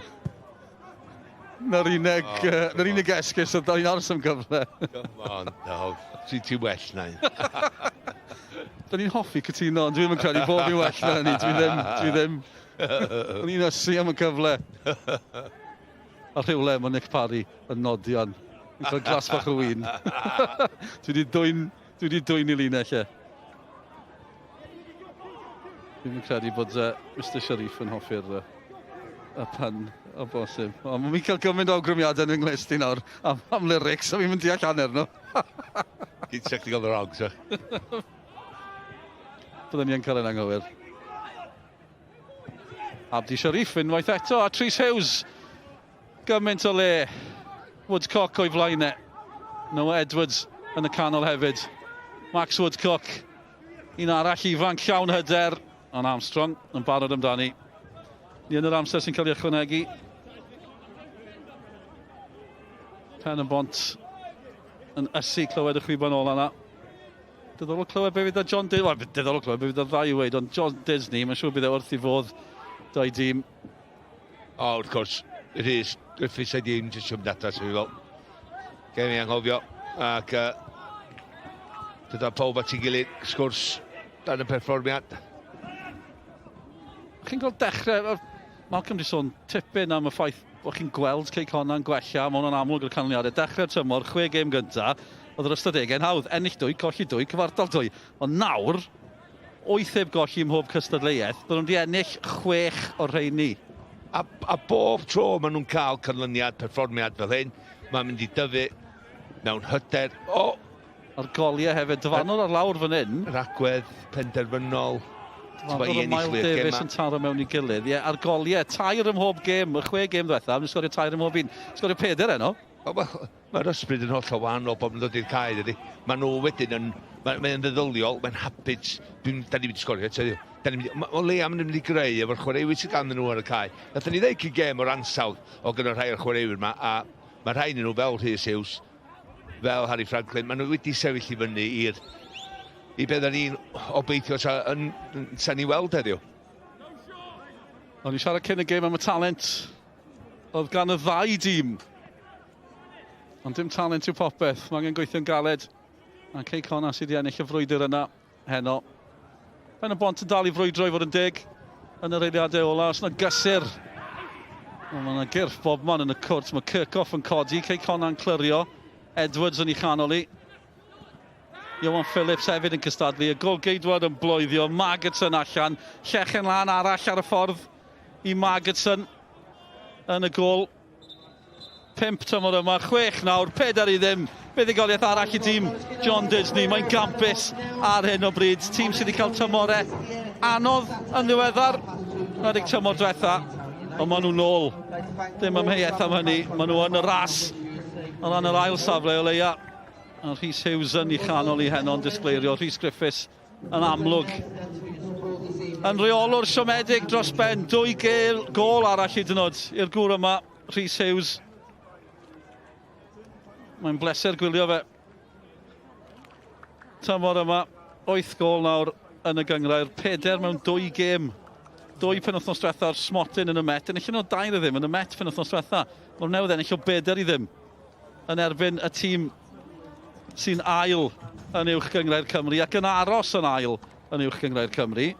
Na'r unig esgus oedd da'n aros am gyfle. Come on, dog. Ti'n well na i. Da ni'n hoffi cytuno, ond dwi'n mynd credu bod ni'n well na ni. Dwi ddim. O'n i'n ysu am y cyfle. A rhywle mae Nick Parry yn nodian. Yn cael glas bach o win. Dwi wedi dwyn i linell e. Dwi'n mynd credu bod Mr Sharif yn hoffi'r y pan o bosib. Ond mi'n cael gymaint o awgrymiadau yn English di nawr am lyrics, a mi'n mynd deall hanner nhw. Gyd sech ti gael yr og, sech. Byddwn ni yn cael yn anghywir. Abdi Sharif unwaith eto, a Rhys Hughes. Gymaint o le. Woodcock o'i flaenau. Noah Edwards yn y canol hefyd. Max Woodcock. Un arall ifanc llawn hyder. Ond Armstrong yn barod amdani. Ni yn yr amser sy'n cael ei ychwanegu. Pen-y-bont yn ysu clywed y chwiban ola yna. Diddorol clywed be fydd John Disney, wel, diddorol clywed be fydd ddau i weid, ond John Disney, mae'n siŵr bydd e wrth i fodd dau dîm. O, wrth gwrs, Rhys Griffiths ei dîm jyst siwm data, sy'n fel. Gen i anghofio, ac dyda pob at ei gilydd, sgwrs, dan y perfformiad. Chi'n gweld dechrau, Malcolm wedi sôn tipyn am y ffaith bod chi'n gweld Cei Connah'n gwella, mae hwnna'n amlwg o'r canlyniadau. Dechrau'r tymor, 6 gêm gyntaf, oedd yr ystadegau'n hawdd, ennill 2, colli 2, cyfartal 2. Ond nawr, 8 heb golli ym mhob cystadleuaeth, bod nhw'n di ennill 6 o'r rheini. A bob tro maen nhw'n cael canlyniad, perfformiad fel hyn, mae'n mynd i dyfu mewn hyder. A'r goliau hefyd, dyfanol ar lawr fan hyn. Yr agwedd penderfynol. Oedd Miles Davies yn taro mewn i gilydd. Ie, ar goliau, 2 ym mhob gêm, y 6 gêm diwethaf, mae'n sgorio 2 ym mhob un. Sgorio 4 enno. Mae'r ysbryd yn holl o wahanol bob yn dod i'r cael ydy. Maen nhw wedyn yn Mae'n ddyddyliol, mae'n hapus. Da ni wedi sgorio, o leia mae'n mynd i greu efo'r chwaraewyr sydd ganddyn nhw ar y cae. Nath ni ddweud gêm o'r ansawdd o gyda rhai o'r chwaraewyr yma, a mae rhai nhw fel Rhys Hughes, fel Harry Franklin, maen nhw wedi sefyll i fyny i beth ni'n obeithio sa'n ni weld heddiw. O'n i siarad cyn y gêm am y talent oedd gan y ddau dîm. Ond dim talent yw popeth, mae angen gweithio'n galed. A Cei Connah sydd wedi ennill y frwydr yna heno. Pen-y-bont yn dal i frwydro i fod yn deg yn yr eiliadau ola. Os yna gysur. Mae yna gyrff bobman yn y cwrt. Mae Kirkhoff yn codi. Cei Connah yn clyrio. Edwards yn ei chanol i. Iwan Phillips hefyd yn cystadlu. Y gol geidwad yn bloeddio. Magerson allan. Llechen lan arall ar y ffordd i Magerson yn y gol. 5 tymor yma, 6 nawr, 4 i ddim. Buddigoliaeth arall i tîm John Disney. Mae'n gampus ar hyn o bryd. Tîm sydd wedi cael tymorau anodd yn ddiweddar. 20 tymor diwetha. Ond maen nhw'n nôl. Dim amheuaeth am hynny. Maen nhw yn y ras. O ran yr ail safle o leia. A Rhys Hughes yn ei chanol i heno'n disgleirio. Rhys Griffiths yn amlwg. Yn reolwr siomedig dros ben. 2 gol arall i dynod i'r gŵr yma. Rhys Hughes. Mae'n bleser gwylio fe. Tymor yma, 8 gol nawr yn y gyngrair. 4 mewn 2 gêm. 2 penwythnos diwetha'r smotyn yn y Met. Ennill nhw 2 i ddim yn y Met penwythnos diwetha. Mae'r newydd ennill o 4 i ddim. Yn erbyn y tîm sy'n ail yn uwch gyngrair Cymru ac yn aros yn ail yn uwch gyngrair Cymru.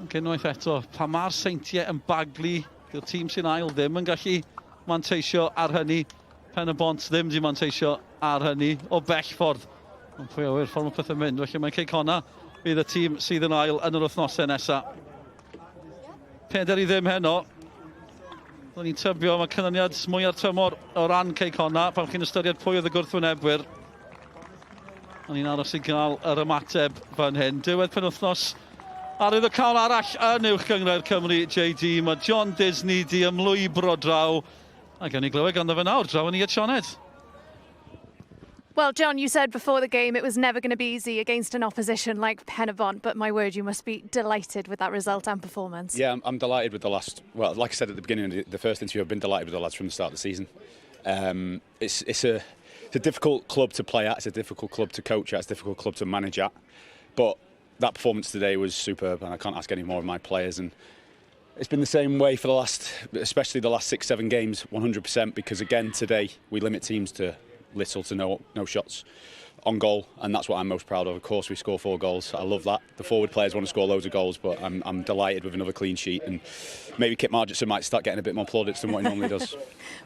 Unwaith eto, pa mae'r seintiau yn baglu, di'r tîm sy'n ail ddim yn gallu manteisio ar hynny. Pen-y-bont ddim di manteisio ar hynny o bell ffordd. Ond pwy awyr, ffordd mae pethau'n mynd. Felly mae Cei Connah bydd y tîm sydd yn ail yn yr wythnosau nesaf. 4 i ddim heno. Do'n ni'n tybio, mae canlyniad mwy ar tymor o ran Cei Connah pan chi'n ystyried pwy oedd y gwrthwynebwyr. Do'n ni'n aros i gael yr ymateb fan hyn. Diwedd penwythnos ar y cawl arall yn uwch gyngrair Cymru JD. Mae John Disney di ymlwybro draw. A gawn ni glywed ganddo fe nawr, draw yn i at Sioned. Well, John, you said before the game it was never going to be easy against an opposition like Pen-y-bont, but my word, you must be delighted with that result and performance. Yeah, I'm delighted with the last... Well, like I said at the beginning of the first interview, I've been delighted with the lads from the start of the season. It's a difficult club to play at, it's a difficult club to coach at, it's a difficult club to manage at. But that performance today was superb, and I can't ask any more of my players. And it's been the same way for the last, especially the last 6-7 games, 100%, because again today we limit teams to little to no shots on goal, and that's what I'm most proud of. Of course we score 4 goals, I love that. The forward players want to score loads of goals, but I'm delighted with another clean sheet, and maybe Kit Margetson might start getting a bit more plaudits than what he normally does.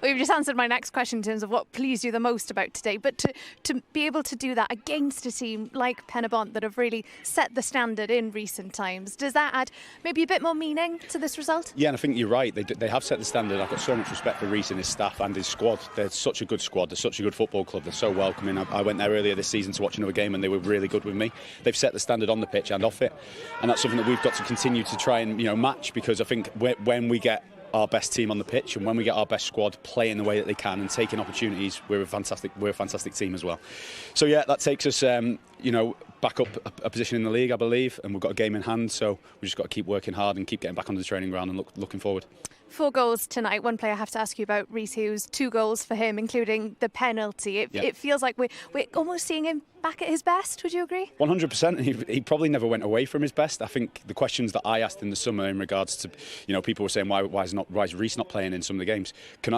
Well, you've just answered my next question in terms of what pleased you the most about today, but to be able to do that against a team like Pen-y-bont that have really set the standard in recent times, does that add maybe a bit more meaning to this result? Yeah, and I think you're right, they have set the standard. I've got so much respect for Rhys and his staff and his squad. They're such a good squad, they're such a good football club, they're so welcoming. I went there earlier this season to watch another game and they were really good with me. They've set the standard on the pitch and off it, and that's something that we've got to continue to try and match, because I think when we get our best team on the pitch and when we get our best squad playing the way that they can and taking opportunities, we're a fantastic team as well. So yeah, that takes us back up a position in the league, I believe, and we've got a game in hand, so we've just got to keep working hard and keep getting back onto the training ground and looking forward. 4 goals tonight. One player I have to ask you about, Rhys Hughes. 2 goals for him, including the penalty. It feels like we're almost seeing him back at his best. Would you agree? 100%. He probably never went away from his best. I think the questions that I asked in the summer in regards to, people were saying why is Rhys not playing in some of the games?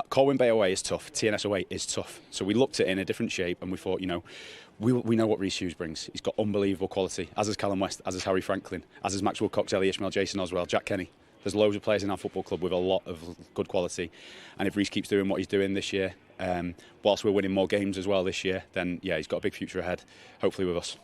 Colwyn Bay away is tough. TNS away is tough. So we looked at it in a different shape and we thought, we know what Rhys Hughes brings. He's got unbelievable quality, as is Callum West, as is Harry Franklin, as is Maxwell Cox, Ellie Ishmael, Jason Oswell, Jack Kenny. There's loads of players in our football club with a lot of good quality, and if Rhys keeps doing what he's doing this year, whilst we're winning more games as well this year, then yeah, he's got a big future ahead, hopefully with us.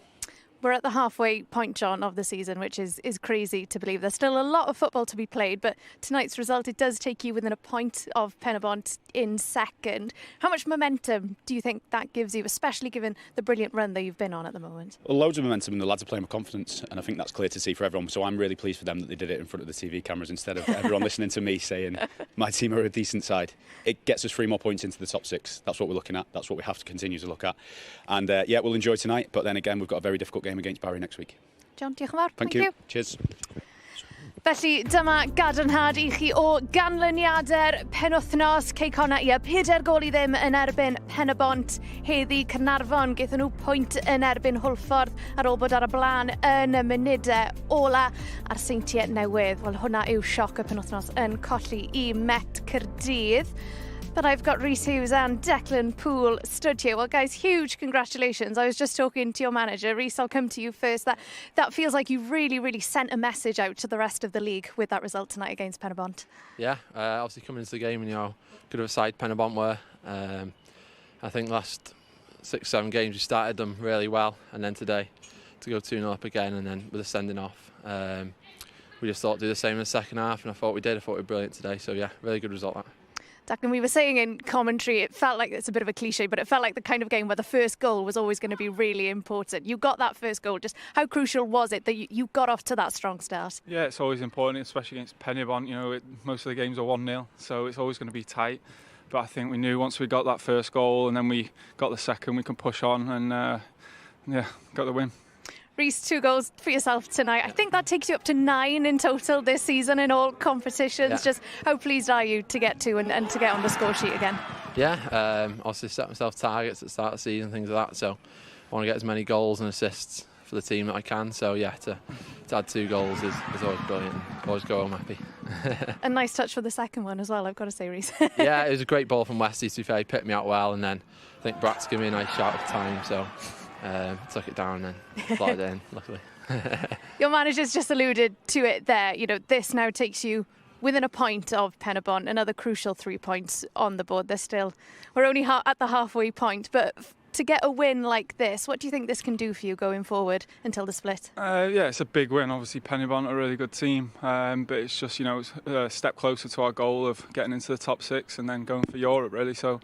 We're at the halfway point, John, of the season, which is crazy to believe. There's still a lot of football to be played, but tonight's result, it does take you within a point of Pen-y-bont in second. How much momentum do you think that gives you, especially given the brilliant run that you've been on at the moment? Well, loads of momentum, and the lads are playing with confidence, and I think that's clear to see for everyone. So I'm really pleased for them that they did it in front of the TV cameras instead of everyone listening to me saying my team are a decent side. It gets us 3 more points into the top 6. That's what we're looking at. That's what we have to continue to look at. And yeah, we'll enjoy tonight, but then again, we've got a very difficult game against Barry next week. John, diolch yn fawr. Thank you. Cheers. Felly, dyma gadarnhad I chi o ganlyniadau'r penwythnos. Cei Connah, 4 gol I ddim yn erbyn Pen-y-bont. Heddi Caernarfon, gaethon nhw pwynt yn erbyn Hwlffordd ar ôl bod ar y blaen yn y munudau ola a'r seintiau newydd. Wel, hwnna yw sioc y penwythnos yn colli I Met Caerdydd. But I've got Rhys Hughes and Declan Poole stood here. Well, guys, huge congratulations. I was just talking to your manager. Rhys, I'll come to you first. That feels like you really sent a message out to the rest of the league with that result tonight against Pen-y-bont. Yeah, obviously coming into the game, good of a side Pen-y-bont were. I think last 6-7 games we started them really well, and then today to go 2-0 up again and then with a sending off. We just thought do the same in the second half, and I thought we did. I thought we were brilliant today. So yeah, really good result that. Declan, we were saying in commentary, it felt like it's a bit of a cliche, but it felt like the kind of game where the first goal was always going to be really important. You got that first goal. Just how crucial was it that you got off to that strong start? Yeah, it's always important, especially against Pen-y-bont. Most of the games are 1-0, so it's always going to be tight. But I think we knew once we got that first goal and then we got the second, we can push on and yeah, got the win. Rhys, 2 goals for yourself tonight. I think that takes you up to 9 in total this season in all competitions. Yeah. Just how pleased are you to get to and to get on the score sheet again? Yeah, obviously set myself targets at the start of the season, things like that. So I want to get as many goals and assists for the team that I can. So yeah, to add 2 goals is always brilliant. Always go home happy. A nice touch for the second one as well, I've got to say, Rhys. Yeah, it was a great ball from Westy, to be fair. He picked me out well, and then I think Brat's gave me a nice shout at the time. So took it down and then slotted it in, luckily. Your manager's just alluded to it there. This now takes you within a point of Pen-y-bont, another crucial 3 points on the board. We're only at the halfway point, but to get a win like this, what do you think this can do for you going forward until the split? Yeah, it's a big win. Obviously, Pen-y-bont are a really good team, but it's just, it's a step closer to our goal of getting into the top 6 and then going for Europe, really. So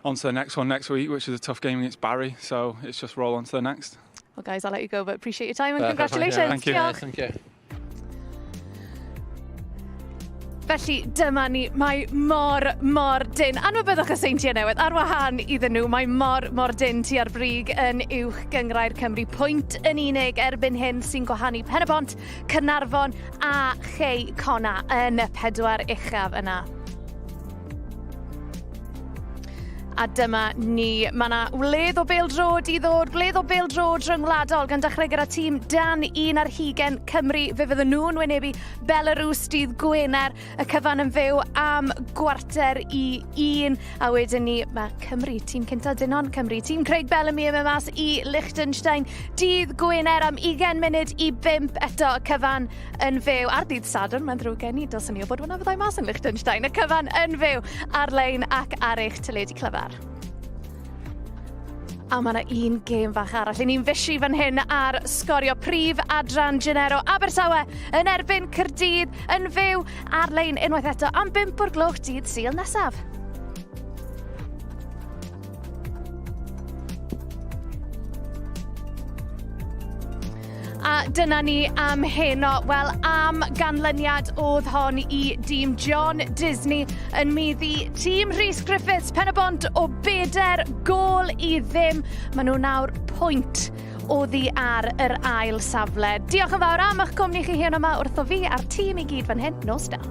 on to the next one next week, which is a tough game against Barry. So it's just roll on to the next. Well, guys, I'll let you go, but appreciate your time and congratulations. Thank you. Thank you. Felly, dyma ni, mae mor dyn. Anwybyddwch y seintiau newydd, ar wahân iddyn nhw, mae mor dyn tua'r brig yn uwch gyngrair Cymru. Pwynt yn unig erbyn hyn sy'n gwahanu Pen-y-bont, Caernarfon a Cei Connah yn y 4 uchaf yna. A dyma ni, mae yna wledd o PêL-DROED I ddod, wledd o PêL-DROED rhyngwladol gan dechrau gyda tîm dan 1 ar 20 Cymru. Fe fydden nhw'n wynebu Belarus dydd Gwener, y cyfan yn fyw am gwarter I 1. A wedyn ni, mae Cymru, tîm cynta Dynon Cymru, tîm Craig Bellamy yn mynd mas I Liechtenstein dydd Gwener am 20 munud I 5 eto y cyfan yn fyw. Ar dydd Sadwrn, mae'n ddrwg gen I, dylsyn ni o bod hwnna fyddai mas yn Liechtenstein. Y cyfan yn fyw ar-lein ac ar eich teledu clyfar. A mae yna un gêm fach arall. Ni'n fysi fan hyn ar Sgorio prif adran Genero Abertawe yn erbyn Caerdydd yn fyw ar-lein unwaith eto am 5 o'r gloch dydd Sul nesaf. A dyna ni am heno. Wel, am ganlyniad oedd hon I dîm John Disney yn meddu tîm Rhys Griffiths Pen-y-bont o 4 gol I ddim. Maen nhw nawr pwynt oddi ar yr ail safle. Diolch yn fawr am eich cwmni chi hyn yma wrtho fi a'r tîm I gyd fan hyn. Nos da.